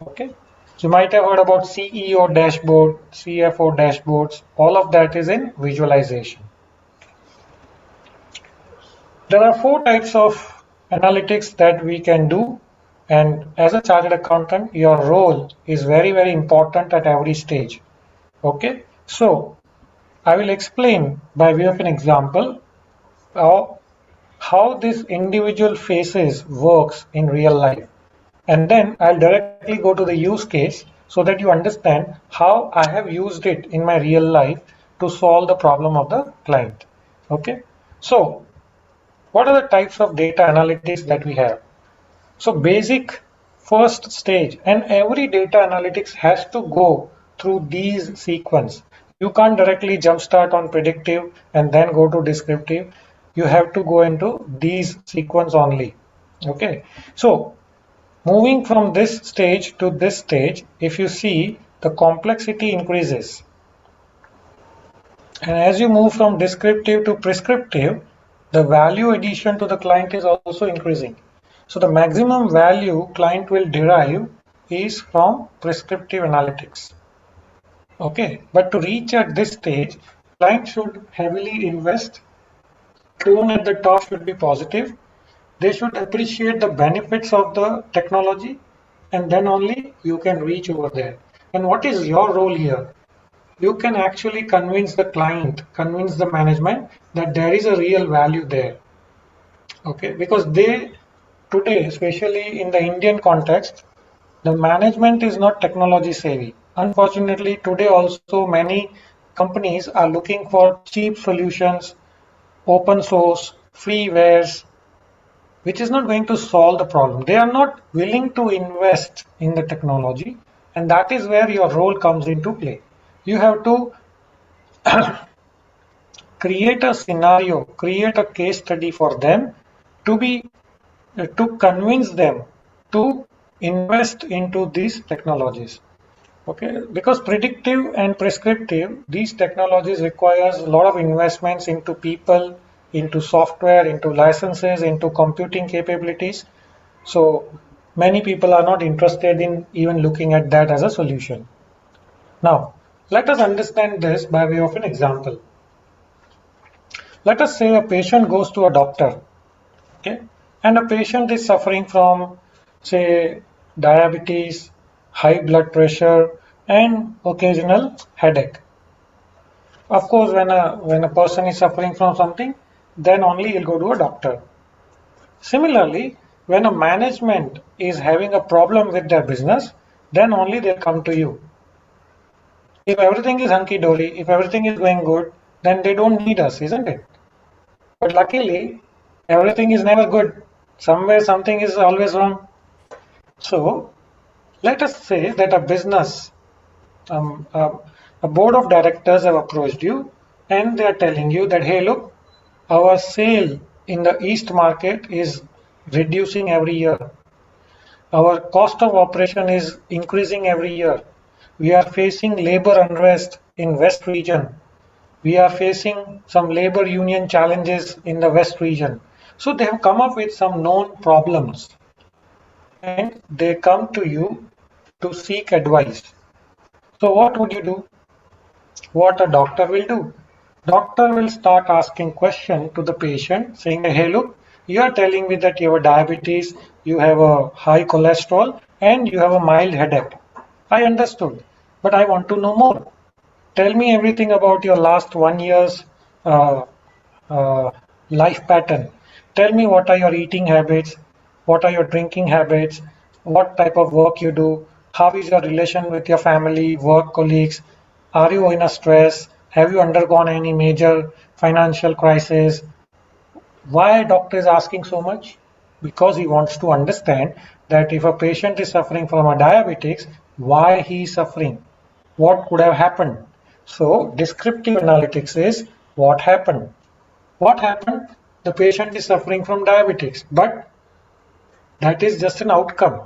Okay. So you might have heard about CEO dashboard, CFO dashboards. All of that is in visualization. There are 4 types of analytics that we can do, and as a chartered accountant, your role is very, very important at every stage. Okay, so I will explain by way of an example how this individual phases works in real life, and then I'll directly go to the use case so that you understand how I have used it in my real life to solve the problem of the client. Okay, so What are the types of data analytics that we have? So basic first stage, and every data analytics has to go through these sequence. You can't directly jumpstart on predictive and then go to descriptive. You have to go into these sequence only. Okay. So moving from this stage to this stage, if you see, the complexity increases. And as you move from descriptive to prescriptive, the value addition to the client is also increasing. So the maximum value client will derive is from prescriptive analytics. Okay, but to reach at this stage, client should heavily invest. Tone at the top should be positive. They should appreciate the benefits of the technology, and then only you can reach over there. And what is your role here? You can actually convince the client, convince the management that there is a real value there. Okay, because they today, especially in the Indian context, the management is not technology savvy. Unfortunately, today also many companies are looking for cheap solutions, open source, freewares, which is not going to solve the problem. They are not willing to invest in the technology, and that is where your role comes into play. You have to create a scenario, create a case study for them to be to convince them to invest into these technologies. Okay, because predictive and prescriptive, these technologies requires a lot of investments into people, into software, into licenses, into computing capabilities. So many people are not interested in even looking at that as a solution. Now, let us understand this by way of an example. Let us say a patient goes to a doctor, okay, and a patient is suffering from, say, diabetes, high blood pressure, and occasional headache. Of course, when a person is suffering from something, then only he'll go to a doctor. Similarly, when a management is having a problem with their business, then only they'll come to you. If everything is hunky-dory, if everything is going good, then they don't need us, isn't it? But luckily, everything is never good. Somewhere something is always wrong. So let us say that a business, um, uh, a board of directors have approached you and they are telling you that, hey, look, our sale in the East market is reducing every year. Our cost of operation is increasing every year. We are facing labor unrest in West region. We are facing some labor union challenges in the West region. So they have come up with some known problems and they come to you to seek advice. So what would you do? What a doctor will do? Doctor will start asking questions to the patient saying, hey, look, you are telling me that you have diabetes, you have a high cholesterol, and you have a mild headache. I understood, but I want to know more. Tell me everything about your last 1 year's uh, uh, life pattern. Tell me what are your eating habits, what are your drinking habits, what type of work you do, how is your relation with your family, work colleagues, are you in a stress, have you undergone any major financial crisis? Why doctor is asking so much? Because he wants to understand that if a patient is suffering from a diabetics, why he is suffering, what could have happened. So descriptive analytics is what happened. What happened? The patient is suffering from diabetics, but that is just an outcome.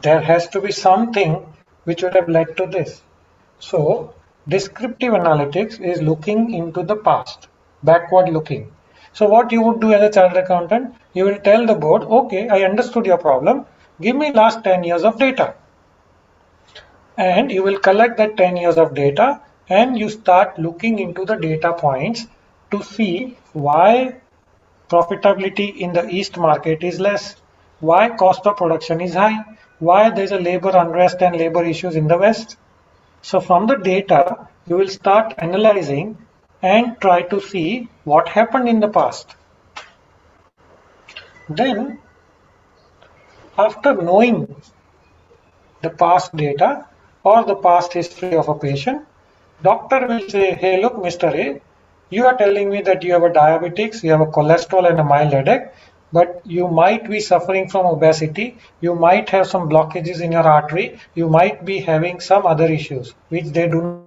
There has to be something which would have led to this. So descriptive analytics is looking into the past, backward looking. So what you would do as a chartered accountant, you will tell the board, okay, I understood your problem. Give me last 10 years of data. And you will collect that 10 years of data and you start looking into the data points to see why profitability in the East market is less, why cost of production is high, why there's a labor unrest and labor issues in the West. So from the data, you will start analyzing and try to see what happened in the past. Then, after knowing the past data or the past history of a patient, doctor will say, hey, look, Mr. A, You are telling me that you have a diabetics, you have a cholesterol and a mild headache, but you might be suffering from obesity, you might have some blockages in your artery, you might be having some other issues which they do not.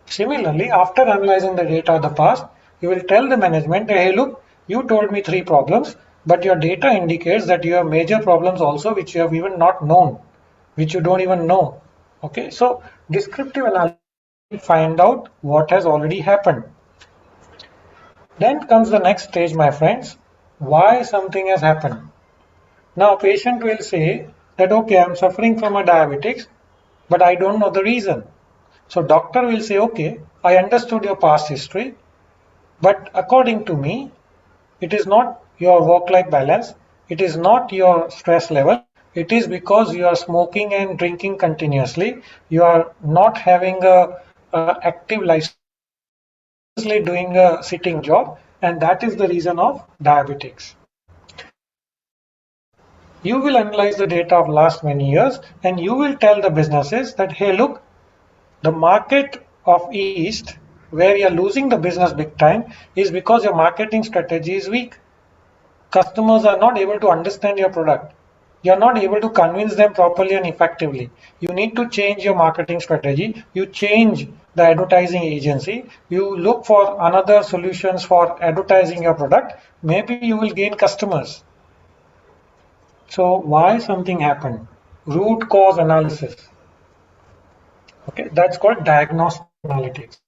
Similarly, after analyzing the data of the past, you will tell the management, hey, look, you told me 3 problems, but your data indicates that you have major problems also which you have even not known, which you don't even know. Okay, so descriptive analysis find out what has already happened. Then comes the next stage, my friends, why something has happened. Now, patient will say that, okay, I'm suffering from a diabetics, but I don't know the reason. So doctor will say, okay, I understood your past history, but according to me, it is not your work-life balance, it is not your stress level, it is because you are smoking and drinking continuously, you are not having a active lifestyle, doing a sitting job, and that is the reason of diabetics. You will analyze the data of last many years and you will tell the businesses that, hey, look, the market of East, where you're losing the business big time, is because your marketing strategy is weak. Customers are not able to understand your product. You're not able to convince them properly and effectively. You need to change your marketing strategy. You change the advertising agency. You look for another solutions for advertising your product. Maybe you will gain customers. So why something happened? Root cause analysis. Okay, that's called diagnostic analytics.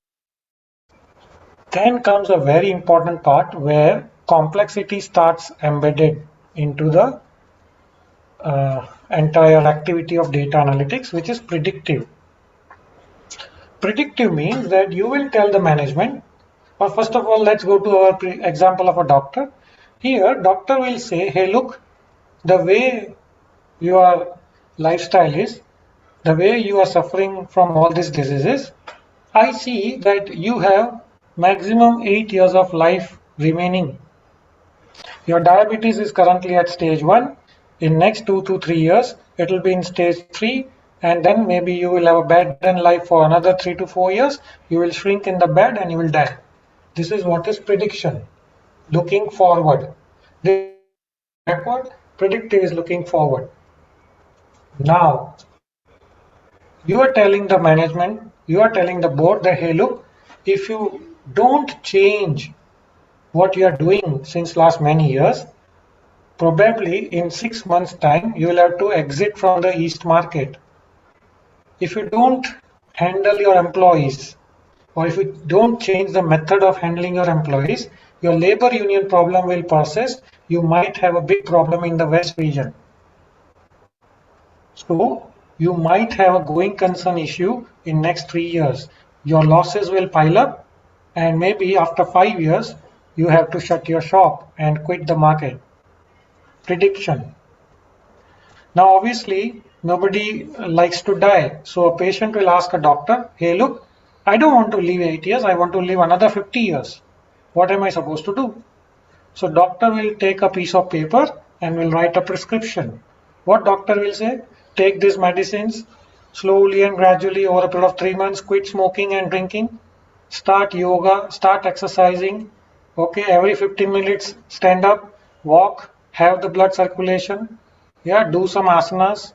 Then comes a very important part where complexity starts embedded into the entire activity of data analytics, which is predictive. Predictive means that you will tell the management, or first of all, let's go to our example of a doctor. Here, doctor will say, hey, look, the way your lifestyle is, the way you are suffering from all these diseases, I see that you have maximum 8 years of life remaining. Your diabetes is currently at stage 1. In next 2 to 3 years, it will be in stage 3, and then maybe you will have a bed in life for another 3 to 4 years. You will shrink in the bed and you will die. This is what is prediction. Looking forward. This is backward. Predictive is looking forward. Now, you are telling the management, you are telling the board that, hey, look, if you don't change what you are doing since last many years, probably in 6 months' time, you will have to exit from the East market. If you don't handle your employees, or if you don't change the method of handling your employees, your labor union problem will persist. You might have a big problem in the West region. So you might have a going concern issue in next 3 years. Your losses will pile up, and maybe after 5 years, you have to shut your shop and quit the market. Prediction. Now, obviously, nobody likes to die. So a patient will ask a doctor, hey, look, I don't want to live 8 years. I want to live another 50 years. What am I supposed to do? So doctor will take a piece of paper and will write a prescription. What doctor will say? Take these medicines slowly and gradually over a period of 3 months, quit smoking and drinking, start yoga, start exercising. Okay, every 15 minutes, stand up, walk, have the blood circulation. Yeah, do some asanas,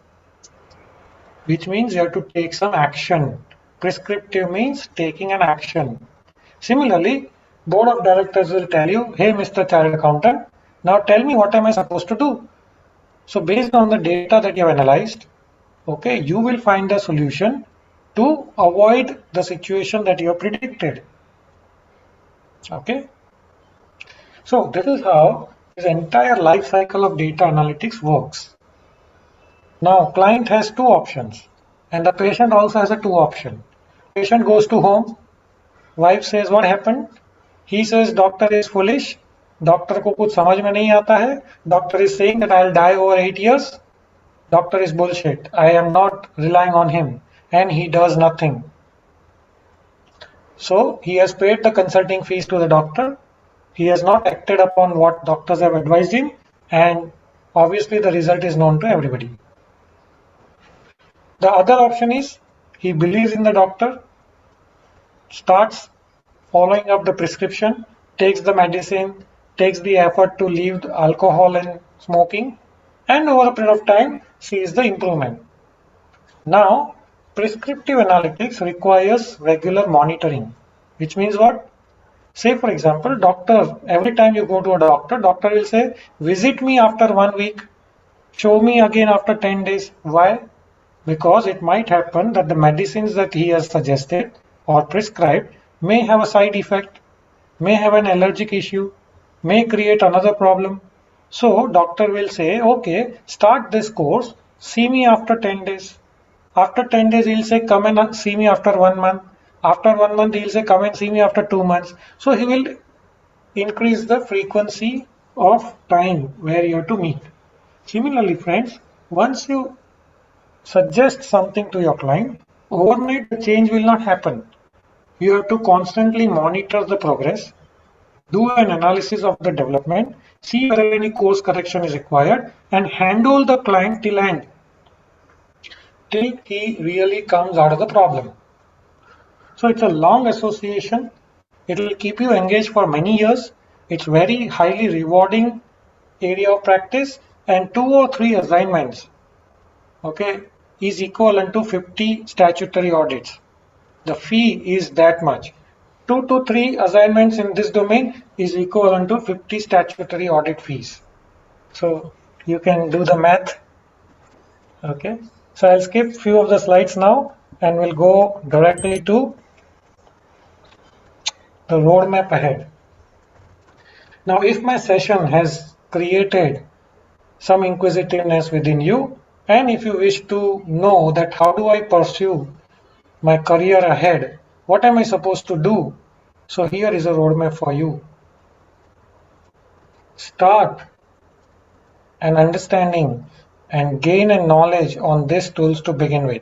which means you have to take some action. Prescriptive means taking an action. Similarly, board of directors will tell you, hey, Mr. Chartered Accountant, now tell me what am I supposed to do? So based on the data that you have analyzed, okay, you will find a solution to avoid the situation that you have predicted. Okay. So this is how this entire life cycle of data analytics works. Now, client has 2 options and the patient also has a 2 option. Patient goes to home, wife says what happened? He says doctor is foolish. Doctor को कुछ समझ में नहीं आता है. Doctor is saying that I'll die over 8 years. Doctor is bullshit. I am not relying on him and he does nothing. So he has paid the consulting fees to the doctor. He has not acted upon what doctors have advised him, and obviously the result is known to everybody. The other option is he believes in the doctor, starts following up the prescription, takes the medicine, takes the effort to leave the alcohol and smoking, and over a period of time sees the improvement. Now, prescriptive analytics requires regular monitoring, which means what? Say for example, doctor, every time you go to a doctor, doctor will say, visit me after 1 week, show me again after 10 days. Why? Because it might happen that the medicines that he has suggested or prescribed may have a side effect, may have an allergic issue, may create another problem. So doctor will say, okay, start this course, see me after 10 days. After 10 days, he'll say, come and see me after 1 month. After 1 month, he'll say, come and see me after 2 months. So he will increase the frequency of time where you have to meet. Similarly, friends, once you suggest something to your client, overnight the change will not happen. You have to constantly monitor the progress, do an analysis of the development, see whether any course correction is required, and handle the client till end, till he really comes out of the problem. So it's a long association. It will keep you engaged for many years. It's very highly rewarding area of practice, and 2 or 3 assignments, okay, is equivalent to 50 statutory audits. The fee is that much. 2 to 3 assignments in this domain is equivalent to 50 statutory audit fees. So you can do the math. Okay. So I'll skip few of the slides now and we'll go directly to the roadmap ahead. Now, if my session has created some inquisitiveness within you, and if you wish to know that how do I pursue my career ahead, what am I supposed to do? So here is a roadmap for you. Start an understanding and gain a knowledge on these tools to begin with.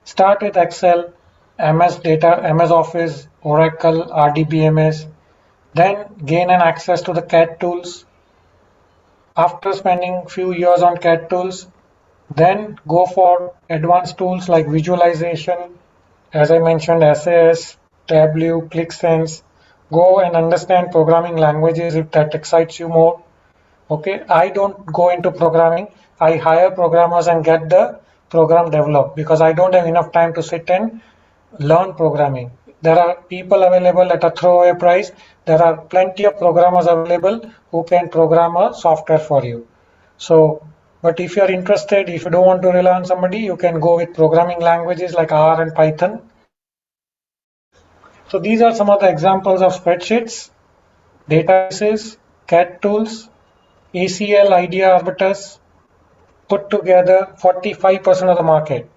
Start with Excel, MS Data, MS Office, Oracle, RDBMS, then gain an access to the CAD tools. After spending few years on CAD tools, then go for advanced tools like visualization, as I mentioned, SAS, Tableau, ClickSense. Go and understand programming languages if that excites you more. Okay, I don't go into programming. I hire programmers and get the program developed because I don't have enough time to sit and learn programming. There are people available at a throwaway price. There are plenty of programmers available who can program a software for you. So, but if you are interested, if you don't want to rely on somebody, you can go with programming languages like R and Python. So these are some of the examples of spreadsheets, databases, CAD tools, ACL idea arbiters, put together 45% of the market.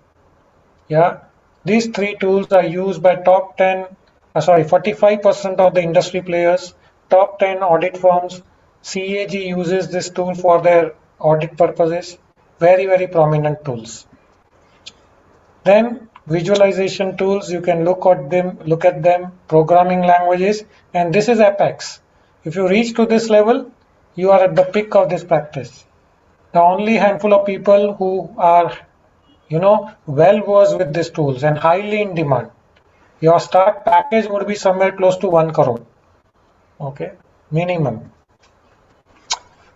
Yeah, these 3 tools are used by 45% of the industry players, top 10 audit firms. CAG uses this tool for their audit purposes. Very, very prominent tools. Then visualization tools, you can look at them, programming languages, and this is Apex. If you reach to this level, you are at the peak of this practice. The only handful of people who are, well versed with these tools and highly in demand. Your start package would be somewhere close to 1 crore. Okay, minimum.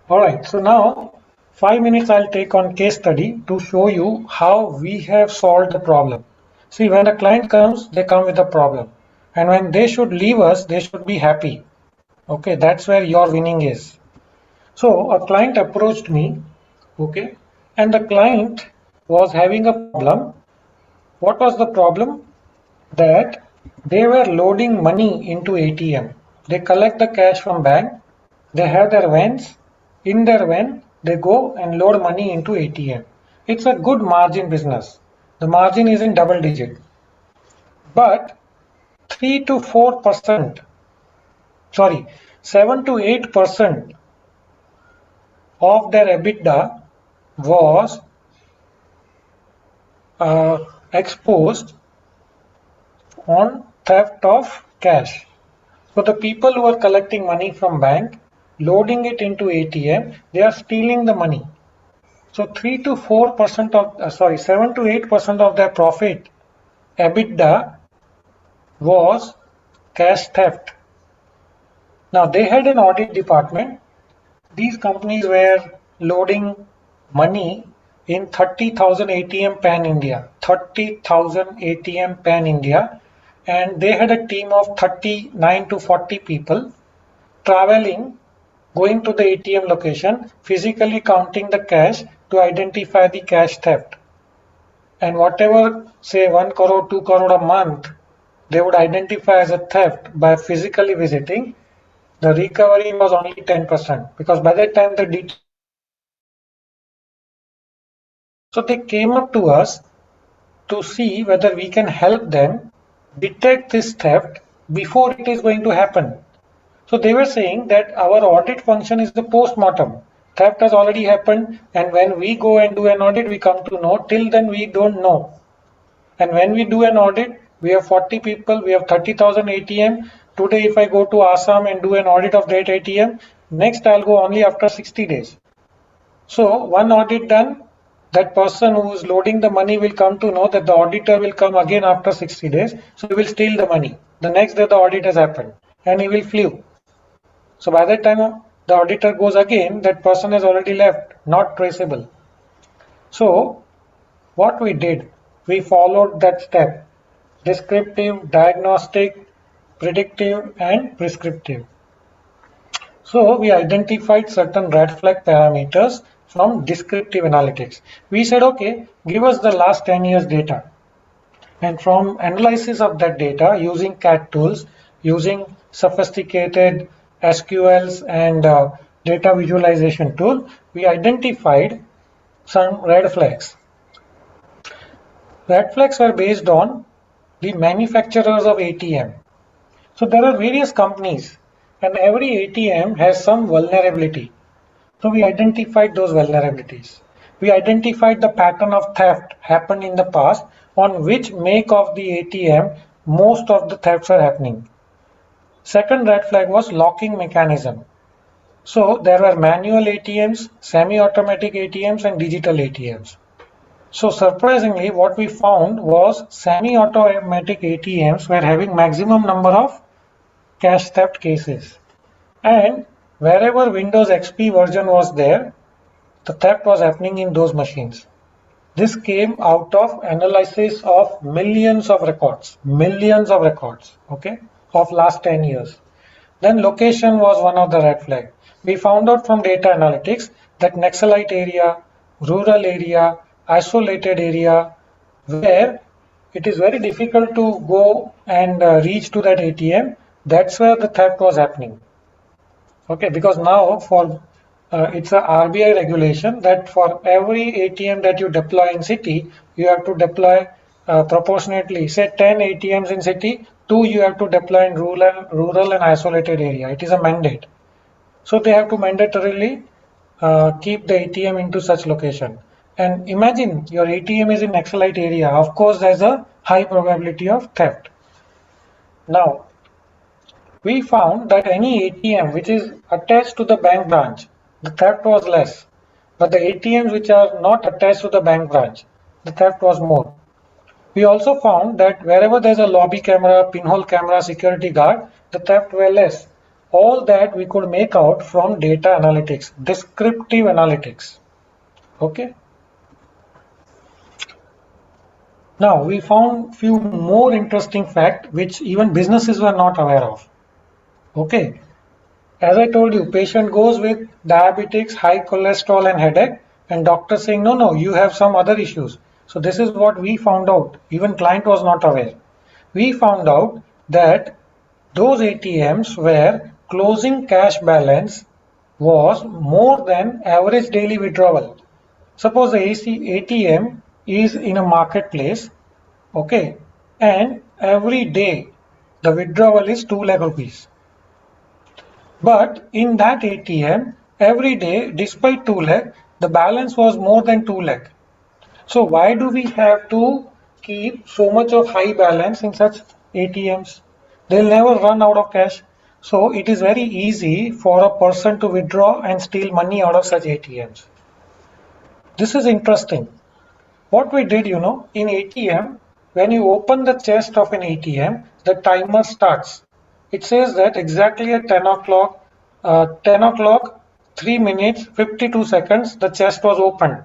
All right, so now 5 minutes I'll take on case study to show you how we have solved the problem. See, when the client comes, they come with a problem. And when they should leave us, they should be happy. Okay, that's where your winning is. So a client approached me, okay, and the client was having a problem. What was the problem? That they were loading money into ATM. They collect the cash from bank. They have their vans. In their van, they go and load money into ATM. It's a good margin business. The margin is in double digit. But 3 to 4%, 7 to 8% of their EBITDA was exposed on theft of cash. So the people who are collecting money from bank, loading it into ATM, they are stealing the money. So 3 to 4% of, 7 to 8% of their profit, EBITDA, was cash theft. Now they had an audit department. These companies were loading money in 30,000 ATM pan India, 30,000 ATM pan India, and they had a team of 39 to 40 people traveling, going to the ATM location, physically counting the cash to identify the cash theft. And whatever, say 1 crore, 2 crore a month, they would identify as a theft by physically visiting, the recovery was only 10% because by that time the details were available. So they came up to us to see whether we can help them detect this theft before it is going to happen. So they were saying that our audit function is the post-mortem. Theft has already happened, and when we go and do an audit, we come to know. Till then, we don't know. And when we do an audit, we have 40 people, we have 30,000 ATM. Today, if I go to Assam and do an audit of that ATM, next I'll go only after 60 days. So one audit done, that person who is loading the money will come to know that the auditor will come again after 60 days. So he will steal the money. The next day the audit has happened and he will flee. So by that time the auditor goes again, that person has already left, not traceable. So what we did, we followed that step: descriptive, diagnostic, predictive, and prescriptive. So we identified certain red flag parameters from descriptive analytics. We said, okay, give us the last 10 years data. And from analysis of that data using CAT tools, using sophisticated SQLs and data visualization tool, we identified some red flags. Red flags were based on the manufacturers of ATM. So there are various companies and every ATM has some vulnerability. So we identified those vulnerabilities. We identified the pattern of theft happened in the past on which make of the ATM most of the thefts are happening. Second red flag was locking mechanism. So there were manual ATMs, semi-automatic ATMs and digital ATMs. So surprisingly, what we found was semi-automatic ATMs were having maximum number of cash theft cases. And wherever Windows XP version was there, the theft was happening in those machines. This came out of analysis of millions of records, okay, of last 10 years. Then location was one of the red flag. We found out from data analytics that Naxalite area, rural area, isolated area, where it is very difficult to go and reach to that ATM, that's where the theft was happening. Okay, because now for it's a RBI regulation that for every ATM that you deploy in city, you have to deploy proportionately. Say 10 ATMs in city, 2 you have to deploy in rural and isolated area. It is a mandate. So they have to mandatorily keep the ATM into such location. And imagine your ATM is in Naxalite area. Of course, there's a high probability of theft. Now, we found that any ATM which is attached to the bank branch, the theft was less. But the ATMs which are not attached to the bank branch, the theft was more. We also found that wherever there's a lobby camera, pinhole camera, security guard, the theft were less. All that we could make out from data analytics, descriptive analytics. Okay. Now we found few more interesting facts which even businesses were not aware of. Okay. As I told you, patient goes with diabetics, high cholesterol and headache, and doctor saying, no, you have some other issues. So this is what we found out. Even client was not aware. We found out that those ATMs where closing cash balance was more than average daily withdrawal. Suppose the ATM is in a marketplace, okay, and every day the withdrawal is 2 lakh rupees. But in that ATM, every day, despite 2 lakh, the balance was more than 2 lakh. So why do we have to keep so much of high balance in such ATMs? They'll never run out of cash. So it is very easy for a person to withdraw and steal money out of such ATMs. This is interesting. What we did, in ATM, when you open the chest of an ATM, the timer starts. it says that exactly at 10 o'clock, 3 minutes, 52 seconds, the chest was opened.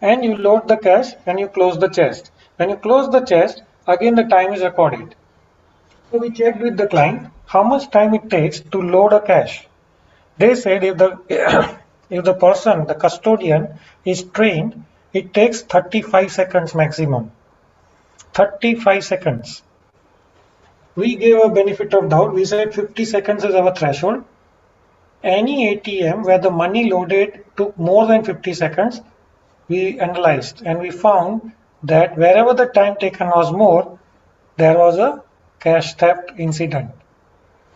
And you load the cache and you close the chest. When you close the chest, again the time is recorded. So we checked with the client how much time it takes to load a cache. They said if the if the person, the custodian, is trained, it takes 35 seconds maximum. 35 seconds. We gave a benefit of doubt. We said 50 seconds is our threshold. Any ATM where the money loaded took more than 50 seconds, we analyzed and we found that wherever the time taken was more, there was a cache theft incident.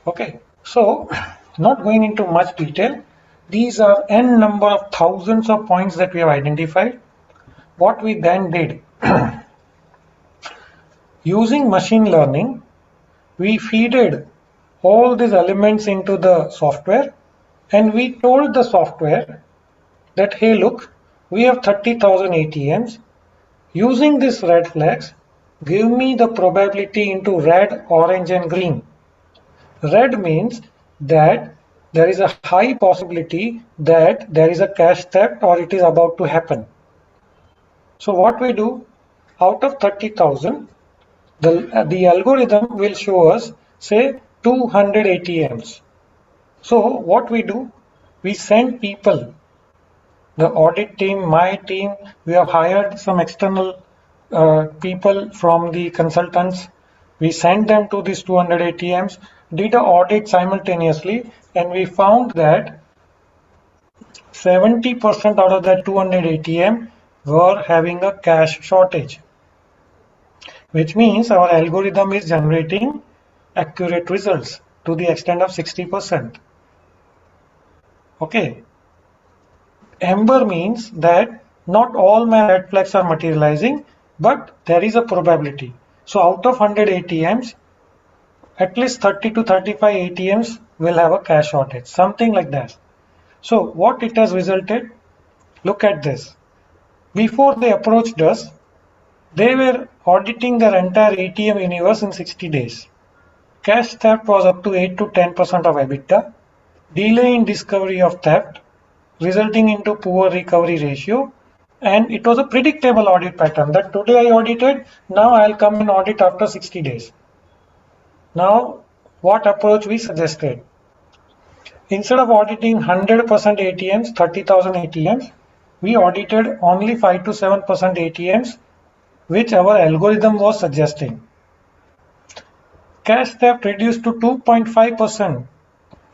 Okay, so not going into much detail, these are n number of thousands of points that we have identified. What we then did, using machine learning, we feeded all these elements into the software and we told the software that, hey, look, we have 30,000 ATMs. Using these red flags, give me the probability into red, orange, and green. Red means that there is a high possibility that there is a cache theft or it is about to happen. So what we do, out of 30,000, the algorithm will show us, say, 200 ATMs. So what we do, we send people, the audit team, my team, we have hired some external people from the consultants. We sent them to these 200 ATMs, did an audit simultaneously, and we found that 70% out of that 200 ATM were having a cache shortage, which means our algorithm is generating accurate results to the extent of 60%. Okay. Amber means that not all my red flags are materializing, but there is a probability. So out of 100 ATMs, at least 30 to 35 ATMs will have a cache shortage, something like that. So what it has resulted, look at this. Before they approached us, they were auditing their entire ATM universe in 60 days. Cache theft was up to 8 to 10% of EBITDA. Delay in discovery of theft, resulting into poor recovery ratio. And it was a predictable audit pattern that today I audited, now I'll come and audit after 60 days. Now, what approach we suggested? Instead of auditing 100% ATMs, 30,000 ATMs, we audited only 5 to 7% ATMs, which our algorithm was suggesting. Cache theft reduced to 2.5%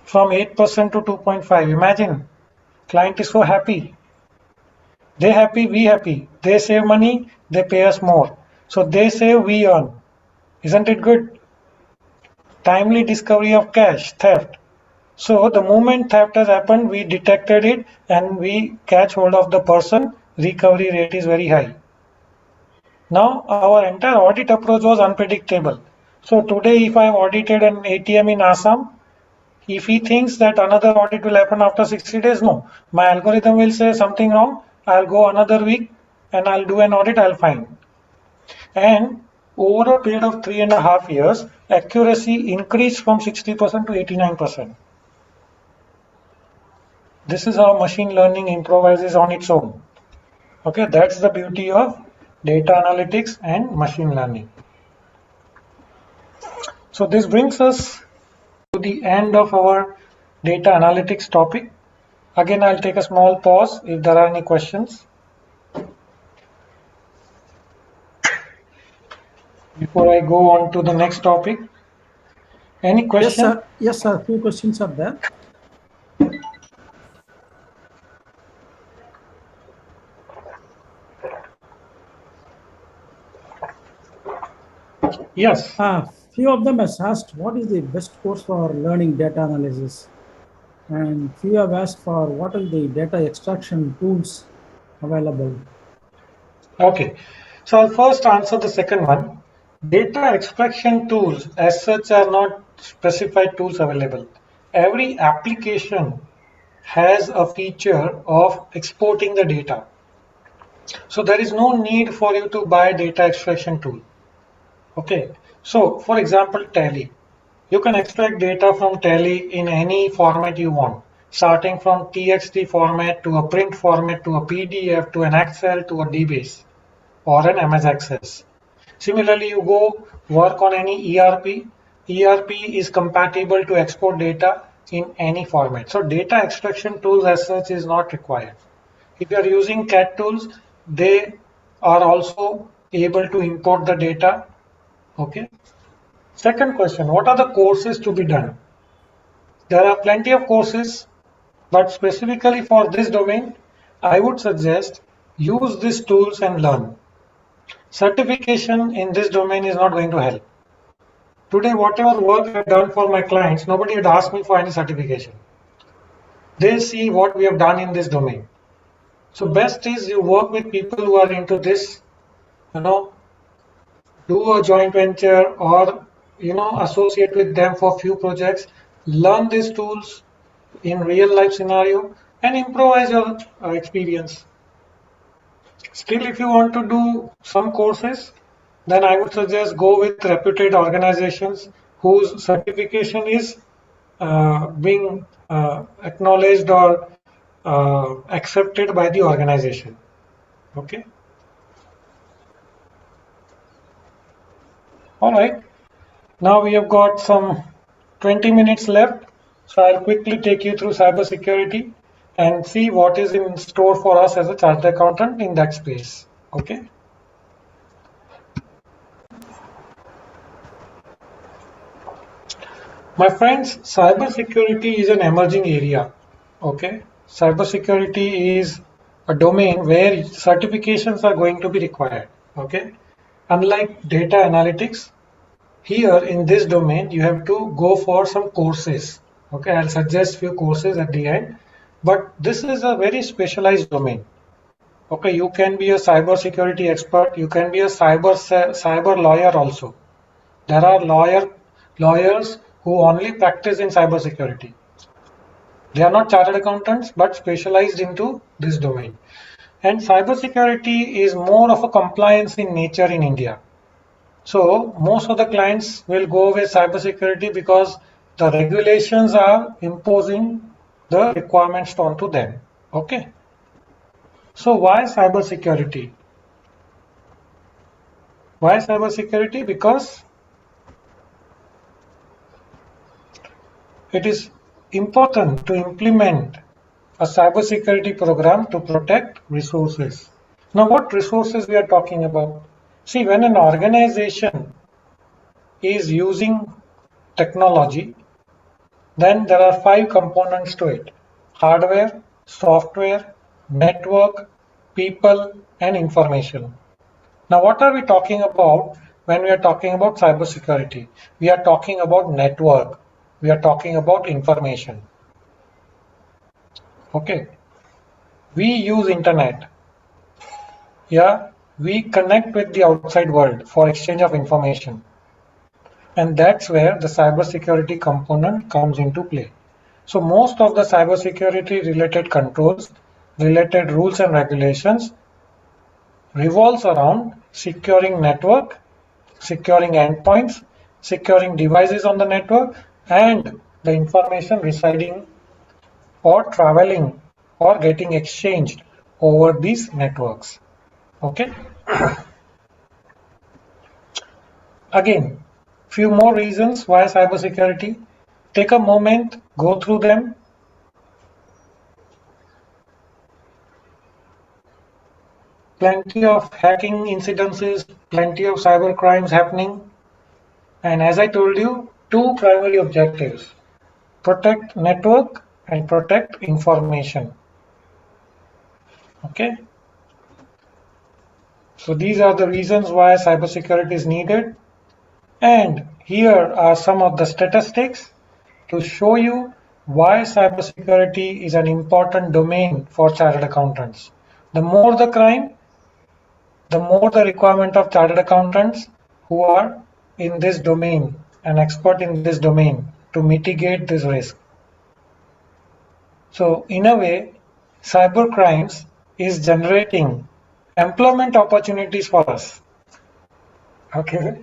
from 8% to 2.5. Imagine, client is so happy. They happy, we happy. They save money, they pay us more. So they save, we earn. Isn't it good? Timely discovery of cache theft. So the moment theft has happened, we detected it and we catch hold of the person. Recovery rate is very high. Now our entire audit approach was unpredictable. So today if I have audited an ATM in Assam, if he thinks that another audit will happen after 60 days, no. My algorithm will say something wrong. I'll go another week and I'll do an audit, I'll find. And over a period of 3.5 years, accuracy increased from 60% to 89%. This is how machine learning improvises on its own. Okay, that's the beauty of data analytics and machine learning. So this brings us to the end of our data analytics topic. Again, I'll take a small pause if there are any questions. Before I go on to the next topic, any question? Yes, sir. Yes, sir. Few questions are there. Yes. Few of them has asked what is the best course for learning data analysis, and few have asked for what are the data extraction tools available. Okay, so I'll first answer the second one. Data extraction tools as such are not specified tools available. Every application has a feature of exporting the data. So there is no need for you to buy data extraction tool. Okay, so for example, Tally. You can extract data from Tally in any format you want, starting from TXT format to a print format to a PDF to an Excel to a DBase or an MS Access. Similarly, you go work on any ERP. ERP is compatible to export data in any format. So data extraction tools as such is not required. If you are using CAT tools, they are also able to import the data. Okay. Second question, what are the courses to be done? There are plenty of courses, but specifically for this domain, I would suggest use these tools and learn. Certification in this domain is not going to help. Today, whatever work I've done for my clients, nobody had asked me for any certification. They see what we have done in this domain. So best is you work with people who are into this, do a joint venture or, associate with them for few projects, learn these tools in real life scenario and improvise your experience. Still, if you want to do some courses, then I would suggest go with reputed organizations whose certification is being acknowledged or accepted by the organization. Okay. All right. Now we have got some 20 minutes left. So I'll quickly take you through cybersecurity and see what is in store for us as a chartered accountant in that space. Okay. My friends, cybersecurity is an emerging area. Okay. Cybersecurity is a domain where certifications are going to be required. Okay. Unlike data analytics, here in this domain, you have to go for some courses. Okay. I'll suggest few courses at the end, but this is a very specialized domain. Okay. You can be a cybersecurity expert. You can be a cyber lawyer also. There are lawyers who only practice in cybersecurity. They are not chartered accountants, but specialized into this domain. And cybersecurity is more of a compliance in nature in India. So most of the clients will go with cybersecurity because the regulations are imposing the requirements onto them. Okay. So why cybersecurity? Why cybersecurity? Because it is important to implement a cybersecurity program to protect resources. Now, what resources we are talking about? See, when an organization is using technology, then there are 5 components to it: hardware, software, network, people, and information. Now, what are we talking about when we are talking about cybersecurity? We are talking about network. We are talking about information. Okay. We use internet. Yeah, we connect with the outside world for exchange of information. And that's where the cybersecurity component comes into play. So most of the cybersecurity related controls, related rules and regulations revolves around securing network, securing endpoints, securing devices on the network, and the information residing or traveling or getting exchanged over these networks. Okay. Again, few more reasons why cybersecurity. Take a moment, go through them. Plenty of hacking incidences, plenty of cyber crimes happening. And as I told you, 2 primary objectives: protect network and protect information. Okay. So these are the reasons why cybersecurity is needed. And here are some of the statistics to show you why cybersecurity is an important domain for chartered accountants. The more the crime, the more the requirement of chartered accountants who are in this domain, an expert in this domain, to mitigate this risk. So in a way, cyber crimes is generating employment opportunities for us. Okay.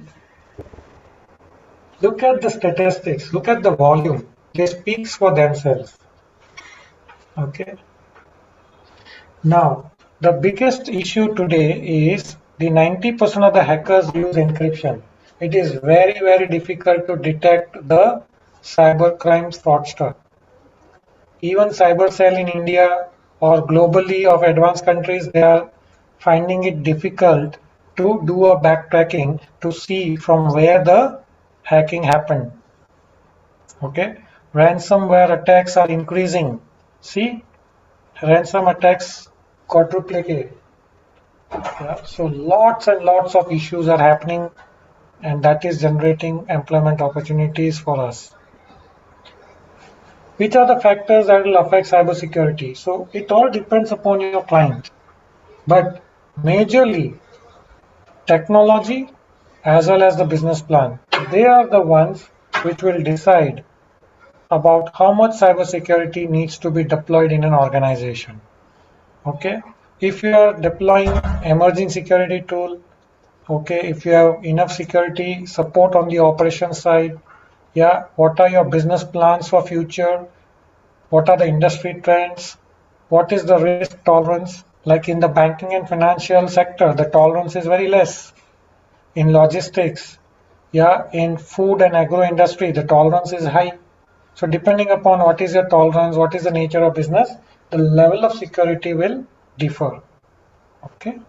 Look at the statistics, look at the volume. They speak for themselves. Okay. Now, the biggest issue today is the 90% of the hackers use encryption. It is very, very difficult to detect the cybercrime fraudster. Even cyber cell in India or globally of advanced countries, they are finding it difficult to do a backtracking to see from where the hacking happened. Okay, ransomware attacks are increasing. See, ransom attacks quadruplicate. Yeah, so lots and lots of issues are happening, and that is generating employment opportunities for us. Which are the factors that will affect cybersecurity? So it all depends upon your client, but majorly technology as well as the business plan. They are the ones which will decide about how much cybersecurity needs to be deployed in an organization. Okay, if you are deploying emerging security tool, okay, if you have enough security support on the operation side, yeah, what are your business plans for future? What are the industry trends? What is the risk tolerance? Like in the banking and financial sector, the tolerance is very less. In logistics, yeah, in food and agro industry, the tolerance is high. So depending upon what is your tolerance, what is the nature of business, the level of security will differ. Okay.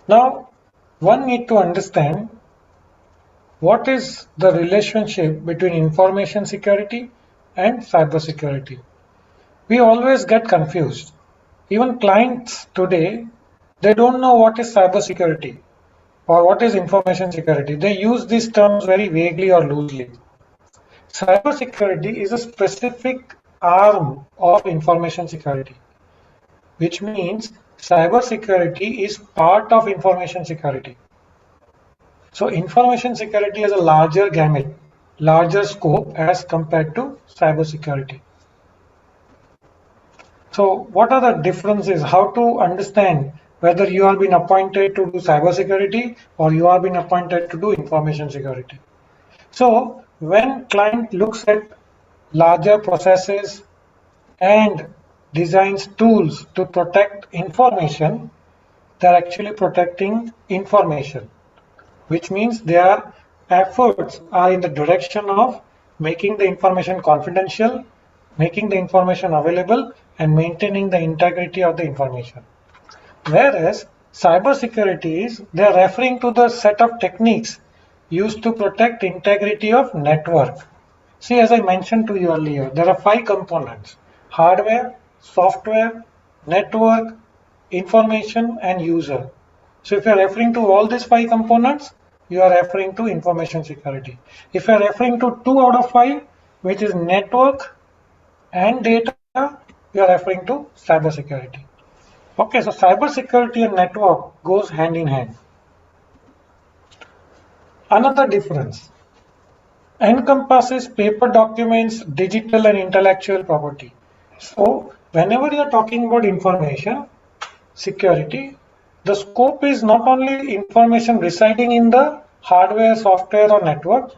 Now, one need to understand what is the relationship between information security and cybersecurity. We always get confused. Even clients today, they don't know what is cybersecurity or what is information security. They use these terms very vaguely or loosely. Cybersecurity is a specific arm of information security, which means cybersecurity is part of information security. So information security has a larger gamut, larger scope as compared to cybersecurity. So what are the differences? How to understand whether you have been appointed to do cybersecurity or you have been appointed to do information security? So when client looks at larger processes and designs tools to protect information, they're actually protecting information, which means their efforts are in the direction of making the information confidential, making the information available, and maintaining the integrity of the information. Whereas cybersecurity is they're referring to the set of techniques used to protect integrity of network. See, as I mentioned to you earlier, there are 5 components: hardware, software, network, information, and user. So if you're referring to all these 5 components, you are referring to information security. If you're referring to 2 out of 5, which is network and data, you are referring to cybersecurity. Okay, so cybersecurity and network goes hand in hand. Another difference encompasses paper documents, digital and intellectual property. So whenever you are talking about information security, the scope is not only information residing in the hardware, software or network,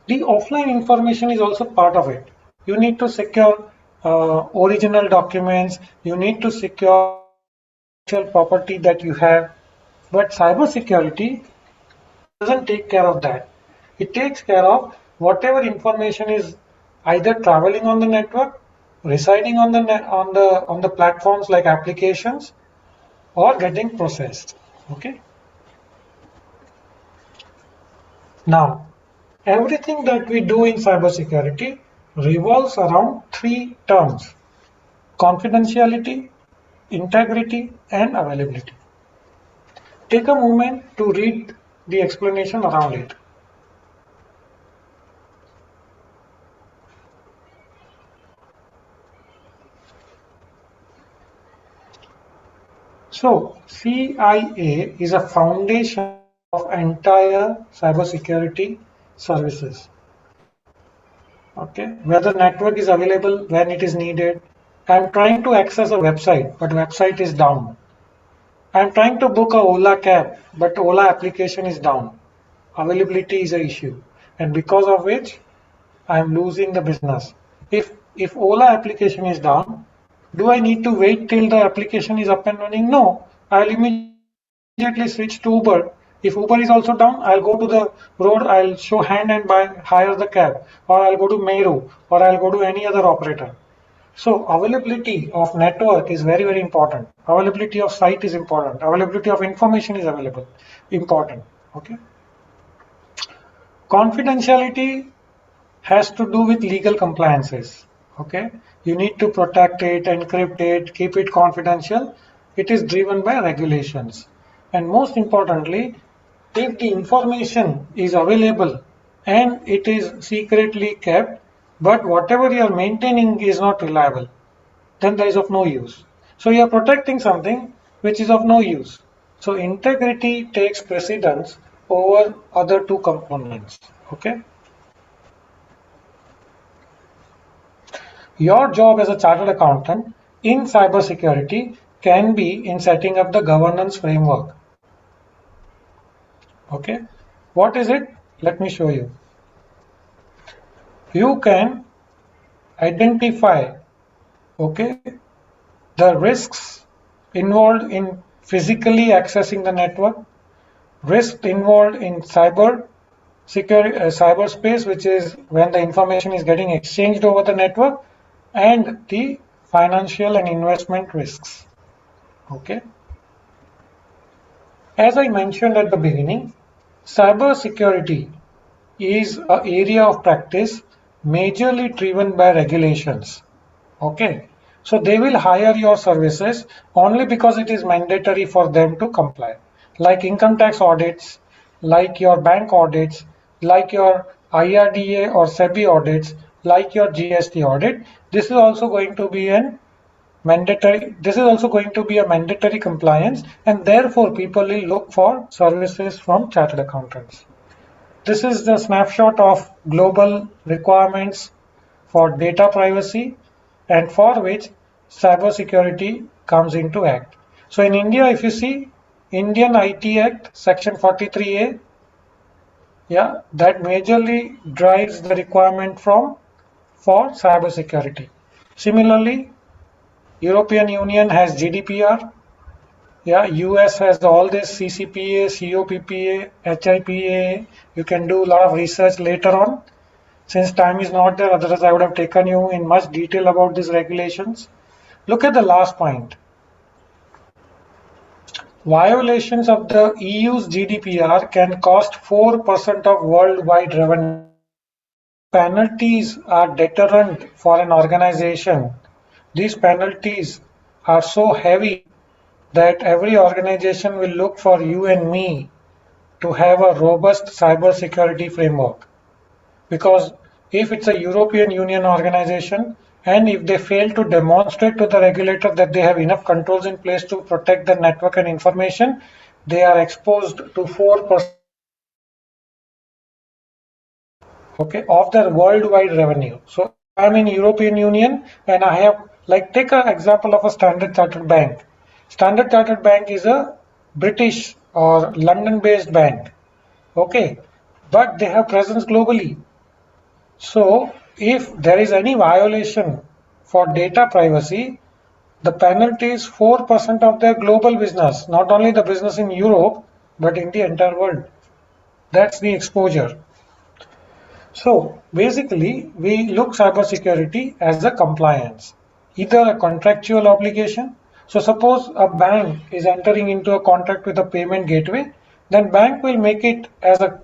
the offline information is also part of it. You need to secure original documents, you need to secure intellectual property that you have, but cybersecurity doesn't take care of that. It takes care of whatever information is either traveling on the network, residing on the on the platforms like applications, or getting processed. Okay. Now, everything that we do in cybersecurity revolves around 3 terms: confidentiality, integrity, and availability. Take a moment to read the explanation around it. So CIA is a foundation of entire cybersecurity services. Okay, where the network is available when it is needed. I'm trying to access a website, but website is down. I'm trying to book a Ola cab, but Ola application is down. availability is an issue, and because of which I'm losing the business. If Ola application is down, do I need to wait till the application is up and running? No, I'll immediately switch to Uber. If Uber is also down, I'll go to the road, I'll show hand and hire the cab, or I'll go to Meru, or I'll go to any other operator. So availability of network is very, very important. Availability of site is important. Availability of information is important. Okay. Confidentiality has to do with legal compliances. Okay. You need to protect it, encrypt it, keep it confidential. It is driven by regulations. And most importantly, if the information is available and it is secretly kept, but whatever you are maintaining is not reliable, then that is of no use. So you are protecting something which is of no use. So integrity takes precedence over other two components. Okay. Your job as a chartered accountant in cybersecurity can be in setting up the governance framework. Okay. What is it? Let me show you. You can identify, okay, the risks involved in physically accessing the network, risk involved in cyberspace, which is when the information is getting exchanged over the network, and the financial and investment risks. Okay. As I mentioned at the beginning, cybersecurity is an area of practice majorly driven by regulations. Okay. So they will hire your services only because it is mandatory for them to comply. Like income tax audits, like your bank audits, like your IRDA or SEBI audits, like your GST audit. This is also going to be a mandatory compliance, and therefore people will look for services from chartered accountants. This is the snapshot of global requirements for data privacy and for which cybersecurity comes into act. So in India, if you see Indian IT Act section 43A, yeah, that majorly drives the requirement for cybersecurity. Similarly, European Union has GDPR. Yeah, US has all this CCPA, COPPA, HIPAA. You can do a lot of research later on. Since time is not there, otherwise I would have taken you in much detail about these regulations. Look at the last point. Violations of the EU's GDPR can cost 4% of worldwide revenue. Penalties are deterrent for an organization. These penalties are so heavy that every organization will look for you and me to have a robust cybersecurity framework. Because if it's a European Union organization and if they fail to demonstrate to the regulator that they have enough controls in place to protect the network and information, they are exposed to 4%, okay, of their worldwide revenue. So if I'm in European Union and I have, like, take an example of a Standard Chartered Bank. Standard Chartered Bank is a British or London based bank, okay, but they have presence globally. So if there is any violation for data privacy, the penalty is 4% of their global business, not only the business in Europe, but in the entire world. That's the exposure. So basically, we look cybersecurity as a compliance, either a contractual obligation. So suppose a bank is entering into a contract with a payment gateway, then bank will make it as a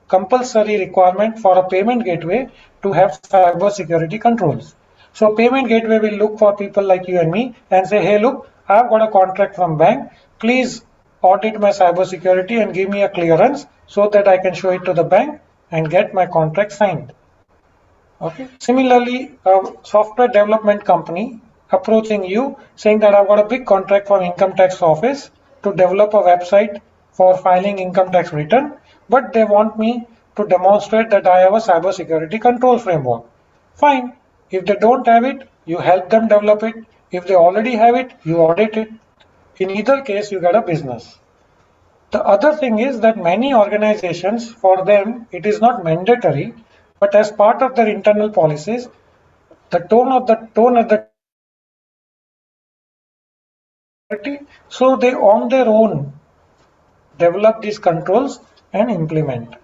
compulsory requirement for a payment gateway to have cybersecurity controls. So payment gateway will look for people like you and me and say, hey, look, I've got a contract from bank. Please audit my cybersecurity and give me a clearance so that I can show it to the bank and get my contract signed. Okay. Similarly, a software development company approaching you saying that I've got a big contract from income tax office to develop a website for filing income tax return, but they want me to demonstrate that I have a cybersecurity control framework. Fine. If they don't have it, you help them develop it. If they already have it, you audit it. In either case, you get a business. The other thing is that many organizations, for them, it is not mandatory, but as part of their internal policies, the tone at the so they on their own develop these controls and implement.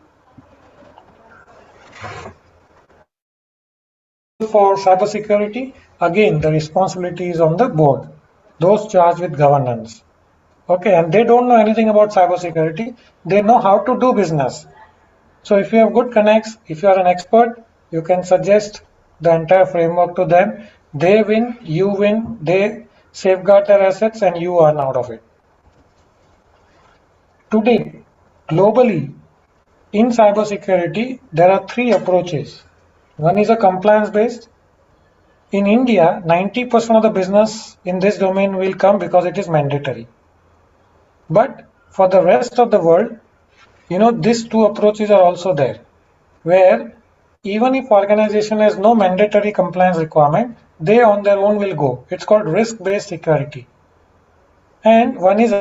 For cybersecurity, again, the responsibility is on the board, those charged with governance. Okay, and they don't know anything about cybersecurity. They know how to do business. So if you have good connects, if you are an expert, you can suggest the entire framework to them. They win, you win, they safeguard their assets and you earn out of it. Today, globally, in cybersecurity, there are three approaches. One is a compliance based. In India, 90% of the business in this domain will come because it is mandatory. But for the rest of the world, these two approaches are also there, where even if organization has no mandatory compliance requirement, they on their own will go. It's called risk-based security. And one is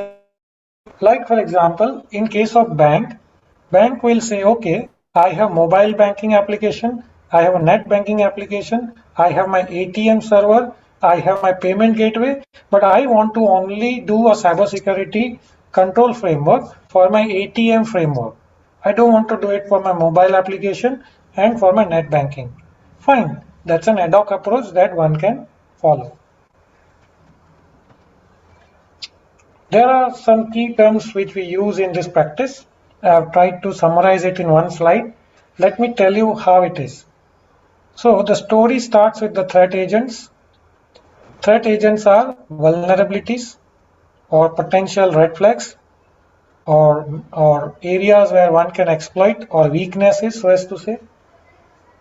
like, for example, in case of bank will say, okay, I have mobile banking application, I have a net banking application, I have my ATM server, I have my payment gateway, but I want to only do a cybersecurity control framework for my ATM framework. I don't want to do it for my mobile application and for my net banking. Fine, that's an ad hoc approach that one can follow. There are some key terms which we use in this practice. I have tried to summarize it in one slide. Let me tell you how it is. So the story starts with the threat agents. Threat agents are vulnerabilities or potential red flags or areas where one can exploit or weaknesses, so as to say.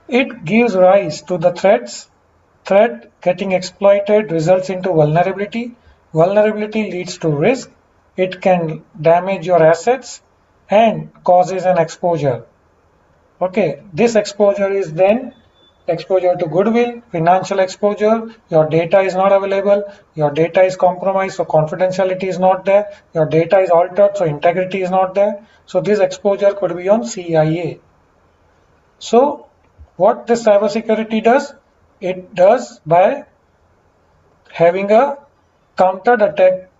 It gives rise to the threats. Threat getting exploited results into vulnerability. Vulnerability leads to risk. It can damage your assets and causes an exposure. Okay, this exposure is then exposure to goodwill, financial exposure, your data is not available, your data is compromised, so confidentiality is not there, your data is altered, so integrity is not there. So this exposure could be on CIA. So what this cybersecurity does? It does by having a countered attack,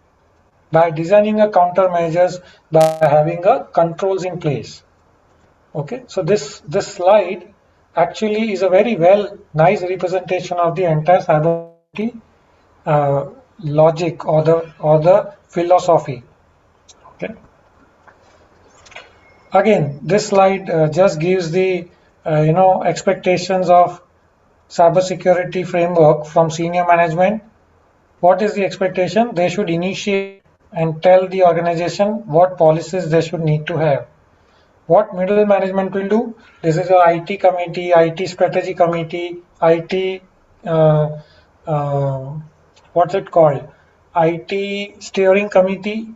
by designing a countermeasures, by having a controls in place. Okay, so this slide actually is a very nice representation of the entire cybersecurity logic or the philosophy. Okay. Again, this slide just gives the expectations of cybersecurity framework from senior management. What is the expectation? They should initiate and tell the organization what policies they should need to have. What middle management will do? This is a IT committee, IT strategy committee, IT, what's it called? IT steering committee,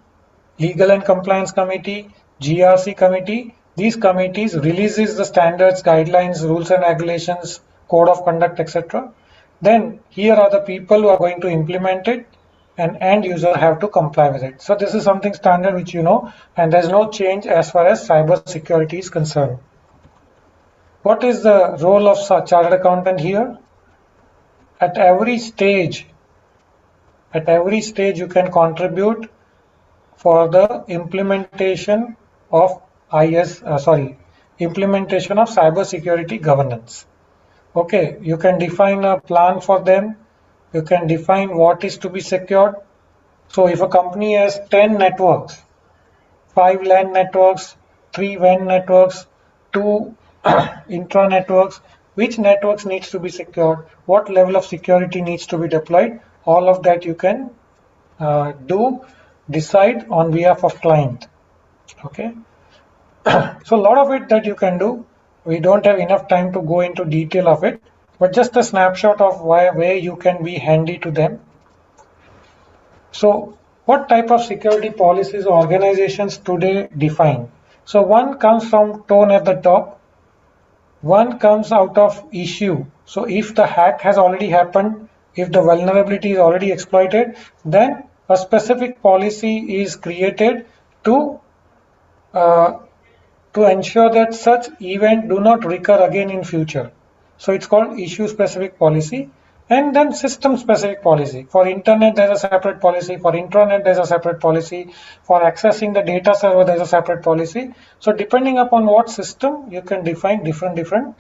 legal and compliance committee, GRC committee. These committees releases the standards, guidelines, rules and regulations, code of conduct, etc. Then here are the people who are going to implement it, and end user have to comply with it. So this is something standard which you know, and there's no change as far as cyber security is concerned. What is the role of chartered accountant here? At every stage you can contribute for the implementation of implementation of cybersecurity governance. Okay, you can define a plan for them. You can define what is to be secured. So if a company has 10 networks, 5 LAN networks, 3 WAN networks, 2 intra networks, which networks needs to be secured, what level of security needs to be deployed, all of that you can decide on behalf of client. Okay. So a lot of it that you can do. We don't have enough time to go into detail of it, but just a snapshot of where you can be handy to them. So what type of security policies organizations today define? So one comes from tone at the top, one comes out of issue. So if the hack has already happened, if the vulnerability is already exploited, then a specific policy is created to to ensure that such event do not recur again in future. So it's called issue specific policy, and then system specific policy. For internet, there's a separate policy. For intranet, there's a separate policy. For accessing the data server, there's a separate policy. So depending upon what system, you can define different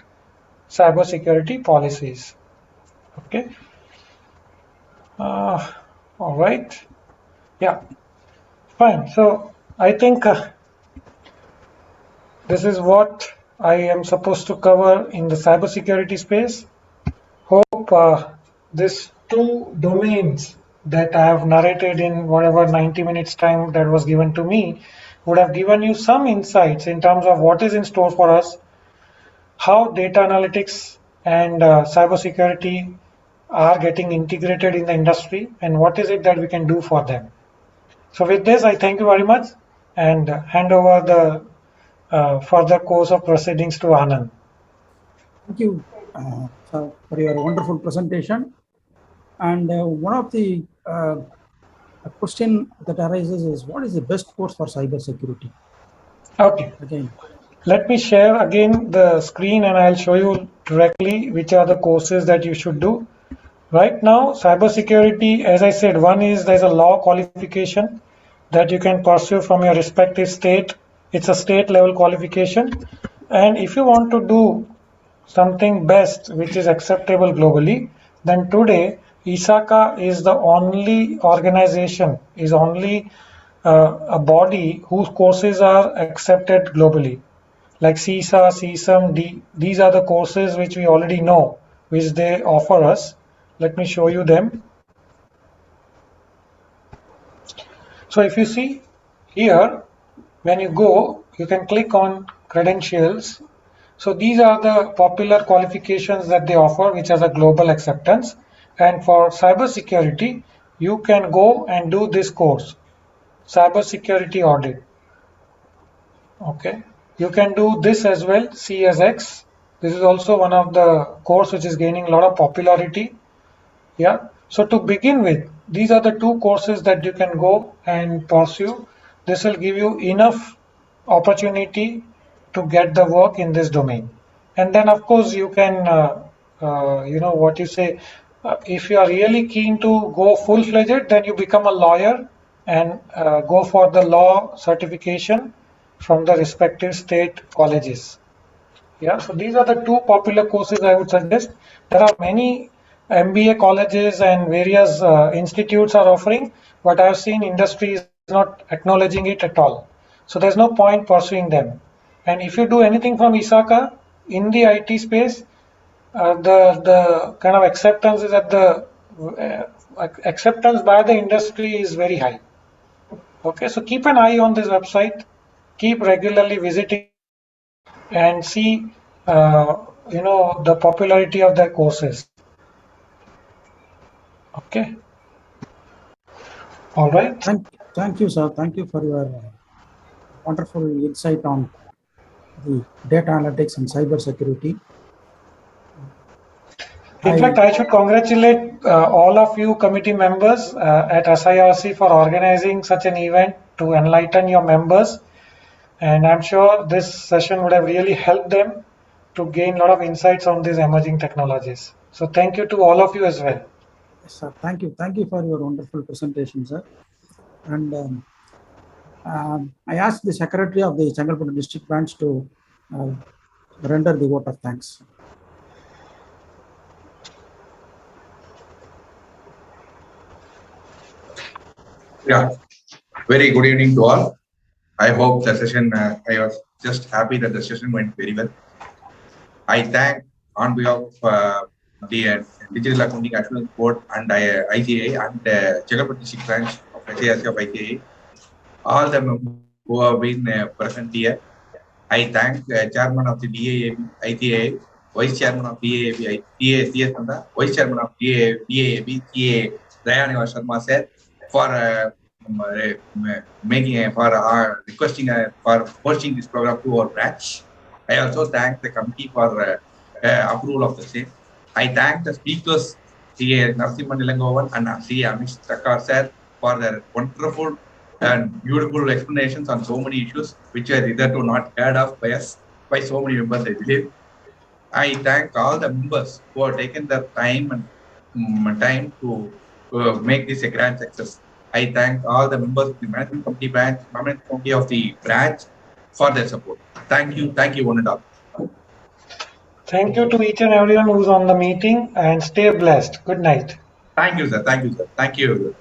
cybersecurity policies. Okay. All right. Yeah. Fine. So I think this is what I am supposed to cover in the cybersecurity space. Hope these two domains that I have narrated in whatever 90 minutes time that was given to me would have given you some insights in terms of what is in store for us, how data analytics and cybersecurity are getting integrated in the industry, and what is it that we can do for them. So with this, I thank you very much and hand over the further course of proceedings to Anand. Thank you, sir, for your wonderful presentation. And one of the question that arises is, what is the best course for cybersecurity? Okay. Again, let me share again the screen and I'll show you directly which are the courses that you should do. Right now, cybersecurity, as I said, one is there's a law qualification that you can pursue from your respective state. It's a state level qualification. And if you want to do something best which is acceptable globally, then today ISACA is the only organization, is only a body whose courses are accepted globally. Like CISA, CSAM, these are the courses which we already know, which they offer us. Let me show you them. So if you see here, when you go, you can click on credentials. So these are the popular qualifications that they offer, which has a global acceptance. And for cybersecurity, you can go and do this course, Cybersecurity Audit. Okay, you can do this as well, CSX. This is also one of the course which is gaining a lot of popularity. Yeah, so to begin with, these are the two courses that you can go and pursue. This will give you enough opportunity to get the work in this domain. And then of course you can, you know what you say, if you are really keen to go full-fledged, then you become a lawyer and go for the law certification from the respective state colleges. Yeah, so these are the two popular courses I would suggest. There are many MBA colleges and various institutes are offering, but I've seen industry is not acknowledging it at all. So there's no point pursuing them. And if you do anything from ISACA in the IT space, the kind of acceptance is at the acceptance by the industry is very high. Okay, so keep an eye on this website. Keep regularly visiting and see you know the popularity of their courses. Okay, all right. thank you, sir. Thank you for your wonderful insight on the data analytics and cybersecurity. In fact, I should congratulate all of you committee members at SIRC for organizing such an event to enlighten your members. And I'm sure this session would have really helped them to gain a lot of insights on these emerging technologies. So thank you to all of you as well. Yes, sir. Thank you. Thank you for your wonderful presentation, sir. And I asked the secretary of the Changalpur district branch to render the vote of thanks. Yeah, very good evening to all. I hope the session, I was just happy that the session went very well. I thank on behalf of the Digital Accounting Assurance Board and ICA and Changalpur district branch of SIRC of ICA, all the members who have been present here. I thank Chairman of the DAAB, ICA, Vice Chairman of DAAB, CS Nanda, Vice Chairman of DAAB, CA, Dayaneva Sharma sir, for making for requesting for hosting this program to our branch. I also thank the committee for approval of the same. I thank the speakers, CA Narasimhan Ilangovan and CA Amish Thakkar sir, for their wonderful and beautiful explanations on so many issues which are hitherto not heard of by us, by so many members, I believe. I thank all the members who have taken the time and time to make this a grand success. I thank all the members of the management committee branch, management committee of the branch for their support. Thank you, one and all. Thank you to each and everyone who's on the meeting, and stay blessed. Good night. Thank you, sir. Thank you, sir. Thank you.